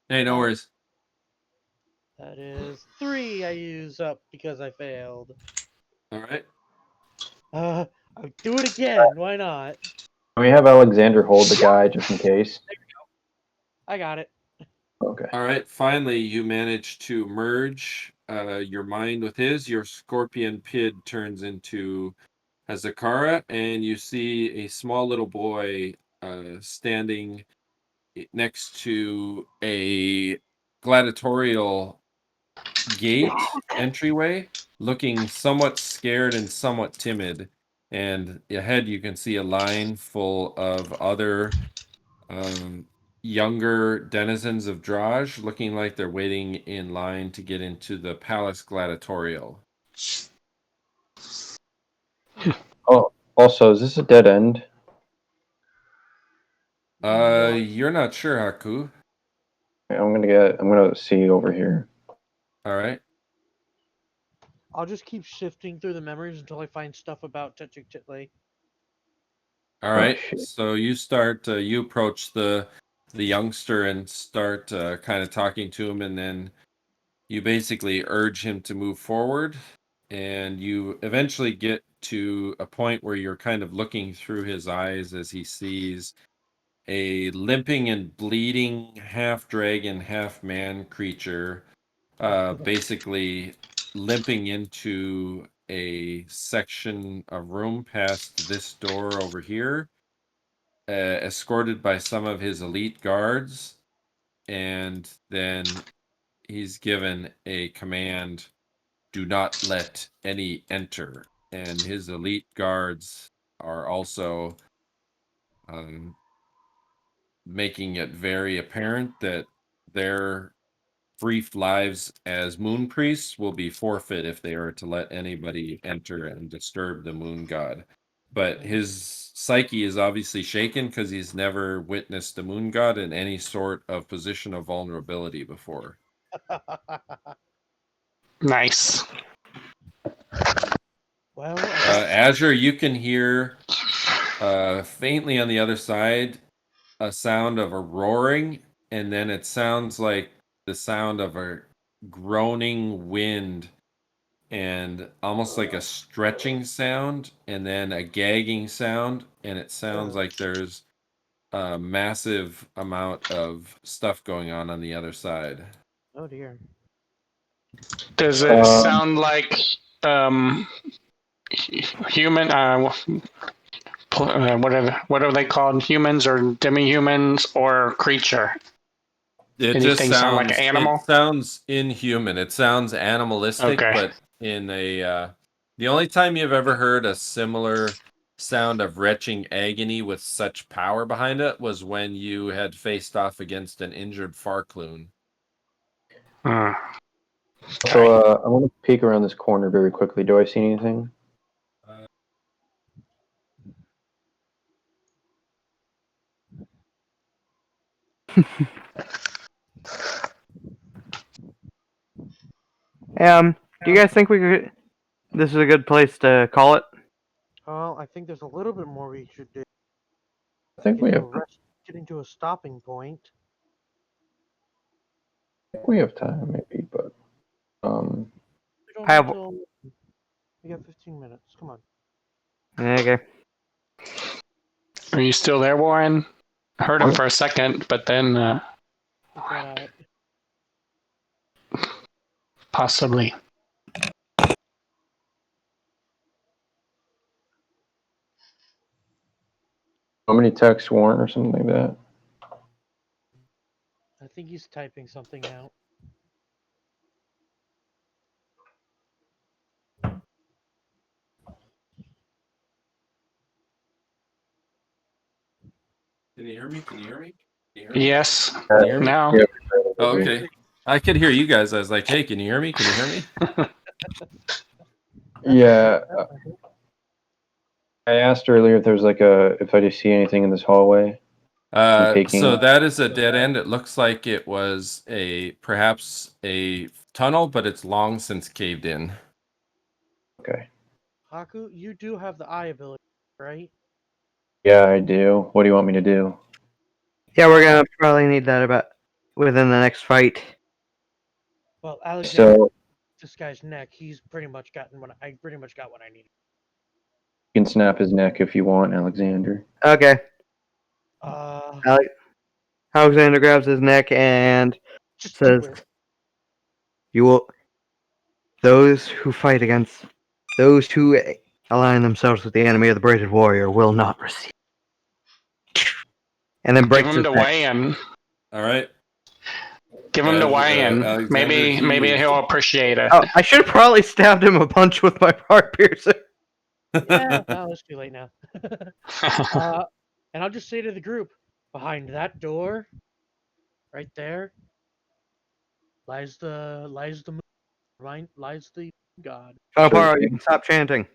Hey, no worries. That is 3 I use up because I failed. All right. I'll do it again. Why not? Can we have Alexander hold the guy just in case? I got it. Okay. All right. Finally, you manage to merge your mind with his. Your scorpion Pid turns into a Zakhara, and you see a small little boy standing next to a gladiatorial gate entryway, looking somewhat scared and somewhat timid. And ahead, you can see a line full of other younger denizens of Draj, looking like they're waiting in line to get into the palace gladiatorial. Oh, also, is this a dead end? You're not sure, Haaku. I'm gonna see over here. All right. I'll just keep shifting through the memories until I find stuff about Tetchik Titley. All right. So you start. You approach the youngster and start kind of talking to him, and then you basically urge him to move forward, and you eventually get to a point where you're kind of looking through his eyes as he sees a limping and bleeding half dragon, half man creature, basically limping into a section of room past this door over here, escorted by some of his elite guards, and then he's given a command: do not let any enter. And his elite guards are also making it very apparent that their brief lives as moon priests will be forfeit if they are to let anybody enter and disturb the moon god. But his psyche is obviously shaken because he's never witnessed the moon god in any sort of position of vulnerability before. Nice. Well, Azure, you can hear faintly on the other side a sound of a roaring, and then it sounds like the sound of a groaning wind and almost like a stretching sound, and then a gagging sound, and it sounds like there's a massive amount of stuff going on the other side. oh dear. Does it sound like human? What are they called? Humans or demi-humans or creature? It Anything just sound like sounds. animal? It sounds inhuman. It sounds animalistic, Okay. but in a. The only time you've ever heard a similar sound of retching agony with such power behind it was when you had faced off against an injured Farcloon. Hmm. So Okay. I want to peek around this corner very quickly. Do I see anything? Do you guys think we could? This is a good place to call it. Well, I think there's a little bit more we should do. I think we have. Getting to a stopping point. I think we have time, maybe, but We don't I have- until we got 15 minutes. Come on. Okay. Are you still there, Warren? I heard him for a second, but then Got out. possibly. how many texts Warren or something like that? I think he's typing something out. Can you hear me? Can you hear me? Yes. Can you hear me? Now. Yeah. Oh, okay. I could hear you guys. I was like, "Hey, can you hear me? Can you hear me?" Yeah. I asked earlier if there's if I just see anything in this hallway. So that is a dead end. It looks like it was perhaps a tunnel, but it's long since caved in. Okay. Haaku, you do have the eye ability, right? Yeah, I do. What do you want me to do? Yeah, we're gonna probably need that about within the next fight. Well, Alexander, So this guy's neck, he's pretty much gotten what I pretty much got what I needed. you can snap his neck if you want, Alexander. Okay. Uh, Alexander grabs his neck and just says, do it. "You will. Those who fight against, those who align themselves with the enemy of the braided warrior will not receive." And then Give breaks him his to neck. weigh in. All right. Give him to weigh in. Alexander, Maybe he'll appreciate it. Oh, I should have probably stabbed him a bunch with my heart piercer. Yeah, no, it's too late now. And I'll just say to the group, behind that door, right there, lies the lies the god. Fetl'Paro, you can stop chanting.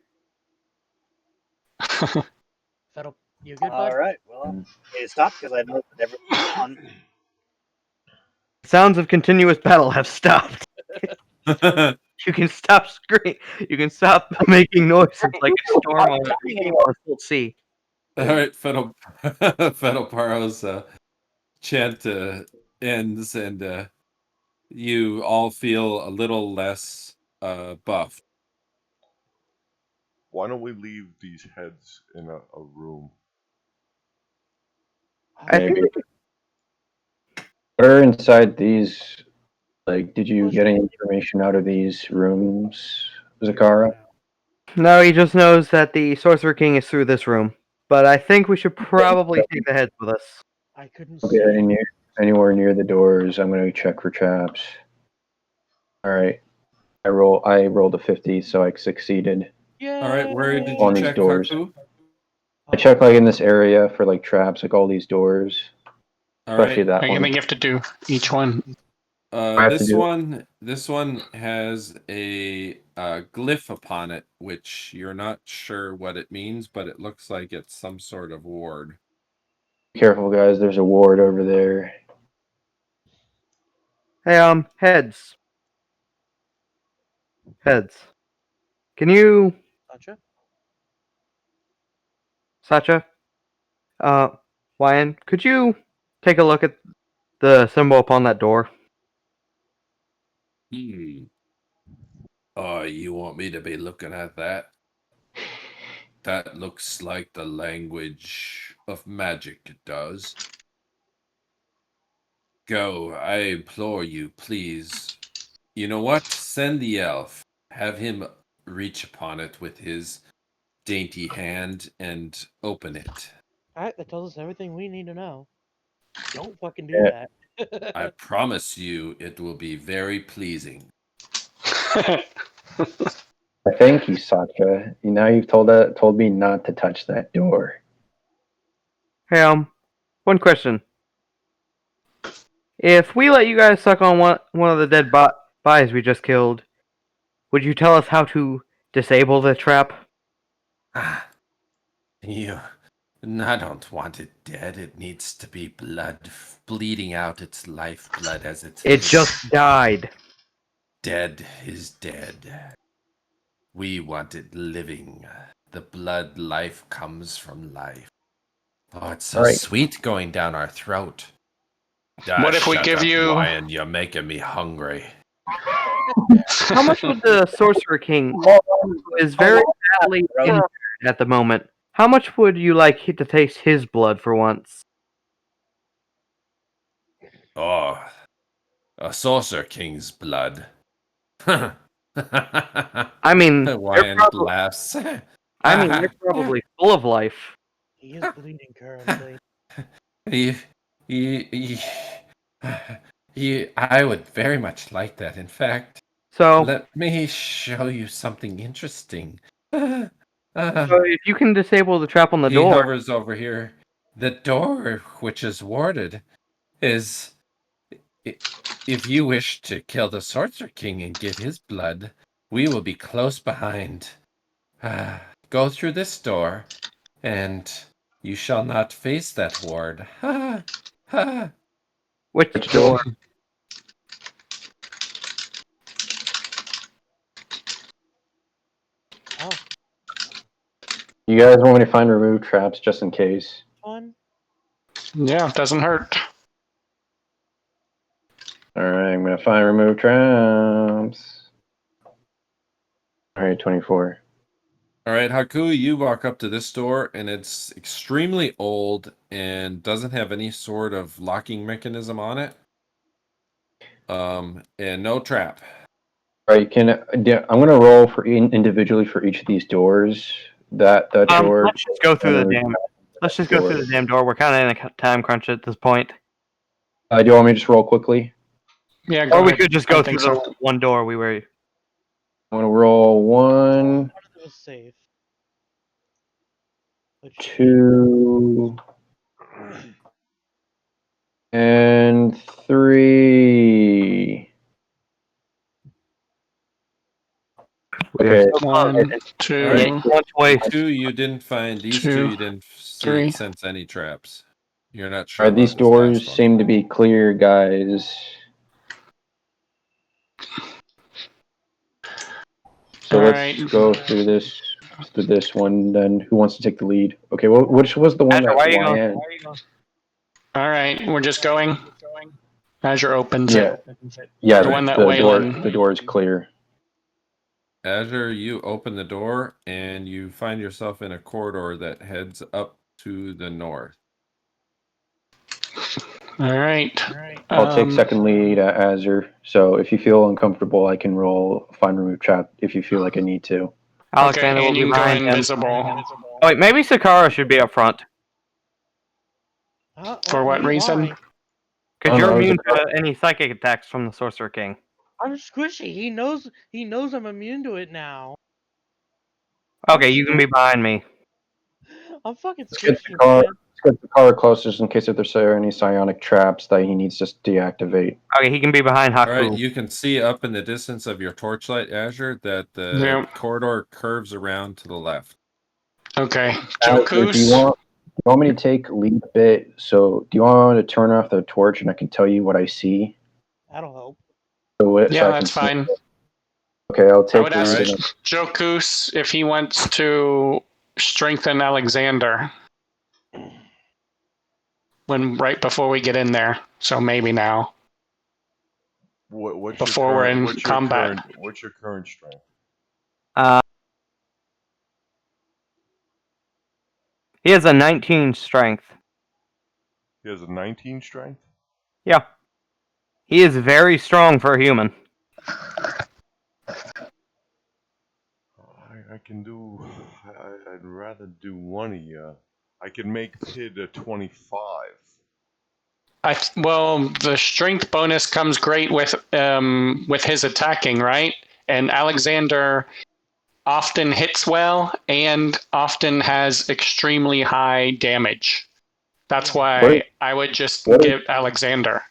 Fettle, you good, bud? All right. Well, it stopped because I noticed that everyone's on. Sounds of continuous battle have stopped. You can stop screaming. You can stop making noises like a storm on full sea. All right, Fetl'Paro's chant ends, and you all feel a little less buff. Why don't we leave these heads in a room? I think Maybe. What are inside these? Like, did you get any information out of these rooms, Zakhara? no, he just knows that the Sorcerer King is through this room. But I think we should probably take the heads with us. I couldn't Okay, see. anywhere near the doors. I'm gonna check for traps. All right. I rolled a 50, so I succeeded. Yeah. All right, where did you On these check, doors. Haaku? I checked like in this area for like traps, like all these doors, All especially right. that I one. think you have to do each one. have to This do one has a glyph upon it, which you're not sure what it means, but it looks like it's some sort of ward. Be careful, guys. There's a ward over there. Hey, heads. Heads. Can you, Gotcha. Sacha? Wyan, could you take a look at the symbol upon that door? Oh, you want me to be looking at that? That looks like the language of magic, it does. Go, I implore you, please. You know what? Send the elf. Have him reach upon it with his dainty hand and open it. Alright, that tells us everything we need to know. Don't fucking do Yeah. that. I promise you it will be very pleasing. Thank you, Satra. Now you've told me not to touch that door. Hey, one question. If we let you guys suck on one of the dead bodies we just killed, would you tell us how to disable the trap? Ah, you. I don't want it dead. It needs to be bleeding out its lifeblood as it It is. just died. Dead is dead. We want it living. The blood life comes from life. Oh, it's so sweet going down our throat. What if we Shut give up, you... lion, you're making me hungry. How much would the Sorcerer King, who is very badly injured at the moment, how much would you like to taste his blood for once? Oh, a Saucer King's blood. I mean, Lion laughs. they're probably full of life. He is bleeding currently. I would very much like that. In fact, So let me show you something interesting. so if you can disable the trap on the He door, hovers over here. The door, which is warded, is... If you wish to kill the Sorcerer King and get his blood, we will be close behind. Go through this door, and you shall not face that ward. which door? Oh, You guys want me to find remove traps just in case? fun. Yeah, it doesn't hurt. Alright, I'm gonna find remove traps. Alright, 24. All right, Haaku, you walk up to this door, and it's extremely old and doesn't have any sort of locking mechanism on it. And no trap. Alright, I'm gonna roll for individually for each of these doors. That door. Let's just go through the damn. Let's just go through the damn door. We're kind of in a time crunch at this point. Do you want me to just roll quickly? Yeah, go Or we ahead. could just go through the one door we were. I'm gonna roll 1, Part of it was safe. 2, and 3. Okay. One, two, Two, you didn't find. These two, you didn't sense any traps. You're not sure. Alright, these about this last doors one. seem to be clear, guys. So let's go through this one. Then who wants to take the lead? Okay, well, which was the one Azzer, that why are you Lion? going? All right, we're just going. Azure opens Yeah, it. yeah. The one that the door is clear. Azure, you open the door and you find yourself in a corridor that heads up to the north. All right. I'll take second lead at Azure. So if you feel uncomfortable, I can roll find remove trap if you feel like I need to. Alexander will and be you can go behind him. invisible. Oh, wait, maybe Zakhara should be up front. For what reason? Because you're immune to any psychic attacks from the Sorcerer King. I'm squishy. He knows I'm immune to it now. Okay, you can be behind me. I'm fucking Let's get squishy, the man. car closer just in case if there's any psionic traps that he needs to deactivate. Okay, he can be behind Haaku. All right, you can see up in the distance of your torchlight, Azure, that the corridor curves around to the left. Okay. Azure, do you want me to take lead a bit? So do you want to turn off the torch and I can tell you what I see? That'll help. Yeah, that's fine. Okay, I'll I take would the ask lead. Jocus if he wants to strengthen Alexander right before we get in there. So maybe now. What's before we're in combat. What's your current strength? He has a 19 strength. He has a 19 strength? Yeah. He is very strong for a human. I can do... I'd rather do one of you. I can make Pid a 25. Well, the strength bonus comes great with his attacking, right? And Alexander often hits well and often has extremely high damage. That's why I would just give Alexander.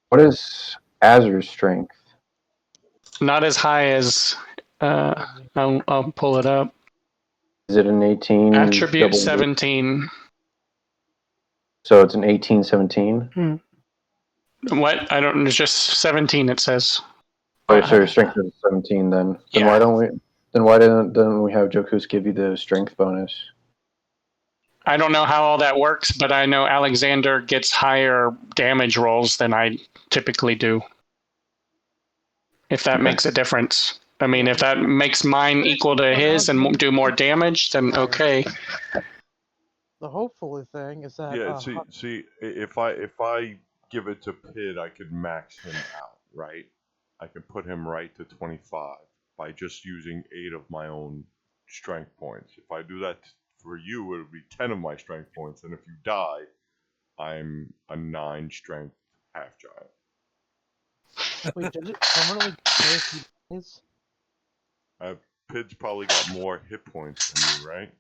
What is Azzer's strength? Not as high as. I'll pull it up. Is it an 18? Attribute 17. So it's an 18, 17? What? I don't. It's just 17. It says. Oh, so your strength is 17 then. Then why don't we? Then why didn't we have Jocus give you the strength bonus? I don't know how all that works, but I know Alexander gets higher damage rolls than I typically do. If that makes a difference. I mean, if that makes mine equal to his and do more damage, then okay. The hopeful thing is that see, if I give it to Pid, I could max him out, right? I could put him right to 25 by just using 8 of my own strength points. If I do that for you, it would be 10 of my strength points, and if you die, I'm a 9 strength half giant. Wait, does it permanently decay if he dies? Pid's probably got more hit points than you, right?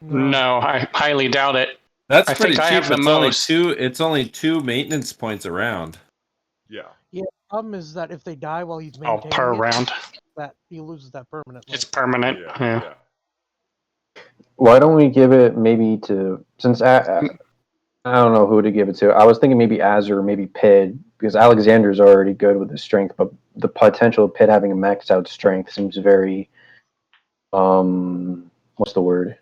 No, I highly doubt it. That's I pretty think cheap. I have the most. It's only 2 maintenance points around. Yeah. Yeah. The problem is that if they die while he's maintaining per it, round. that he loses that permanently. It's permanent. Yeah. Why don't we give it maybe to since I don't know who to give it to. I was thinking maybe Azzer or maybe Pid because Alexander's already good with his strength, but the potential of Pid having a maxed out strength seems very what's the word?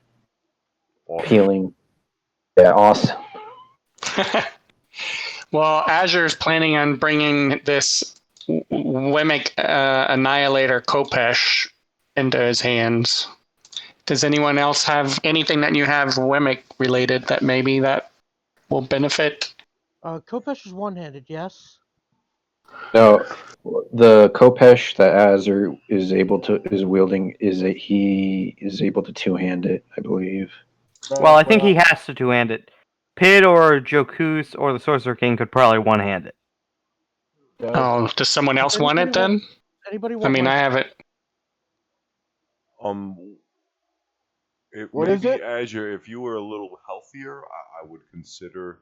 Awesome. Appealing. Yeah, awesome. Well, Azure's planning on bringing this whemic annihilator Kopesh into his hands. Does anyone else have anything that you have whemic related that maybe that will benefit? Kopesh is one-handed, yes. No, the Kopesh that Azzer is wielding he is able to two-hand it, I believe. Well, I think he has to two-hand it. Pid or Jocus or the Sorcerer King could probably one-hand it. Oh, does someone else want it then? Anybody want I mean, I have it. What is it? Azure, if you were a little healthier, I would consider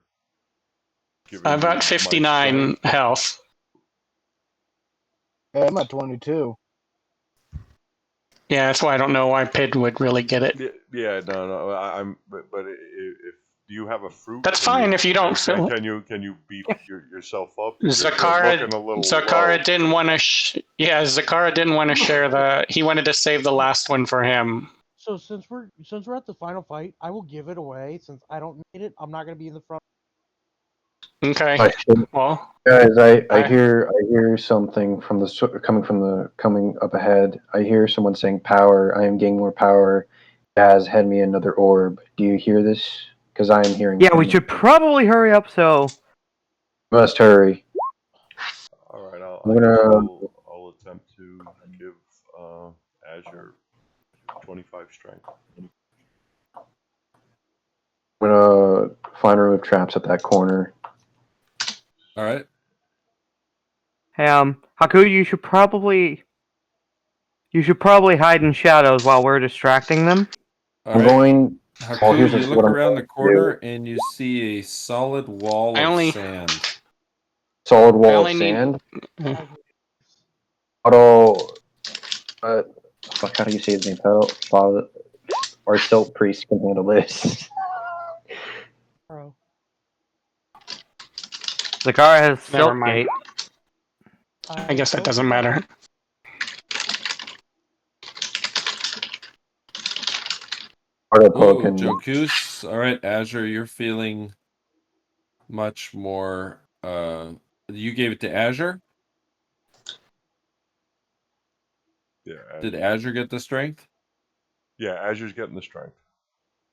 giving I've got 59 health. Yeah, I'm at 22. Yeah, that's why I don't know why Pid would really get it. Yeah, no, but if do you have a fruit? That's fine if you don't feel. Can you beef yourself up? Zakhara didn't want to. Zakhara didn't want to share the. He wanted to save the last one for him. So since we're at the final fight, I will give it away since I don't need it. I'm not going to be in the front. Okay. Well, guys, I hear something from coming up ahead. I hear someone saying power. I am gaining more power. Gaz, hand me another orb. Do you hear this? Because I am hearing. Yeah, we should probably hurry up. So must hurry. All right, I'll attempt to give Azure 25 strength. I'm gonna find a room of traps at that corner. All right. Hey, Haaku, you should probably hide in shadows while we're distracting them. All I'm right. going. Haaku, you look around the corner and you see a solid wall of sand. Solid wall of sand? Fuck, how do you say his name? Our silt priest can handle this. Zakhara has silt gate. I guess that doesn't matter. Whoa, Jocus. All right, Azure, you're feeling much more. You gave it to Azure? Yeah. Did Azure get the strength? Yeah, Azure's getting the strength.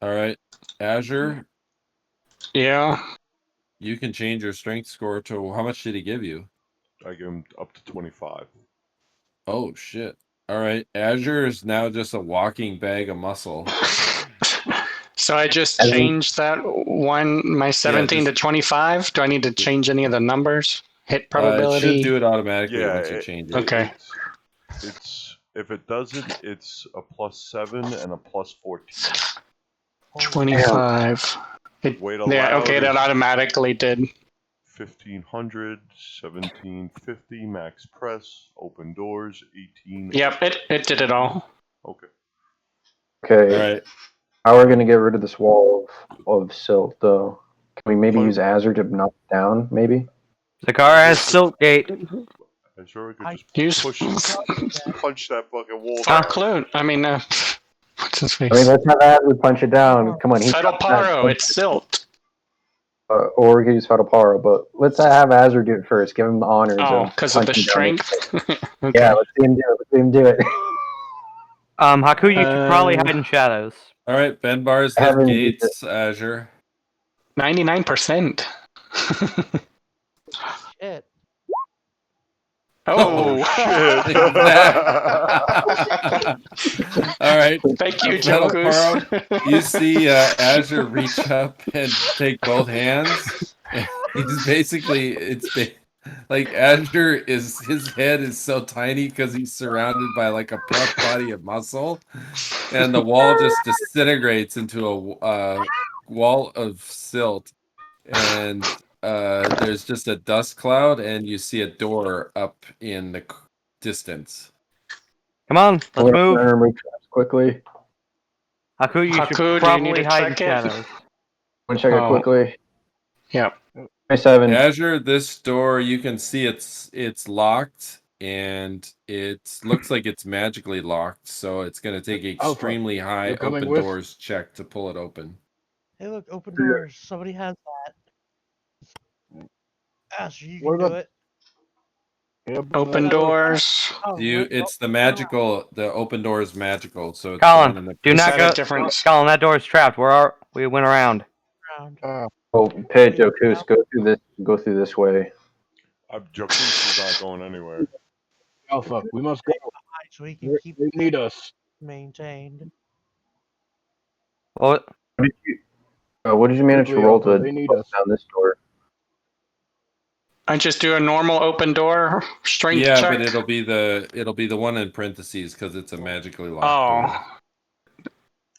All right, Azure. Yeah. You can change your strength score to how much did he give you? I give him up to 25. Oh shit! All right, Azure is now just a walking bag of muscle. So I just As in- changed that one, my 17 to 25. Do I need to change any of the numbers? Hit It probability? should do it automatically Yeah, once you change it. Okay. It's if it doesn't, it's a +7 and a +14. 25. Weight Yeah, allowed okay, that is automatically did. 1500, 1750 max press, open doors 18. Yep, it did it all. Okay. Okay. All right. How are we going to get rid of this wall of silt, though? Can we maybe use Azzer to knock it down, maybe? Zakhara has silt gate. I'm sure we could I- just Use punch that fucking wall. Fetl'Paro. I mean, what's his I mean, face? let's have Azzer punch it down. Come on, Fetl'Paro, it's silt. or we could use Fetl'Paro, but let's have Azzer do it first. Give him the honors. Oh, because of the punching down this strength? thing. Okay. Yeah, let's see him do it. Let's see him do it. Haku, you should probably hide in shadows. All right. Ben bars I hit haven't used gates. Azure. 99%. Shit. Oh, shit. All right. Thank you, Fetl'Paro, Jocus. you see Azure reach up and take both hands. And he's basically, like Azure is, his head is so tiny because he's surrounded by like a puff body of muscle, and the wall just disintegrates into a wall of silt, and there's just a dust cloud, and you see a door up in the distance. Come on, let's move. Remove traps quickly. Haku, you Haku, should do you need probably to hide in check it? shadows. Want to check it quickly? Yep. 27. Azure, this door, you can see it's locked, and it looks like it's magically locked, so it's going to take an Alpha, extremely high you coming open with? doors check to pull it open. Hey, look, open doors. Somebody has that. Ash, you What can do about- it. Yeah, Open doors. Oh, It's the magical, the open door is magical, so it's Colin, down in the do Is not that a go. difference? Colin, that door is trapped. We went around. Oh, Pid, Jocus, go through this. Go through this way. Jocus is not going anywhere. Alpha, we must go. So we can keep They need us. maintained. What? What did you manage to Quickly, roll Alpha, to they need close us. down this door? I just do a normal open door strength Yeah, check. but it'll be the one in parentheses because it's a magically locked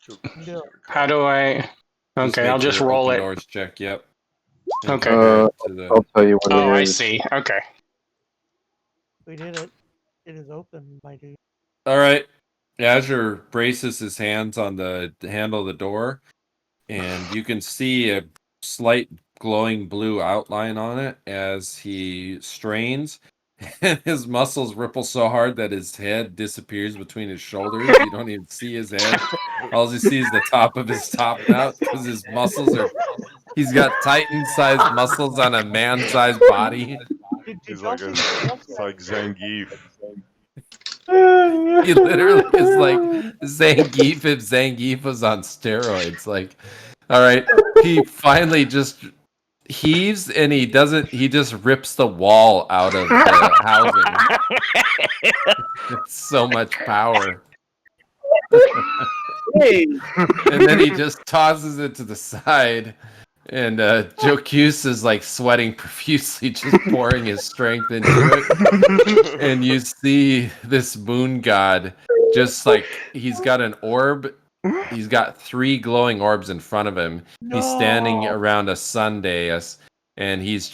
door. Oh, how do I? Okay, I'll make just your roll open it. doors check. Yep. And Okay. compare it to the- I'll tell you what Oh, it I is. see. Okay. We did it. It is open, my dude. All right. Azure braces his hands on the handle of the door, and you can see a slight glowing blue outline on it as he strains, and his muscles ripple so hard that his head disappears between his shoulders. You don't even see his head. All you see is the top of his top knot because his muscles are. He's got Titan-sized muscles on a man-sized body. He's like Zangief. He literally is like Zangief if Zangief was on steroids. Like, all right, he finally just heaves and he just rips the wall out of the housing. It's so much power. And then he just tosses it to the side. And Jocus is like sweating profusely, just pouring his strength into it. And you see this moon god, just like he's got an orb. He's got 3 glowing orbs in front of him. No! He's standing around a sun dais, and he's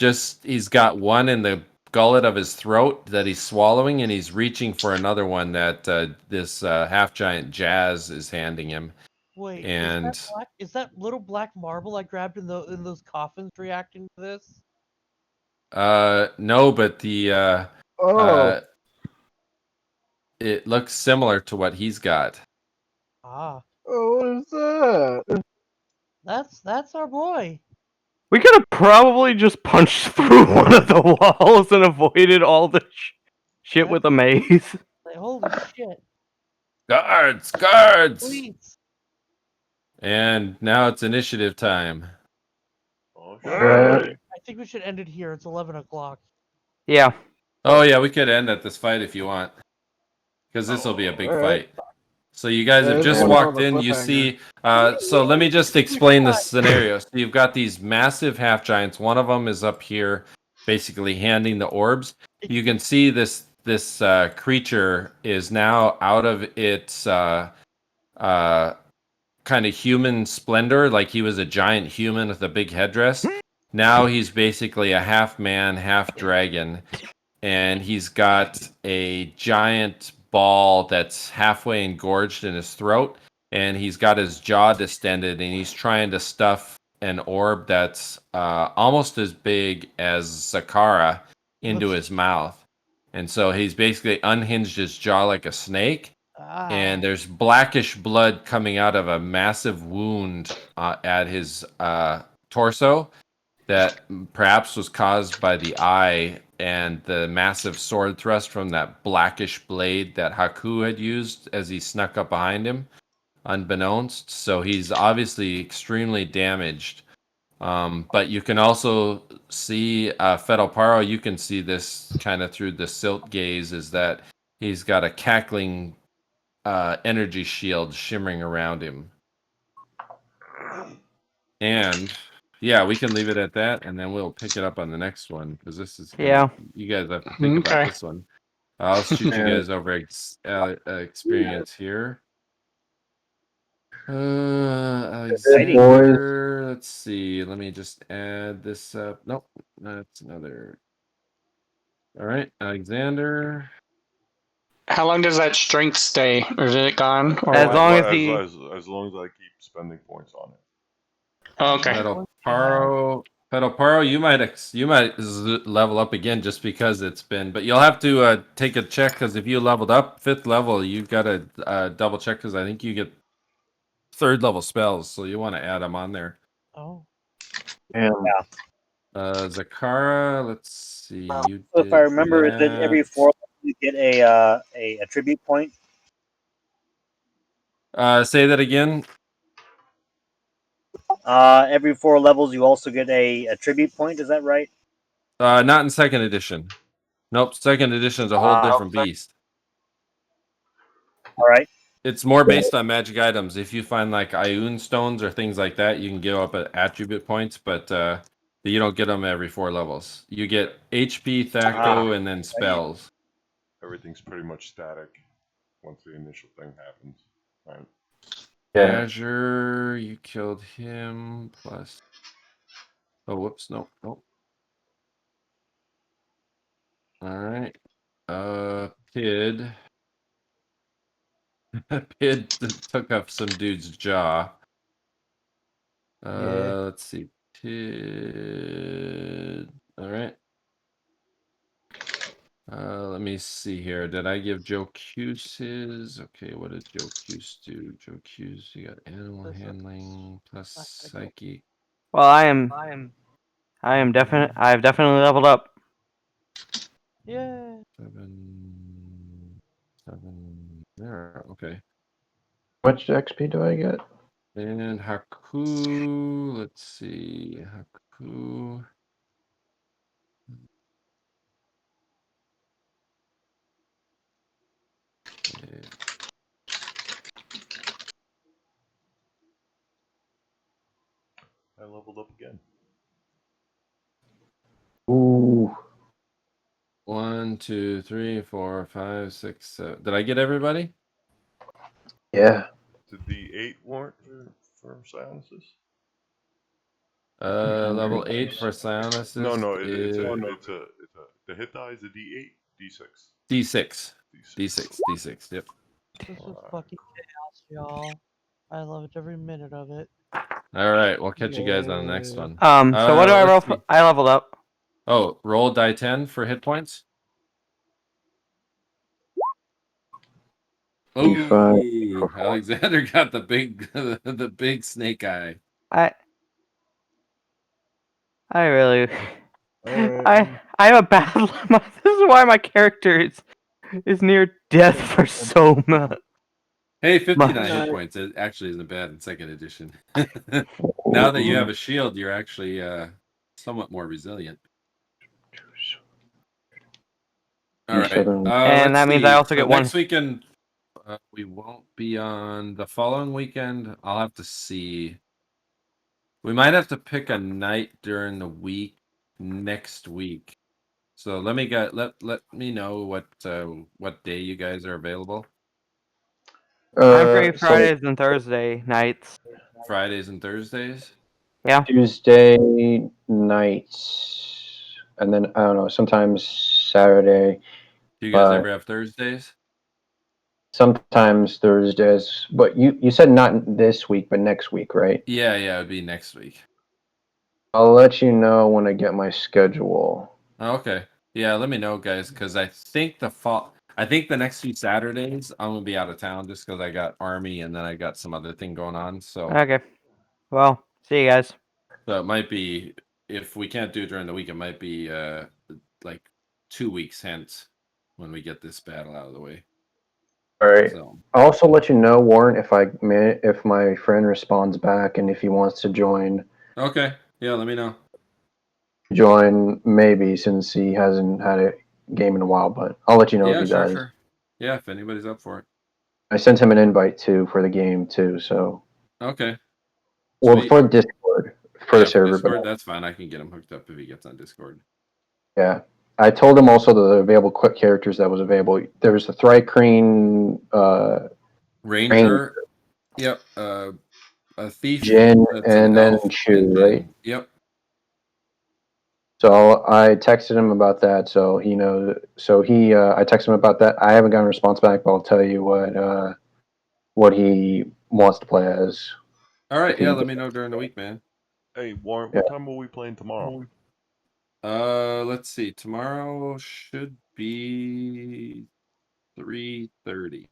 got one in the gullet of his throat that he's swallowing, and he's reaching for another one that this half giant Jazz is handing him. Wait, And is that little black marble I grabbed in those coffins reacting to this? no, but the it looks similar to what he's got. Ah, Oh, what is that? that's our boy. We could have probably just punched through one of the walls and avoided all the shit with the maze. Like, holy shit! Guards! Please. And now it's initiative time. I think we should end it here. It's 11 o'clock. Yeah. Oh yeah, we could end at this fight if you want, because this will be a big fight. So you guys have This just is more of walked a in. You cliffhanger. see. So let me just explain the scenario. So you've got these massive half giants. One of them is up here, basically handing the orbs. You can see this creature is now out of its kind of human splendor, like he was a giant human with a big headdress. Now he's basically a half man, half dragon, and he's got a giant ball that's halfway engorged in his throat, and he's got his jaw distended, and he's trying to stuff an orb that's almost as big as Zakhara into his mouth. And so he's basically unhinged his jaw like a snake, and there's blackish blood coming out of a massive wound at his torso that perhaps was caused by the eye and the massive sword thrust from that blackish blade that Haaku had used as he snuck up behind him, unbeknownst. So he's obviously extremely damaged. But you can also see Fetl'Paro. You can see this kind of through the silt gaze, is that he's got a cackling energy shield shimmering around him. And yeah, we can leave it at that, and then we'll pick it up on the next one, because this is you guys have to think about this one. I'll shoot you guys over experience here. Alexander, let's see. Let me just add this up. Nope, that's another. All right, Alexander. How long does that strength stay, or is it gone? Or As what? long as as long as I keep spending points on it. Oh, okay. Fetl'Paro, you might level up again just because it's been, but you'll have to take a check, because if you leveled up 5th level, you've got to double check, because I think you get 3rd level spells, so you want to add them on there. Oh. Yeah. Zakhara, let's see. You So did if I remember, that every 4 you get a attribute point. Say that again. Every 4 levels, you also get a attribute point. Is that right? Not in 2nd edition. Nope, 2nd edition is a whole different beast. All right. It's more based on magic items. If you find like Ioun stones or things like that, you can give up attribute points, but you don't get them every 4 levels. You get HP, Thacto, and then spells. Everything's pretty much static once the initial thing happens. Right. Yeah. Azure, you killed him, plus... Oh, whoops, no. Alright. Pid. Pid took up some dude's jaw. Let's see. Pid. Alright. Let me see here. Did I give Jocus his? Okay, what did Jocus do? Jocus, you got animal handling plus psyche. Well, I've definitely leveled up. Yeah. 7. There, okay. How much XP do I get? And Haaku, let's see. Haaku. Okay. I leveled up again. Ooh. 1, 2, 3, 4, 5, 6, 7. Did I get everybody? Yeah. Did the 8 warrant for silences? Level 8 for Psionics. No, it's a the hit die is a D8, D6. D6. Yep. This is fucking chaos, y'all. I love it, every minute of it. All right, we'll catch you guys on the next one. So what do I roll for? I leveled up. Oh, roll die 10 for hit points. Oh, Alexander got the big snake eye. I really, I have a bad. This is why my character is near death for so much. Hey, 59 hit points. It actually isn't bad in 2nd edition. Now that you have a shield, you're actually somewhat more resilient. All right, and that means I also get one. Next weekend. We won't be on the following weekend. I'll have to see. We might have to pick a night during the week next week. So let me let me know what day you guys are available. I'm free So Fridays and Thursday nights. Fridays and Thursdays. Yeah. Tuesday nights, and then I don't know. Sometimes Saturday. Do you guys But ever have Thursdays? sometimes Thursdays. But you said not this week, but next week, right? Yeah, it'd be next week. I'll let you know when I get my schedule. Okay. Yeah, let me know, guys, because I think the next few Saturdays I'm gonna be out of town just because I got army and then I got some other thing going on. So Okay. Well, see you guys. it might be, if we can't do it during the week, it might be like 2 weeks hence when we get this battle out of the way. All right. So I'll also let you know, Warren, if my friend responds back and if he wants to join okay. Yeah, let me know. maybe, since he hasn't had a game in a while. But I'll let you know if Yeah, he does. sure. Yeah, if anybody's up for it. I sent him an invite too for the game too. So Okay. well, Sweet. for Discord, for the For server, but Discord, that's fine. I can get him hooked up if he gets on Discord. yeah. I told him also the available quick characters that was available. There was the Thrycreen, Ranger. Yep. A thief. Jin, That's an and then elf. Chu, And right? Jin. Yep. So I texted him about that, so he knows. So I texted him about that. I haven't gotten a response back, but I'll tell you what he wants to play as. All right. If he, Yeah, let me know during the week, man. Hey, Warren, Yeah. what time are we playing tomorrow? Let's see. Tomorrow should be 3:30.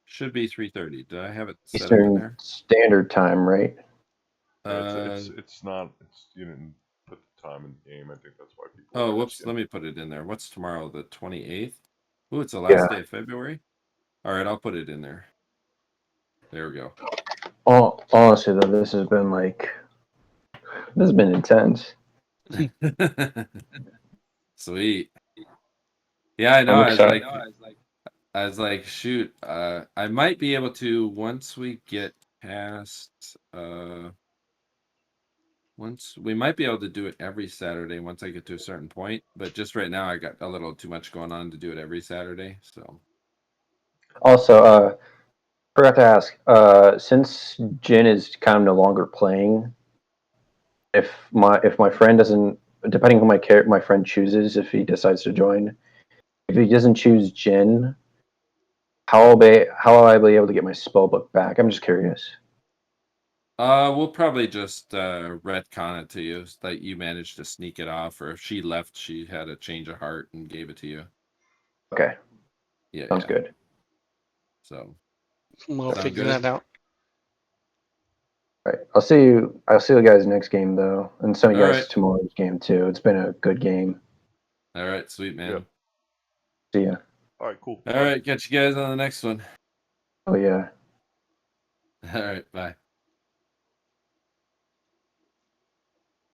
Should be 3:30. Did I have it set up in Eastern there? Standard Time, right? It's not. It's you didn't put the time in the game. I think that's why people. Oh, are whoops. asking. Let me put it in there. What's tomorrow? The 28th? Ooh, it's the Yeah. last day of February. All right, I'll put it in there. There we go. Honestly, though, this has been intense. Sweet. Yeah, I know. I'm excited. I was like, shoot, I might be able to once we get past once we might be able to do it every Saturday once I get to a certain point, but just right now I got a little too much going on to do it every Saturday, so Also, forgot to ask. Since Jin is kind of no longer playing, if my friend doesn't, depending on my friend chooses, if he decides to join, if he doesn't choose Jin, how will I be able to get my spell book back? I'm just curious. we'll probably just retcon it to you that you managed to sneak it off, or if she left, she had a change of heart and gave it to you. Okay, Yeah, sounds good. So We'll sound figure good? that out. All right, I'll see you guys next game though, and some of you All guys right. tomorrow's game too. It's been a good game. All right, sweet man. Yep. See ya. All right, cool. All right, catch you guys on the next one. Oh yeah. All right, bye.